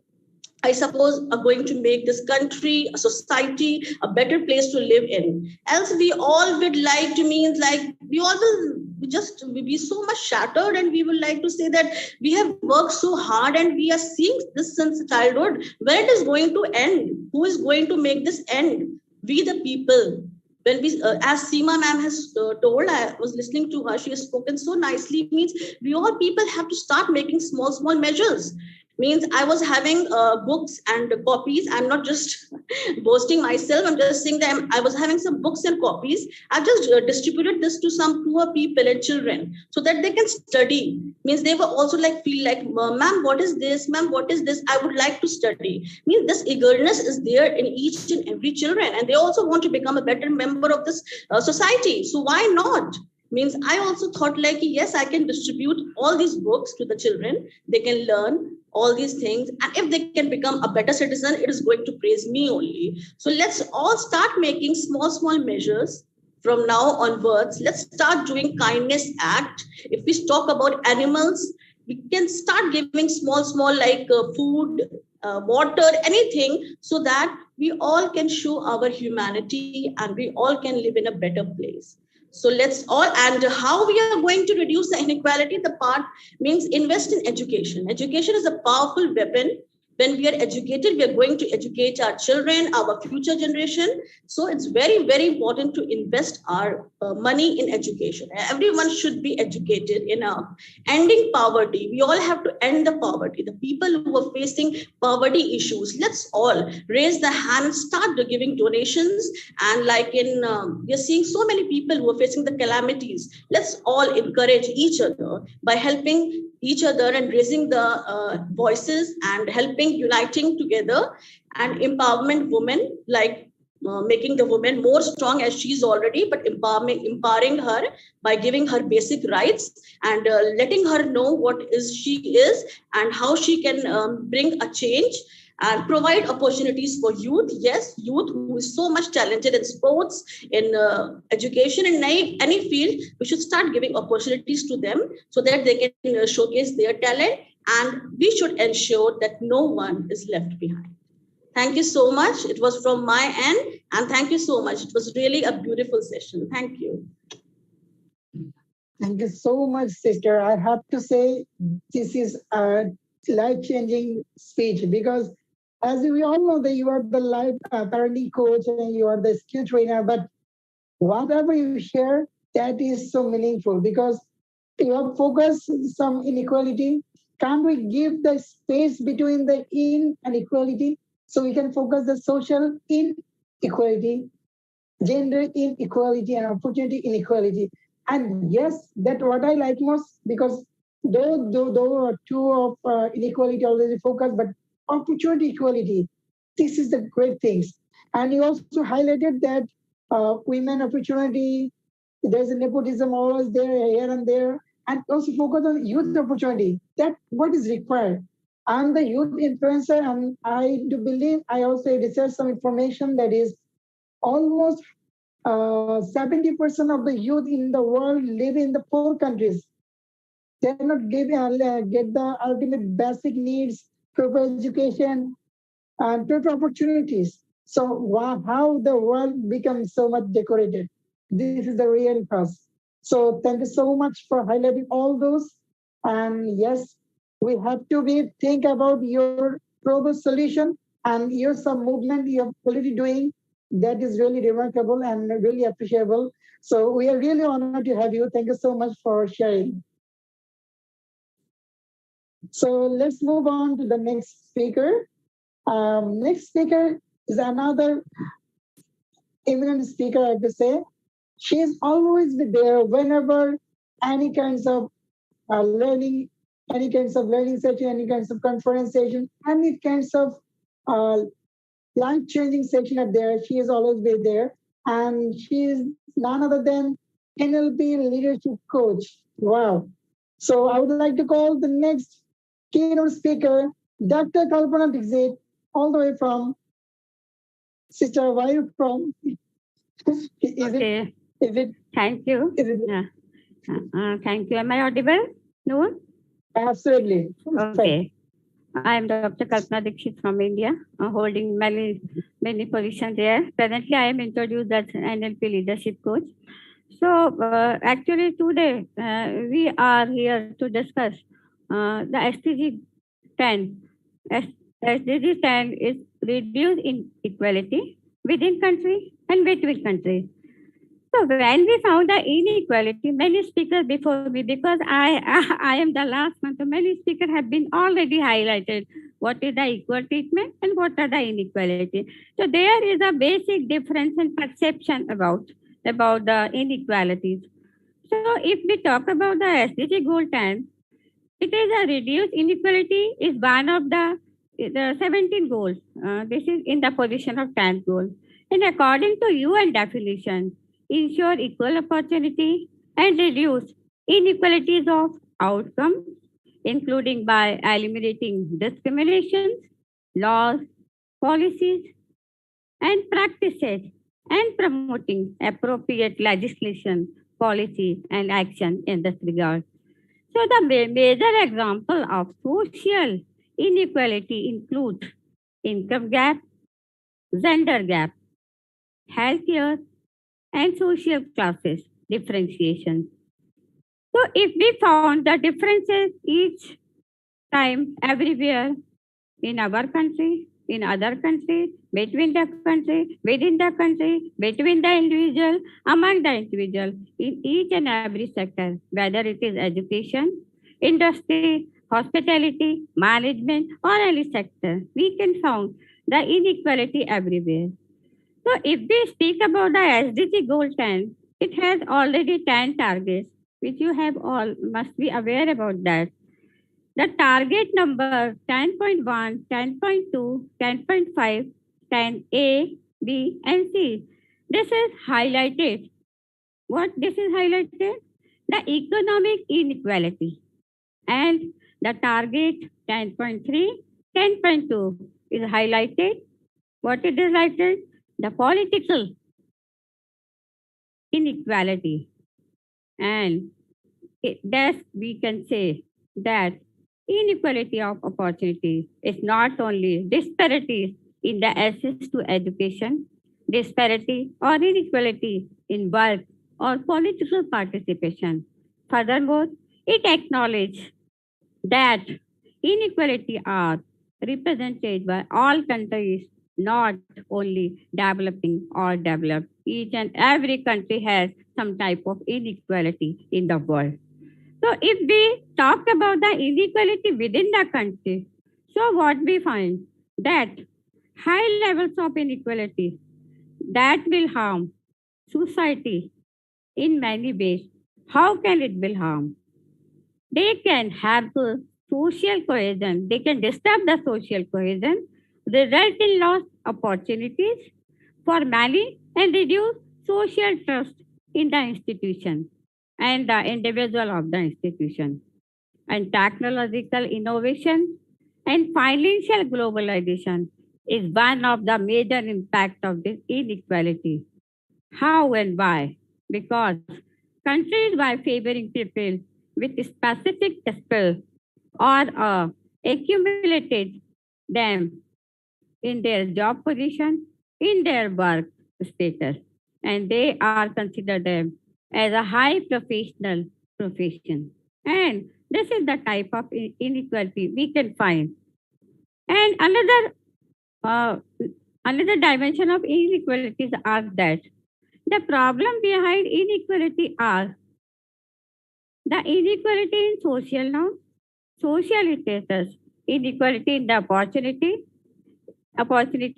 I suppose, are going to make this country, a society, a better place to live in. Else we all would like to means like we all will just be so much shattered, and we would like to say that we have worked so hard and we are seeing this since childhood. When it is going to end? Who is going to make this end? We the people. When we, as Seema ma'am has told, I was listening to her, she has spoken so nicely, means we all people have to start making small measures. Means I was having books and copies. I'm not just boasting myself. I'm just saying that I was having some books and copies. I just distributed this to some poor people and children so that they can study. Means they were also like feel like, ma'am, what is this? Ma'am, what is this? I would like to study. Means this eagerness is there in each and every children, and they also want to become a better member of this society. So why not? Means I also thought like, yes, I can distribute all these books to the children. They can learn all these things, and if they can become a better citizen, it is going to praise me only. So let's all start making small measures from now onwards. Let's start doing kindness act. If we talk about animals, we can start giving small like food, water, anything, so that we all can show our humanity and we all can live in a better place. So let's all, and how we are going to reduce the inequality, the part means invest in education. Education is a powerful weapon. When we are educated, we are going to educate our children, our future generation. So it's very important to invest our money in education. Everyone should be educated enough. Ending poverty. We all have to end the poverty. The people who are facing poverty issues, let's all raise the hand and start giving donations. And like in, we are seeing so many people who are facing the calamities. Let's all encourage each other by helping each other and raising the voices and helping, uniting together, and empowerment women, like making the woman more strong as she's already, but empowering her by giving her basic rights and letting her know what is she is and how she can bring a change and provide opportunities for youth. Yes, youth who is so much talented in sports, in education, in any field, we should start giving opportunities to them so that they can showcase their talent, and we should ensure that no one is left behind. Thank you so much. It was from my end, and thank you so much. It was really a beautiful session. Thank you. Thank you so much, sister. I have to say, this is a life-changing speech, because as we all know that you are the life parenting coach and you are the skill trainer, but whatever you share, that is so meaningful, because you have focused some inequality. Can't we give the space between the in and equality so we can focus the social inequality, gender inequality, and opportunity inequality? And yes, that's what I like most, because though are two of inequality already focused, but opportunity equality, this is the great things. And you also highlighted that women opportunity, there's a nepotism always there, here and there, and also focus on youth opportunity. That what is required. I'm the youth influencer, and I do believe I also research some information that is almost 70% of the youth in the world live in the poor countries. They are not get the ultimate basic needs, proper education, and proper opportunities. So how the world becomes so much decorated. This is the real cause. So thank you so much for highlighting all those. And yes, we have to think about your proposed solution, and your some movement you are already doing. That is really remarkable and really appreciable. So we are really honored to have you. Thank you so much for sharing. So let's move on to the next speaker. Next speaker is another eminent speaker, I have to say. She's always be there whenever any kinds of learning, any kinds of learning session, any kinds of conference session, any kinds of uh, life-changing session are there. She has always been there. And she is none other than NLP leadership coach. Wow. So I would like to call the next keynote speaker, Dr. Kalpana Dixit, all the way from Sister, where are you from? Okay. Is it? Thank you. Is it? Yeah. Thank you. Am I audible? No? Absolutely. Okay. I am Dr. Kalpana Dixit from India, holding many positions there. Presently, I am introduced as NLP leadership coach. So, actually, today we are here to discuss the SDG 10. SDG 10 is reduce inequality within country and between countries. So when we found the inequality, many speakers before me, because I am the last one, so many speakers have been already highlighted what is the equal treatment and what are the inequality. So there is a basic difference in perception about the inequalities. So if we talk about the SDG goal 10, it is a reduced inequality is one of the 17 goals. This is in the position of 10th goal. And according to UN definition, ensure equal opportunity and reduce inequalities of outcomes, including by eliminating discriminations, laws, policies, and practices, and promoting appropriate legislation, policy, and action in this regard. So the major example of social inequality include income gap, gender gap, healthcare, and social classes differentiation. So if we found the differences each time everywhere in our country, in other country, between the country, within the country, between the individual, among the individual, in each and every sector, whether it is education, industry, hospitality, management, or any sector, we can find the inequality everywhere. So if we speak about the SDG goal 10, it has already 10 targets, which you have all must be aware about that. The target number 10.1, 10.2, 10.5, 10A, B, and C. This is highlighted. What this is highlighted? The economic inequality. And the target 10.3, 10.2 is highlighted. What it is highlighted? The political inequality. And thus we can say that inequality of opportunity is not only disparities in the access to education, disparity or inequality in work or political participation. Furthermore, it acknowledges that inequality are represented by all countries, not only developing or developed. Each and every country has some type of inequality in the world. So if we talk about the inequality within the country, so what we find that high levels of inequality that will harm society in many ways. How can it will harm? They can have the social cohesion. They can disturb the social cohesion, result in lost opportunities for many, and reduce social trust in the institution and the individual of the institution. And technological innovation and financial globalization is one of the major impact of this inequality. How and why? Because countries by favoring people with specific skills or accumulated them in their job position, in their work status, and they are considered them as a high professional profession. And this is the type of inequality we can find. And uh, another dimension of inequalities are that the problem behind inequality are the inequality in social norms, social status, inequality in the opportunity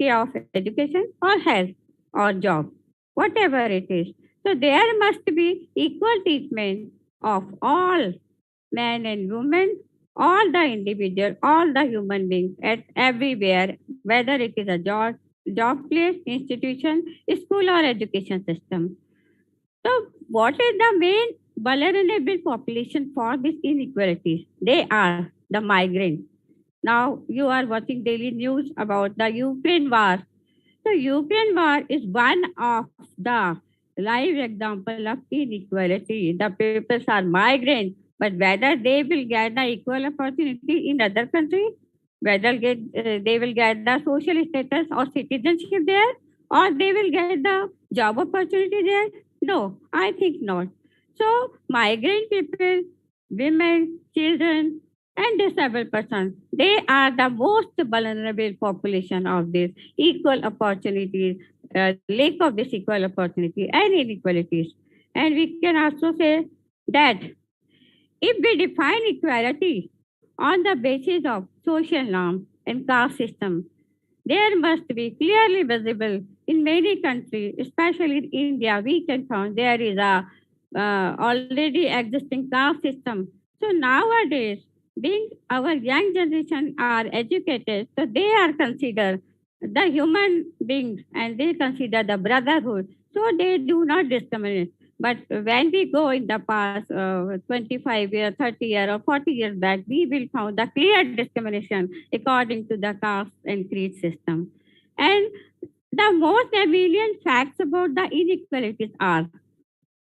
of education or health or job, whatever it is. So there must be equal treatment of all men and women, all the individual, all the human beings at everywhere, whether it is a job place, institution, school or education system. So what is the main vulnerable population for these inequalities? They are the migrants. Now you are watching daily news about the Ukraine war. So Ukraine war is one of the live example of inequality. The people are migrants, but whether they will get the equal opportunity in other country, whether they will get the social status or citizenship there, or they will get the job opportunity there. No, I think not. So migrant people, women, children, and disabled persons, they are the most vulnerable population of this equal opportunities, lack of this equal opportunity and inequalities. And we can also say that if we define equality on the basis of social norms and caste system, there must be clearly visible in many countries, especially in India. We can find there is a already existing caste system. So nowadays, being our young generation are educated, so they are considered the human beings and they consider the brotherhood. So they do not discriminate. But when we go in the past 25 years, 30 years or 40 years back, we will find the clear discrimination according to the caste and creed system. And the most evident facts about the inequalities are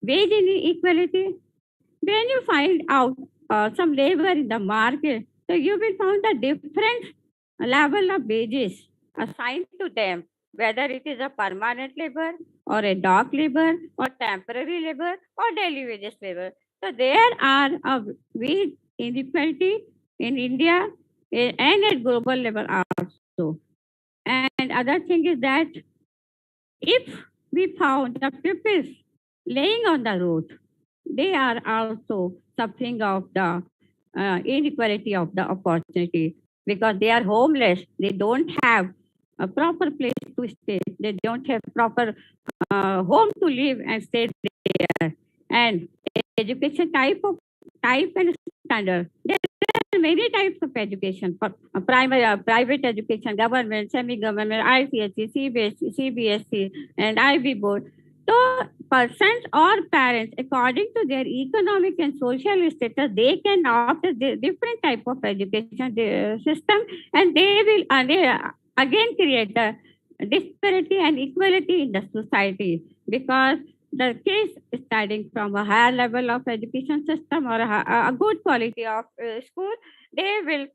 wage inequality. When you find out some labor in the market, so you will find the different level of wages assigned to them, whether it is a permanent labor or a dock labor or temporary labor or daily wages labor. So there are a wage inequality in India and at global level also. And other thing is that if we found the people laying on the road, they are also suffering of the inequality of the opportunity because they are homeless. They don't have a proper place to stay. They don't have proper home to live and stay there. And education type and standard. There are many types of education: primary, private education, government, semi-government, ICSE, CBSE, and IB board. So persons or parents, according to their economic and social status, they can opt a different type of education system, and they will again create a disparity and equality in the society because the kids studying from a higher level of education system or a good quality of school, they will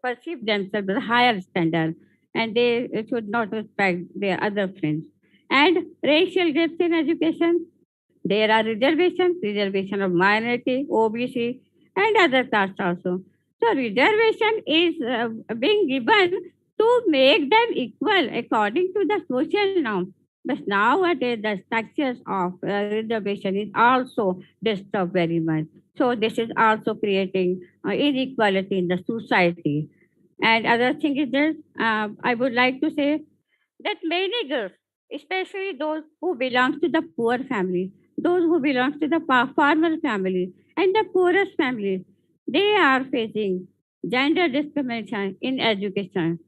perceive themselves as a higher standard and they should not respect their other friends. And racial gaps in education, there are reservation of minority, OBC, and other castes also. So reservation is being given to make them equal according to the social norm. But nowadays, the structures of reservation is also disturbed very much. So this is also creating inequality in the society. And other thing is this, I would like to say that many girls, especially those who belong to the poor families, those who belong to the farmer families and the poorest families, they are facing gender discrimination in education.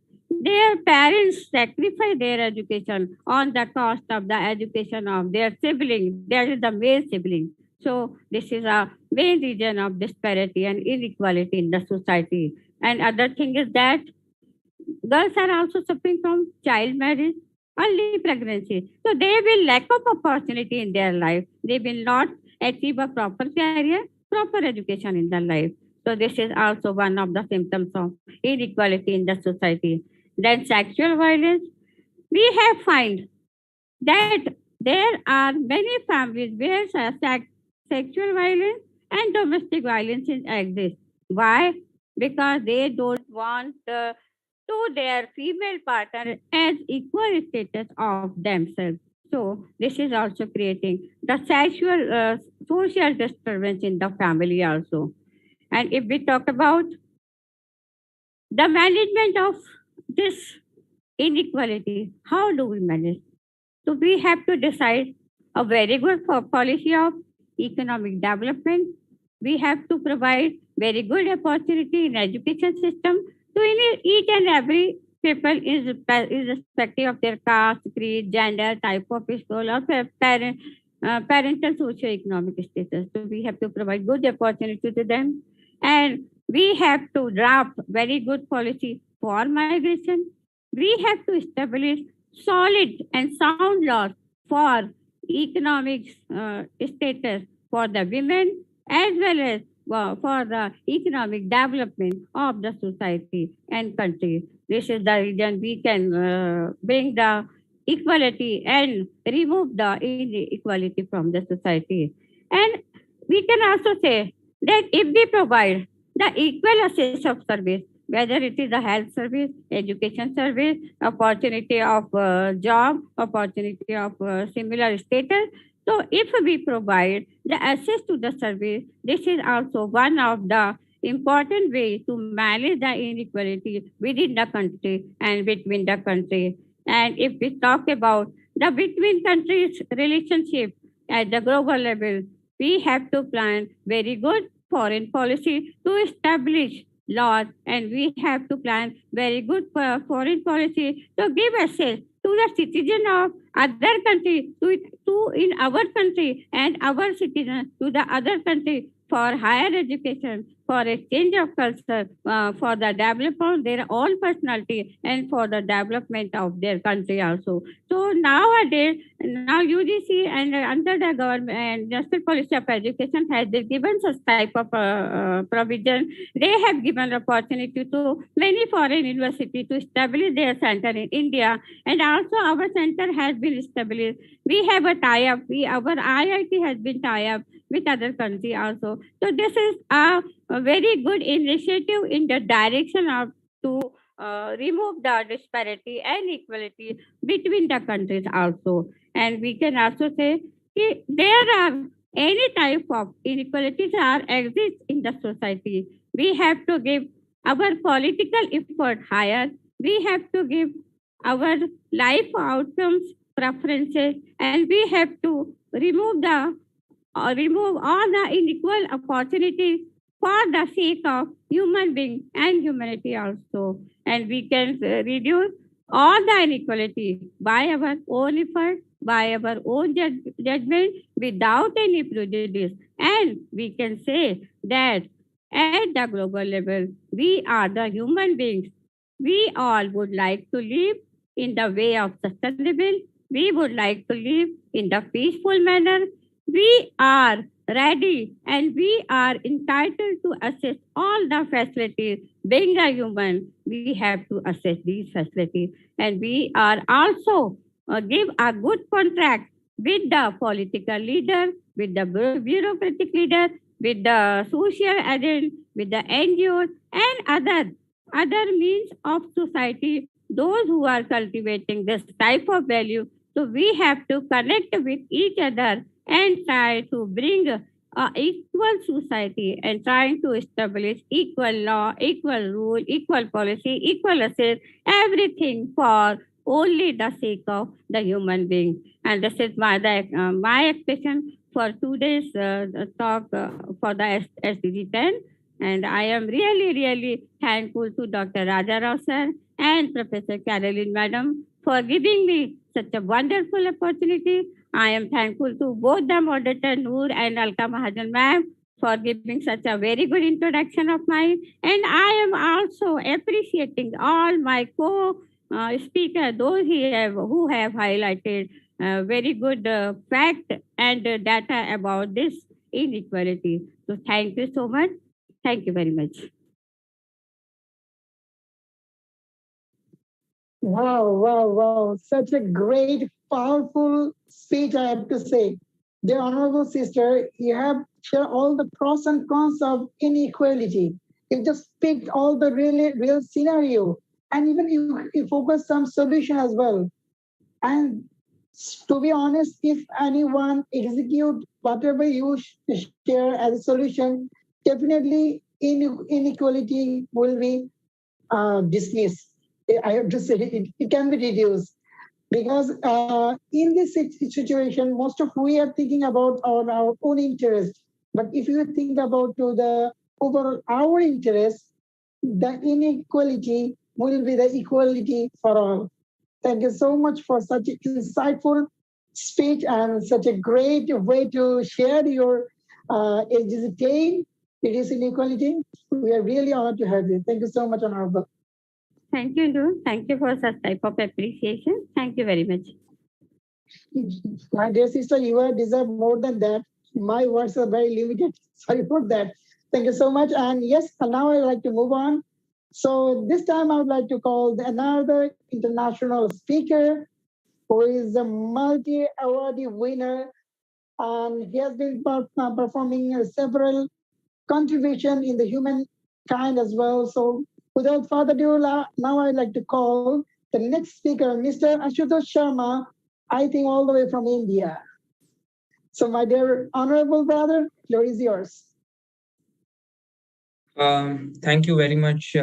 Their parents sacrifice their education on the cost of the education of their sibling. There is the male sibling. So this is a main reason of disparity and inequality in the society. And other thing is that girls are also suffering from child marriage, early pregnancy. So they will lack of opportunity in their life. They will not achieve a proper career, proper education in their life. So this is also one of the symptoms of inequality in the society. Then sexual violence. We have find that there are many families where sexual violence and domestic violence exist. Why? Because they don't want to their female partner as equal status of themselves. So this is also creating the social disturbance in the family also. And if we talk about the management of this inequality, how do we manage? So we have to decide a very good policy of economic development. We have to provide very good opportunity in education system to each and every people is irrespective of their caste, creed, gender, type of school, or parental socio-economic status. So we have to provide good opportunity to them, and we have to draft very good policy for migration. We have to establish solid and sound laws for economic status for the women as well as for the economic development of the society and country. This is the reason we can bring the equality and remove the inequality from the society. And we can also say that if we provide the equal access of service, whether it is a health service, education service, opportunity of job, opportunity of similar status. So if we provide the access to the service, this is also one of the important ways to manage the inequality within the country and between the country. And if we talk about the between countries relationship at the global level, we have to plan very good foreign policy to establish laws, and we have to plan very good foreign policy to give access to the citizen of other country to in our country and our citizens to the other country for higher education, for exchange of culture, for the development of their own personality, and for the development of their country also. So nowadays, now UGC and under the government and National Policy of Education has given such type of provision. They have given opportunity to many foreign universities to establish their center in India, and also our center has been established. We have a tie-up. Our IIT has been tie-up with other countries also. So this is a very good initiative in the direction of to remove the disparity and equality between the countries also. And we can also say there are any type of inequalities are exist in the society. We have to give our political effort higher. We have to give our life outcomes preferences, and we have to remove all the unequal opportunities for the sake of human being and humanity also. And we can reduce all the inequality by our own effort, by our own judgment without any prejudice. And we can say that at the global level, we are the human beings. We all would like to live in the way of sustainable. We would like to live in the peaceful manner. We are ready and we are entitled to access all the facilities. Being a human, we have to access these facilities. And we are also give a good contract with the political leader, with the bureaucratic leader, with the social agent, with the NGOs and other means of society, those who are cultivating this type of value. So we have to connect with each other and try to bring equal society and trying to establish equal law, equal rule, equal policy, equal access, everything for only the sake of the human being. And this is my expression for today's talk for the SDG 10. And I am really, really thankful to Dr. Raja Rao sir and Professor Caroline Madam for giving me such a wonderful opportunity. I am thankful to both the moderator Noor and Alka Mahajan ma'am for giving such a very good introduction of mine. And I am also appreciating all my co-speakers, those who have highlighted very good fact and data about this inequality. So thank you so much. Thank you very much. Wow. Such a great, powerful speech, I have to say. Dear Honorable Sister, you have shared all the pros and cons of inequality. You just picked all the real scenario. And even you focus some solution as well. And to be honest, if anyone execute whatever you share as a solution, definitely inequality will be dismissed. I have to say it can be reduced because in this situation, most of we are thinking about our own interest. But if you think about to the over our interest, the inequality will be the equality for all. Thank you so much for such an insightful speech and such a great way to share your SDG 10, reduce inequality. We are really honored to have you. Thank you so much, Honorable. Thank you, Noor. Thank you for such type of appreciation. Thank you very much. My dear sister, you deserve more than that. My words are very limited. Sorry for that. Thank you so much. And yes, now I'd like to move on. So this time I would like to call another international speaker who is a multi-award winner. And he has been performing several contributions in the humankind as well. So without further ado, now I'd like to call the next speaker, Mr. Ashutosh Sharma, I think all the way from India. So my dear honorable brother, floor is yours. Thank you very much,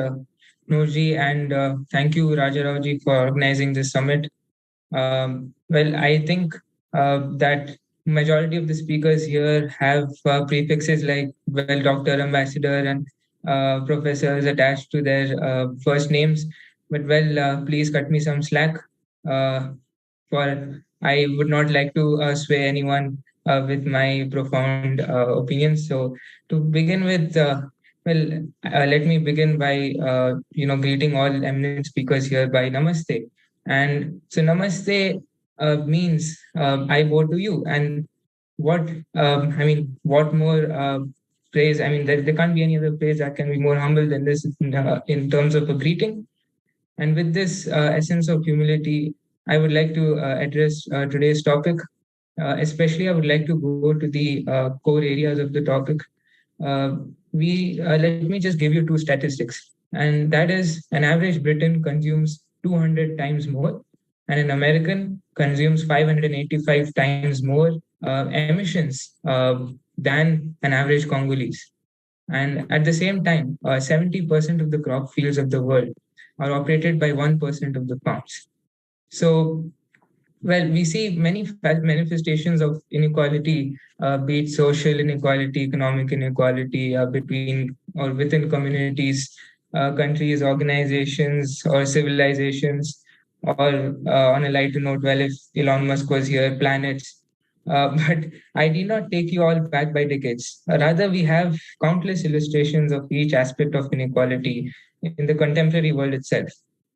Noorji, and thank you, Rajarao for organizing this summit. Well, I think that majority of the speakers here have prefixes like, well, Dr. Ambassador and professors attached to their first names. But well, please cut me some slack. For I would not like to sway anyone with my profound opinions. So to begin with, let me begin by greeting all eminent speakers here by Namaste. And so Namaste means I bow to you. And what what more praise? I mean, there can't be any other praise that can be more humble than this in terms of a greeting. And with this essence of humility, I would like to address today's topic. Especially, I would like to go to the core areas of the topic. Let me just give you two statistics, and that is an average Briton consumes 200 times more, and an American consumes 585 times more emissions than an average Congolese. And at the same time, 70% of the crop fields of the world are operated by 1% of the farms. So, well, we see many manifestations of inequality, be it social inequality, economic inequality between or within communities, countries, organizations, or civilizations. Or on a lighter note, well, if Elon Musk was here, planets. But I did not take you all back by decades. Rather, we have countless illustrations of each aspect of inequality in the contemporary world itself.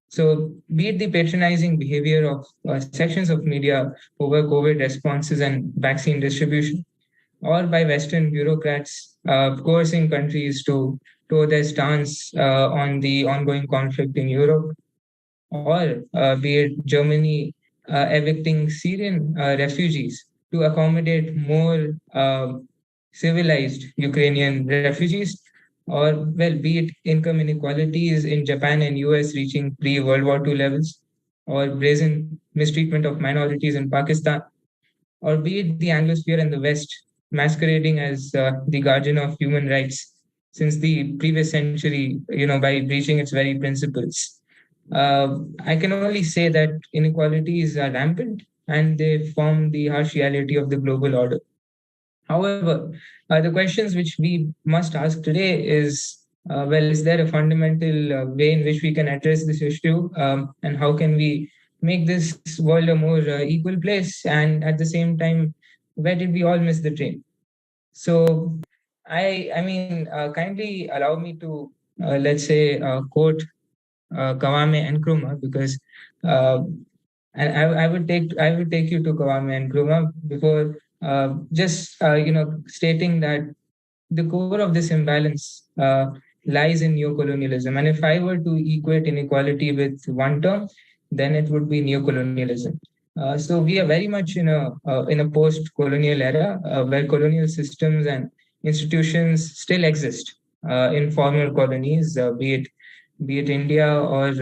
So, be it the patronizing behavior of sections of media over COVID responses and vaccine distribution, or by Western bureaucrats coercing countries to toe their stance on the ongoing conflict in Europe, or be it Germany evicting Syrian refugees to accommodate more civilized Ukrainian refugees, or well, be it income inequalities in Japan and US reaching pre-World War II levels, or brazen mistreatment of minorities in Pakistan, or be it the Anglosphere and the West masquerading as the guardian of human rights since the previous century, by breaching its very principles. I can only say that inequalities are rampant and they form the harsh reality of the global order. However, the questions which we must ask today is, well, is there a fundamental way in which we can address this issue? And how can we make this world a more equal place? And at the same time, where did we all miss the train? So, kindly allow me to, let's say, quote Kawame Nkrumah, because and I would take you to Kawame Nkrumah before stating that the core of this imbalance lies in neocolonialism. And if I were to equate inequality with one term, then it would be neocolonialism. So we are very much in a post-colonial era where colonial systems and institutions still exist in former colonies, be it India or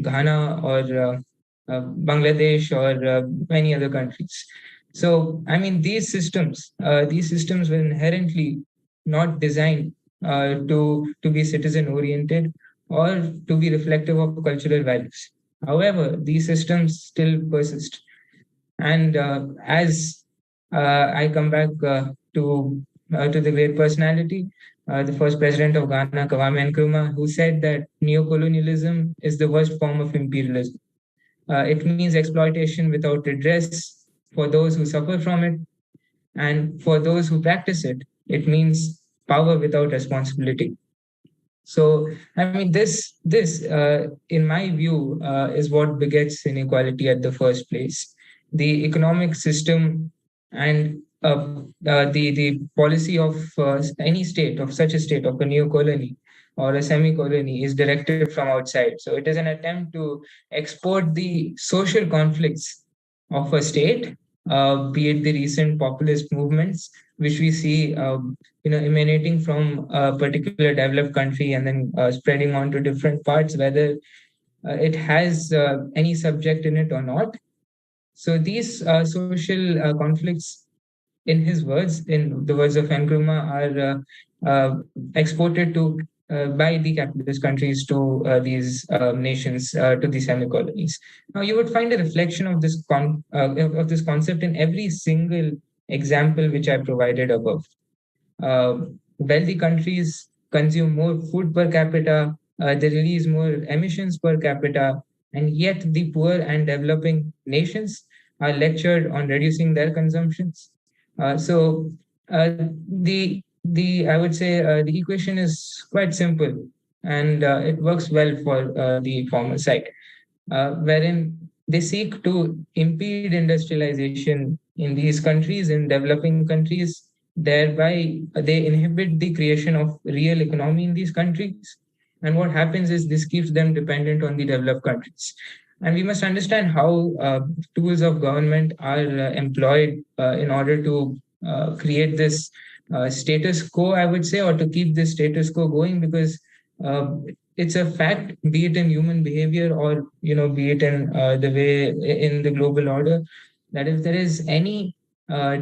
Ghana or Bangladesh or many other countries. So, I mean, these systems were inherently not designed to be citizen oriented or to be reflective of cultural values. However, these systems still persist. And as I come back to the great personality, the first president of Ghana, Kwame Nkrumah, who said that neocolonialism is the worst form of imperialism. It means exploitation without redress for those who suffer from it, and for those who practice it, it means power without responsibility. So, I mean, this, in my view, is what begets inequality at the first place. The economic system and the policy of any state, of such a state, of a new colony or a semi-colony, is directed from outside. So, it is an attempt to export the social conflicts of a state, be it the recent populist movements, which we see emanating from a particular developed country and then spreading on to different parts, whether it has any subject in it or not. So these social conflicts, in his words, in the words of Nkrumah, are exported to by the capitalist countries to these nations, to the semi-colonies. Now, you would find a reflection of of this concept in every single example which I provided above. Wealthy countries consume more food per capita, they release more emissions per capita, and yet the poor and developing nations are lectured on reducing their consumptions. So the I would say the equation is quite simple, and it works well for the former side, wherein they seek to impede industrialization in these countries, in developing countries. Thereby, they inhibit the creation of real economy in these countries. And what happens is this keeps them dependent on the developed countries. And we must understand how tools of government are employed in order to create this status quo, I would say, or to keep this status quo going, because it's a fact, be it in human behavior or be it in the way in the global order, that if there is any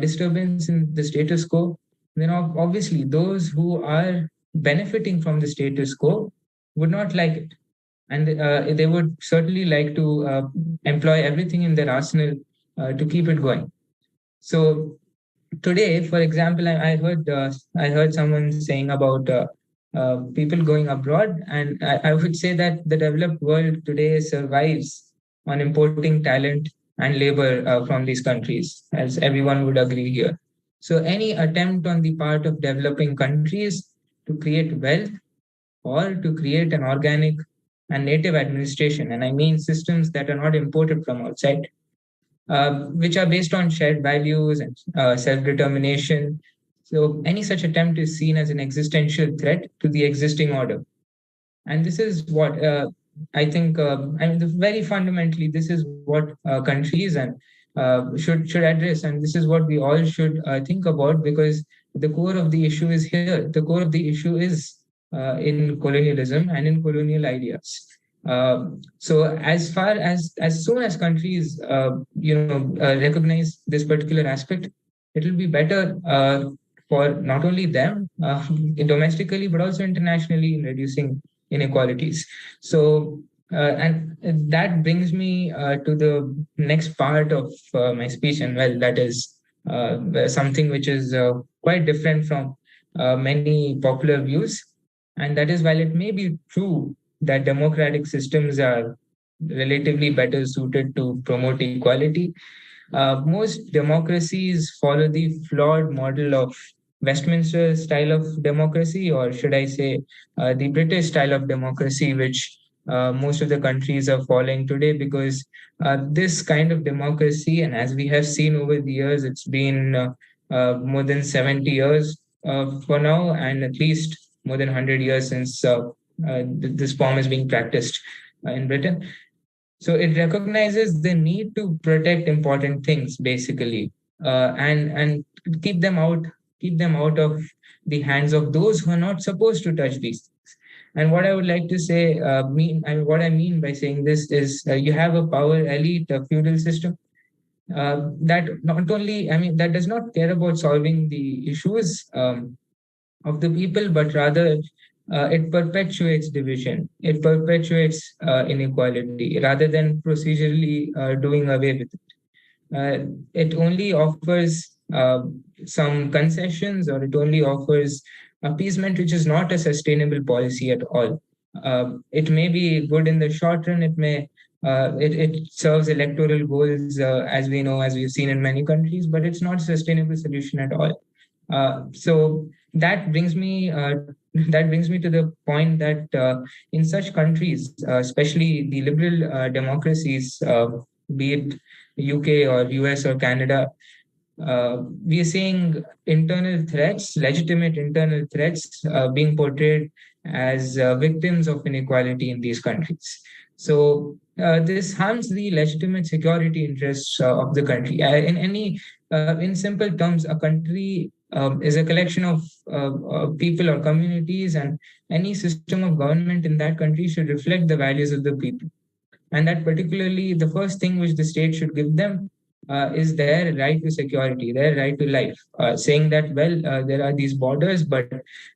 disturbance in the status quo, then obviously those who are benefiting from the status quo would not like it, and they would certainly like to employ everything in their arsenal to keep it going. So today, for example, I heard someone saying about people going abroad, and I would say that the developed world today survives on importing talent and labor from these countries, as everyone would agree here. So any attempt on the part of developing countries to create wealth or to create an organic and native administration, and I mean systems that are not imported from outside, which are based on shared values and self-determination. So any such attempt is seen as an existential threat to the existing order. And this is what I think, I mean, very fundamentally, this is what countries and should address. And this is what we all should think about, because the core of the issue is here. The core of the issue is in colonialism and in colonial ideas. So as soon as countries recognize this particular aspect, it will be better for not only them domestically but also internationally in reducing inequalities. So and that brings me to the next part of my speech, and well, that is something which is quite different from many popular views, and that is, while it may be true that democratic systems are relatively better suited to promote equality, most democracies follow the flawed model of Westminster style of democracy, or should I say, the British style of democracy, which most of the countries are following today, because this kind of democracy, and as we have seen over the years, it's been more than 70 years for now, and at least more than 100 years since this form is being practiced in Britain. So it recognizes the need to protect important things, basically, and keep them out of the hands of those who are not supposed to touch these things. And what I would like to say, what I mean by saying this is, you have a power elite, a feudal system that not only, I mean, that does not care about solving the issues of the people, but rather it perpetuates division, it perpetuates inequality rather than procedurally doing away with it. It only offers some concessions, or it only offers appeasement, which is not a sustainable policy at all. It may be good in the short run. It serves electoral goals, as we know, as we've seen in many countries, but it's not a sustainable solution at all. So that brings me to the point that in such countries, especially the liberal democracies, be it UK or US or Canada, we are seeing internal threats, legitimate internal threats, being portrayed as victims of inequality in these countries. So this harms the legitimate security interests of the country. In simple terms, a country is a collection of people or communities, and any system of government in that country should reflect the values of the people. And that particularly the first thing which the state should give them is their right to security, their right to life, saying that, well, there are these borders, but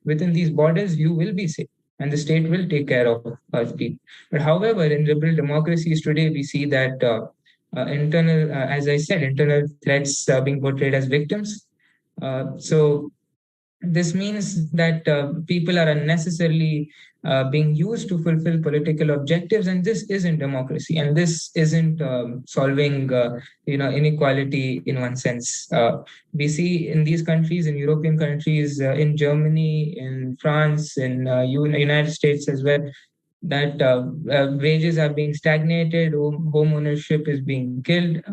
within these borders, you will be safe and the state will take care of people. But however, in liberal democracies today, we see that as I said, internal threats being portrayed as victims. So this means that people are unnecessarily being used to fulfill political objectives, and this isn't democracy, and this isn't solving inequality in one sense. We see in these countries, in European countries, in Germany, in France, in United States as well, that wages are being stagnated, home ownership is being killed,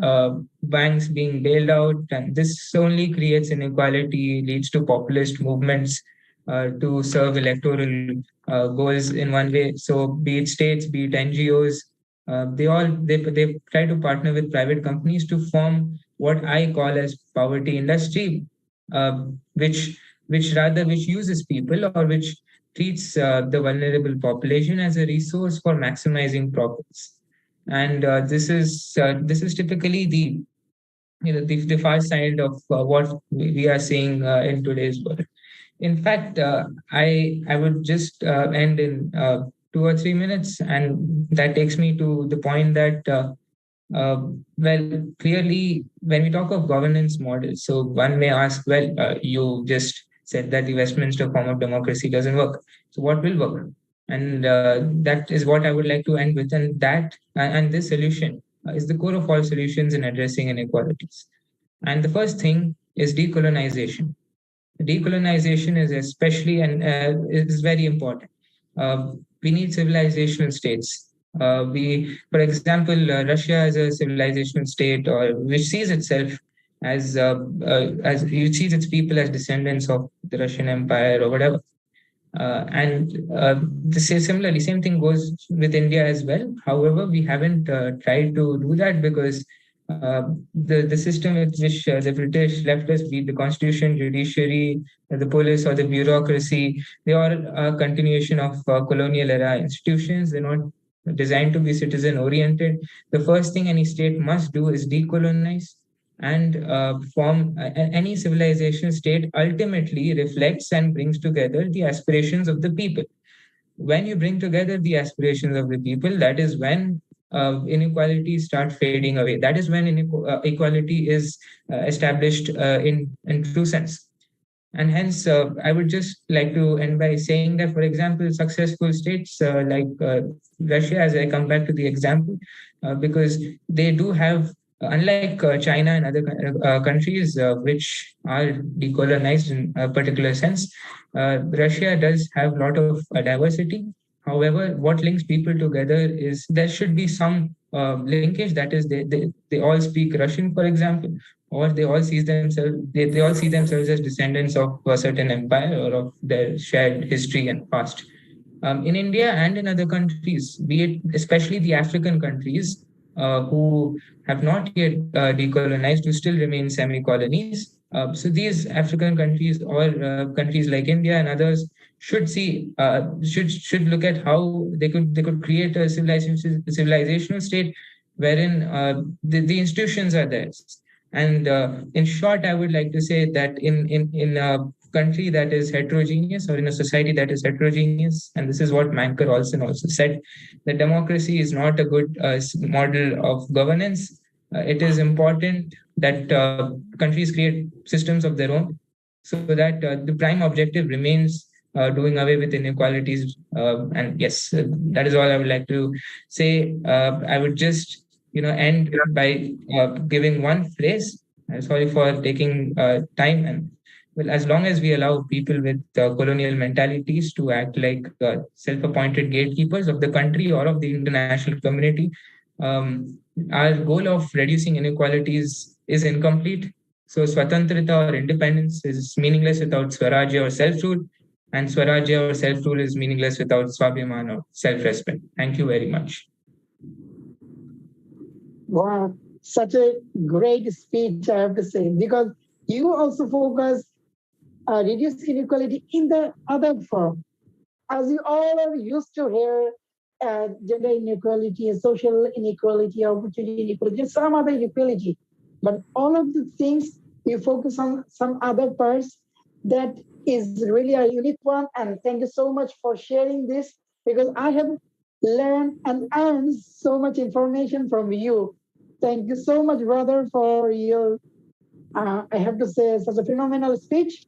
banks being bailed out, and this only creates inequality, leads to populist movements to serve electoral goals in one way. So, be it states, be it NGOs, they try to partner with private companies to form what I call as poverty industry, uh, which which uses people, or which treats the vulnerable population as a resource for maximizing profits. And this is typically the far side of what we are seeing in today's world. In fact, I would just end in 2 or 3 minutes, and that takes me to the point that well, clearly, when we talk of governance models, so one may ask, well, you just said that the Westminster form of democracy doesn't work. So what will work? And that is what I would like to end with. And this solution is the core of all solutions in addressing inequalities. And the first thing is decolonization. Decolonization is especially and is very important. We need civilizational states. For example, Russia is a civilizational state, or which sees itself as it sees its people as descendants of the Russian Empire or whatever. Similarly, same thing goes with India as well. However, we haven't tried to do that because the system with which the British left us, be it the constitution, judiciary, the police, or the bureaucracy, they are a continuation of colonial era institutions. They're not designed to be citizen oriented. The first thing any state must do is decolonize, and form any civilization state ultimately reflects and brings together the aspirations of the people. When you bring together the aspirations of the people, that is when inequalities start fading away. That is when equality is established in true sense. And hence, I would just like to end by saying that, for example, successful states like Russia, as I come back to the example, because they do have, unlike China and other countries which are decolonized in a particular sense, Russia does have a lot of diversity. However, what links people together is there should be some linkage. That is, they all speak Russian, for example, or they all see themselves as descendants of a certain empire or of their shared history and past. In India and in other countries, be it especially the African countries who have not yet decolonized, who still remain semi-colonies. So these African countries, or countries like India and others, should should look at how they could create a civilizational state wherein the institutions are theirs. And in short, I would like to say that in country that is heterogeneous or in a society that is heterogeneous. And this is what Manker Olson also said, that democracy is not a good model of governance. It is important that countries create systems of their own so that the prime objective remains doing away with inequalities. And yes, that is all I would like to say. I would just end by giving one phrase. I'm sorry for taking time. And well, as long as we allow people with colonial mentalities to act like self-appointed gatekeepers of the country or of the international community, our goal of reducing inequalities is incomplete. So Swatantrita or independence is meaningless without Swarajya or self-rule, and Swarajya or self-rule is meaningless without Swabhiman or self-respect. Thank you very much. Wow, such a great speech, I have to say, because you also focus reduce inequality in the other form. As you all are used to hear gender inequality, social inequality, opportunity inequality, some other inequality. But all of the things you focus on some other parts that is really a unique one. And thank you so much for sharing this, because I have learned and earned so much information from you. Thank you so much, brother, for your, I have to say, such a phenomenal speech.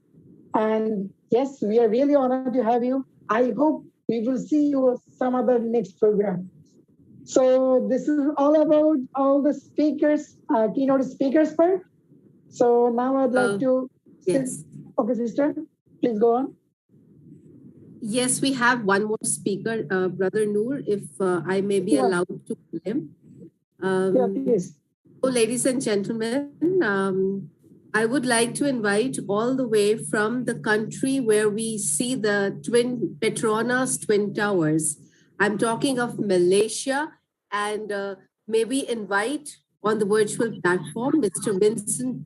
And yes, we are really honored to have you. I hope we will see you some other next program. So this is all about all the speakers, keynote speakers part. So now I'd like to, yes. Okay, sister, please go on. Yes, we have one more speaker, Brother Noor, if I may be allowed to call him. Please. So, ladies and gentlemen, I would like to invite all the way from the country where we see the Petronas Twin Towers. I'm talking of Malaysia, and maybe invite on the virtual platform Mr. Vincent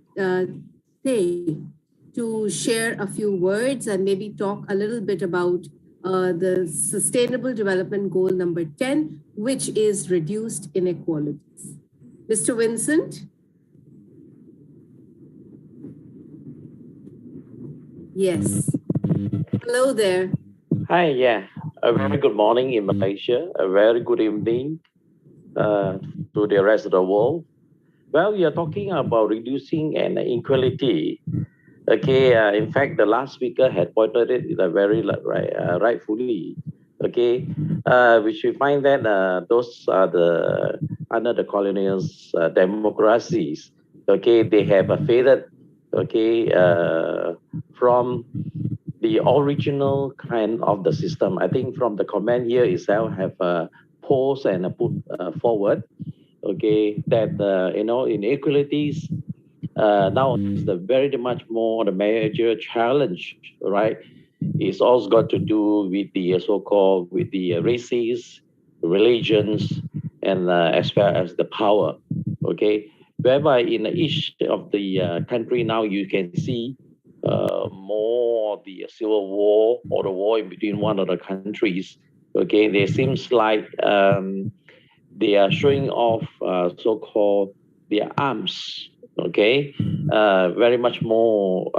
Tay to share a few words and maybe talk a little bit about the Sustainable Development Goal number 10, which is reduced inequalities. Mr. Vincent? Yes. Hello there. Hi, yeah. A very good morning in Malaysia. A very good evening to the rest of the world. Well, we are talking about reducing inequality. Okay, in fact, the last speaker had pointed it very rightfully. Okay, which we find that those are the under the colonial democracies. Okay, they have faded. Okay, from the original kind of the system. I think from the comment here itself have posed and put forward. Okay, that inequalities now is the very much more the major challenge, right? It's also got to do with the so-called with the races, religions, and as well as the power. Okay, whereby in each of the country now you can see more of the civil war or the war in between one of the countries. Okay, there seems like they are showing off so-called their arms. Okay, very much more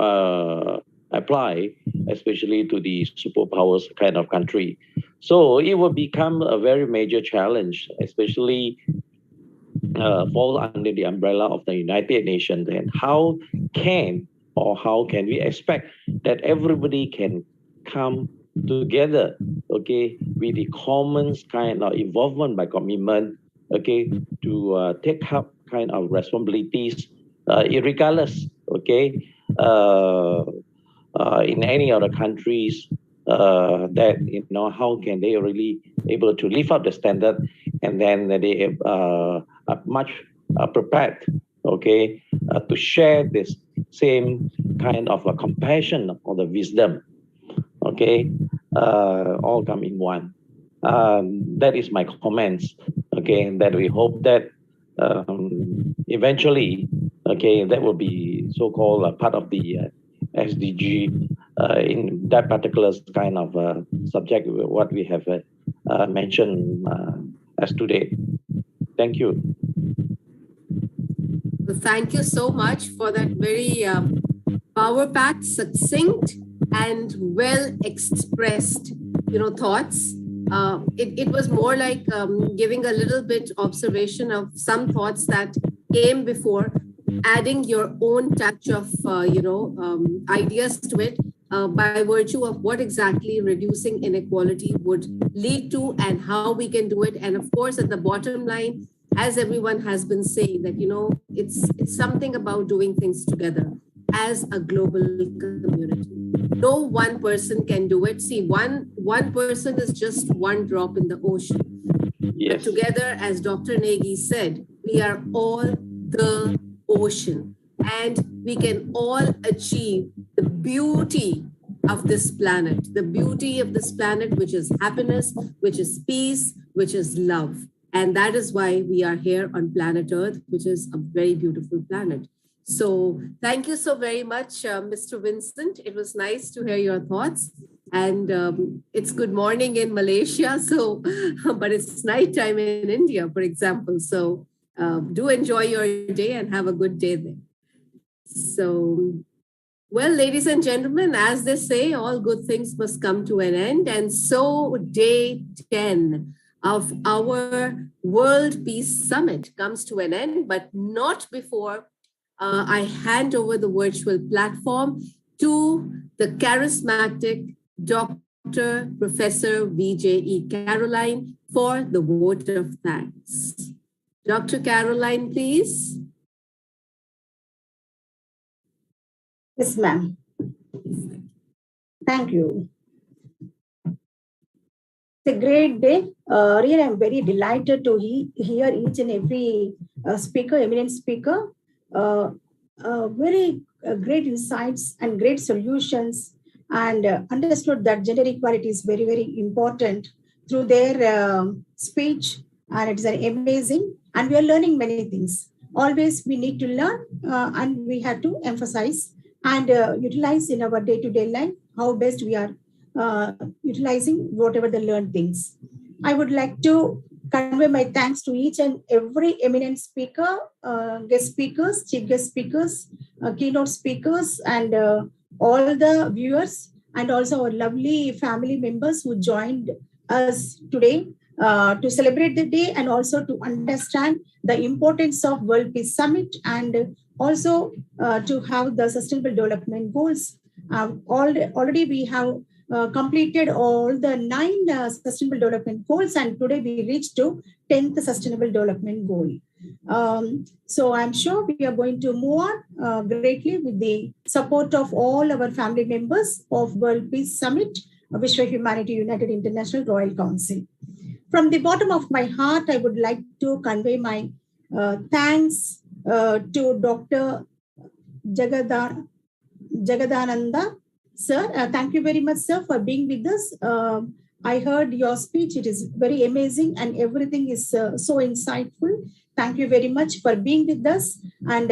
apply, especially to the superpowers kind of country. So it will become a very major challenge, especially fall under the umbrella of the United Nations. And how can we expect that everybody can come together, okay, with the common kind of involvement by commitment, okay, to take up kind of responsibilities, irregardless, okay, in any other countries, that how can they really able to lift up the standard, and then they are much prepared, okay, to share this same kind of a compassion or the wisdom, okay, all come in one. That is my comments, okay, and that we hope that eventually, okay, that will be so-called part of the SDG in that particular kind of subject, what we have mentioned as today. Thank you. Well, thank you so much for that very power-packed, succinct, and well expressed, thoughts. It was more like giving a little bit observation of some thoughts that came before, adding your own touch of, ideas to it by virtue of what exactly reducing inequality would lead to and how we can do it. And of course, at the bottom line, as everyone has been saying, that, it's something about doing things together as a global community. No one person can do it. See, one person is just one drop in the ocean. Yes. But together, as Dr. Negi said, we are all the ocean, and we can all achieve the beauty of this planet, which is happiness, which is peace, which is love. And that is why we are here on planet Earth, which is a very beautiful planet. So thank you so very much, Mr. Vincent. It was nice to hear your thoughts. And it's good morning in Malaysia, so but it's nighttime in India, for example. So do enjoy your day and have a good day there. So, well, ladies and gentlemen, as they say, all good things must come to an end. And so day 10 of our World Peace Summit comes to an end, but not before I hand over the virtual platform to the charismatic Dr. Professor V.J.E. Caroline for the vote of thanks. Dr. Caroline, please. Yes, ma'am. Thank you. It's a great day. Really, I'm very delighted to hear each and every eminent speaker. Very great insights and great solutions, and understood that gender equality is very, very important through their speech. And it's amazing. And we are learning many things. Always we need to learn, and we have to emphasize and utilize in our day-to-day life how best we are utilizing whatever the learned things. I would like to convey my thanks to each and every eminent speaker, guest speakers, chief guest speakers, keynote speakers, and all the viewers, and also our lovely family members who joined us today to celebrate the day and also to understand the importance of World Peace Summit, and also to have the Sustainable Development Goals. Already we have completed all the 9 Sustainable Development Goals, and today we reached to 10th Sustainable Development Goal. So I'm sure we are going to move on greatly with the support of all our family members of World Peace Summit, Vishwa Humanity United International Royal Council. From the bottom of my heart, I would like to convey my thanks to Dr. Jagadananda. Sir, thank you very much, sir, for being with us. I heard your speech. It is very amazing and everything is so insightful. Thank you very much for being with us. And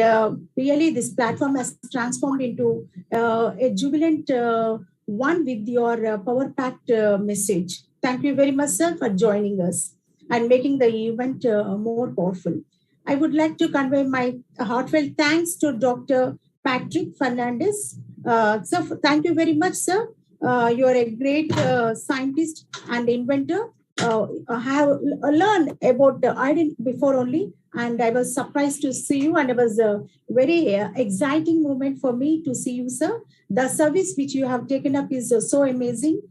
really, this platform has transformed into a jubilant one with your power-packed message. Thank you very much, sir, for joining us and making the event more powerful. I would like to convey my heartfelt thanks to Dr. Patrick Fernandez. So thank you very much, sir. You are a great scientist and inventor. I have learned about the idea before only, and I was surprised to see you, and it was a very exciting moment for me to see you, sir. The service which you have taken up is so amazing.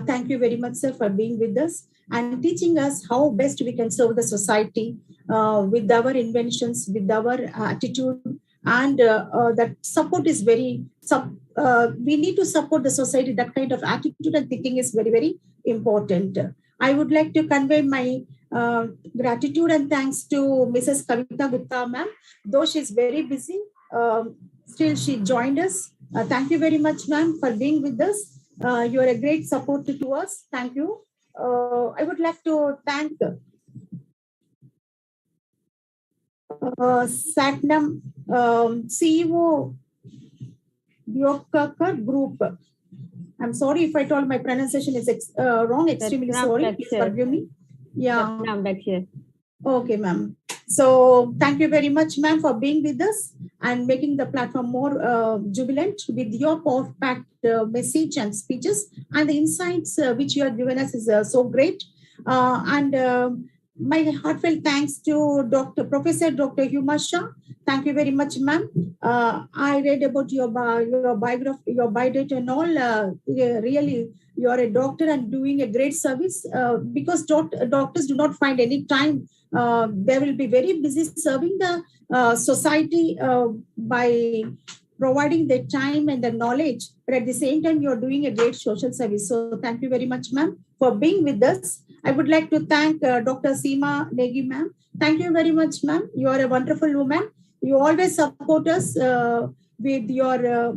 Thank you very much, sir, for being with us and teaching us how best we can serve the society with our inventions, with our attitude, and that support is very, we need to support the society. That kind of attitude and thinking is very, very important. I would like to convey my gratitude and thanks to Mrs. Kavita Gupta, ma'am. Though she's very busy, still she joined us. Thank you very much, ma'am, for being with us. You are a great support to us. Thank you. I would like to thank Satnam CEO Biokarkar Group. I'm sorry if I told my pronunciation is wrong. Extremely sorry. Please forgive me. Yeah. Okay, ma'am. So thank you very much, ma'am, for being with us and making the platform more jubilant with your power-packed message and speeches, and the insights which you have given us is so great. My heartfelt thanks to Professor Dr. Huma Shah. Thank you very much, ma'am. I read about your biography, your biodata and all. Really, you are a doctor and doing a great service because doctors do not find any time. They will be very busy serving the society by providing the time and the knowledge, but at the same time, you're doing a great social service. So thank you very much, ma'am, for being with us. I would like to thank Dr. Seema Negi, ma'am. Thank you very much, ma'am. You are a wonderful woman. You always support us with your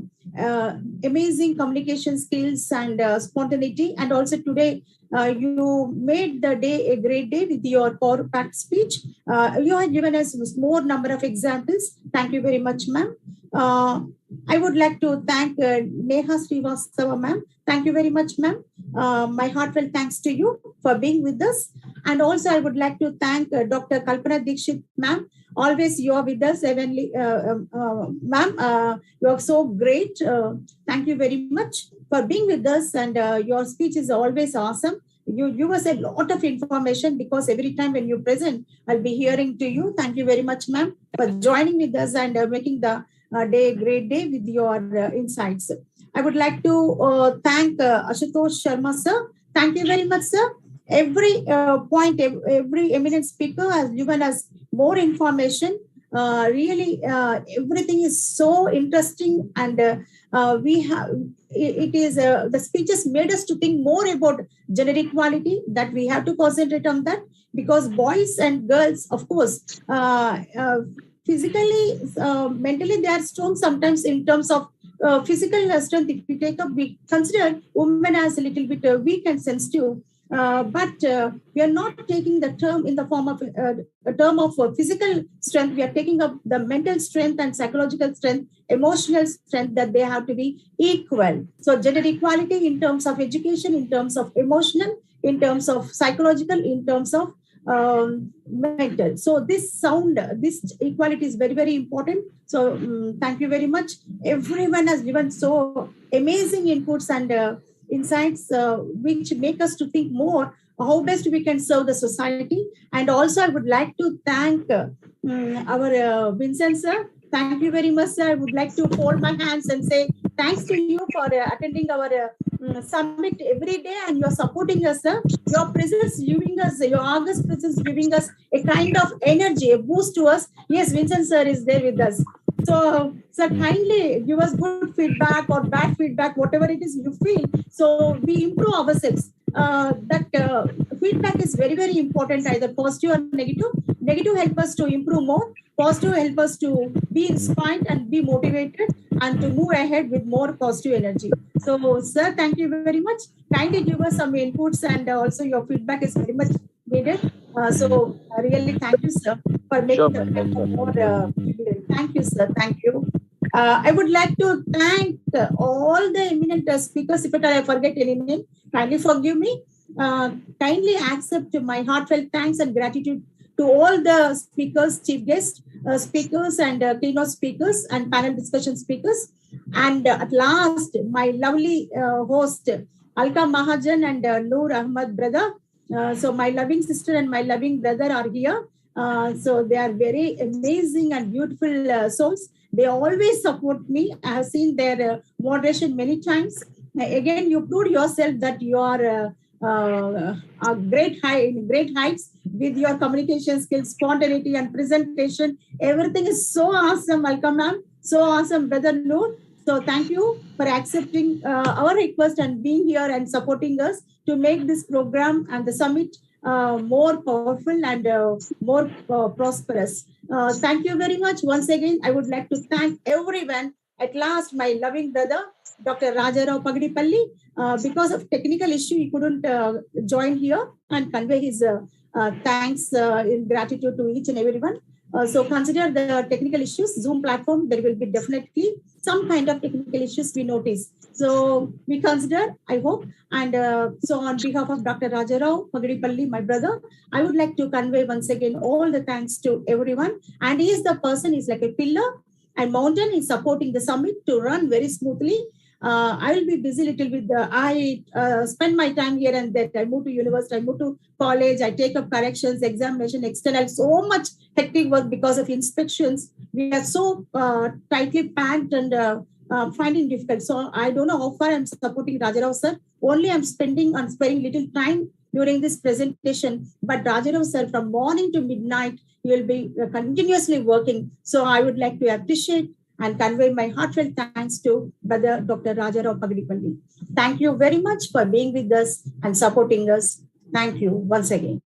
amazing communication skills and spontaneity. And also today, you made the day a great day with your power-packed speech. You have given us more number of examples. Thank you very much, ma'am. I would like to thank Neha Srivastava, ma'am. Thank you very much, ma'am. My heartfelt thanks to you for being with us. And also, I would like to thank Dr. Kalpana Dikshit, ma'am. Always you are with us, heavenly, ma'am. You are so great. Thank you very much for being with us. And your speech is always awesome. You give us a lot of information because every time when you present, I'll be hearing to you. Thank you very much, ma'am, for joining with us and making the day a great day with your insights. I would like to thank Ashutosh Sharma, sir. Thank you very much, sir. Every point, every eminent speaker has given us more information. Really, everything is so interesting, and we have it is the speeches made us to think more about gender equality, that we have to concentrate on that, because boys and girls, of course, physically, mentally, they are strong sometimes in terms of physical strength. If we take up, we consider women as a little bit weak and sensitive. But we are not taking the term in the form of a term of physical strength. We are taking up the mental strength and psychological strength, emotional strength, that they have to be equal. So gender equality in terms of education, in terms of emotional, in terms of psychological, in terms of mental. So this equality is very, very important. So thank you very much. Everyone has given so amazing inputs and insights which make us to think more how best we can serve the society. And also I would like to thank our Vincent sir. Thank you very much, sir. I would like to hold my hands and say thanks to you for attending our summit every day, and you're supporting us, sir. Your presence giving us, your August presence giving us a kind of energy, a boost to us. Yes, Vincent sir is there with us. So, sir, kindly give us good feedback or bad feedback, whatever it is you feel. So we improve ourselves. That feedback is very, very important, either positive or negative. Negative help us to improve more. Positive help us to be inspired and be motivated and to move ahead with more positive energy. So, sir, thank you very much. Kindly give us some inputs, and also your feedback is very much needed. So, really thank you, sir, for making the platform more. Thank you, sir. Thank you. I would like to thank all the eminent speakers. If I forget any name, kindly forgive me. Kindly accept my heartfelt thanks and gratitude to all the speakers, chief guests, speakers, and keynote speakers and panel discussion speakers. And at last, my lovely host, Alka Mahajan and Noor Ahmad brother. So my loving sister and my loving brother are here. So they are very amazing and beautiful souls. They always support me. I have seen their moderation many times. Again, you proved yourself that you are great heights with your communication skills, spontaneity, and presentation. Everything is so awesome. Welcome, ma'am. So awesome, brother Noor. So thank you for accepting our request and being here and supporting us to make this program and the summit more powerful and more prosperous. Thank you very much. Once again, I would like to thank everyone. At last, my loving brother, Dr. Rajarao Pagdipalli, because of technical issue, he couldn't join here and convey his thanks in gratitude to each and everyone. So consider the technical issues. Zoom platform, there will be definitely some kind of technical issues we notice. So we consider, I hope. And so on behalf of Dr. Rajarao Pagadipalli, my brother, I would like to convey once again all the thanks to everyone. And he is the person, is like a pillar and mountain in supporting the summit to run very smoothly. I will be busy little with I spend my time here and there. I move to university, I move to college, I take up corrections, examination, external, so much hectic work because of inspections. We are so tightly packed and finding difficult. So I don't know how far I'm supporting Rajarao sir. Only I'm sparing little time during this presentation. But Rajarao sir, from morning to midnight, he will be continuously working. So I would like to appreciate and convey my heartfelt thanks to Brother Dr. Rajarao Pagadipalli. Thank you very much for being with us and supporting us. Thank you once again.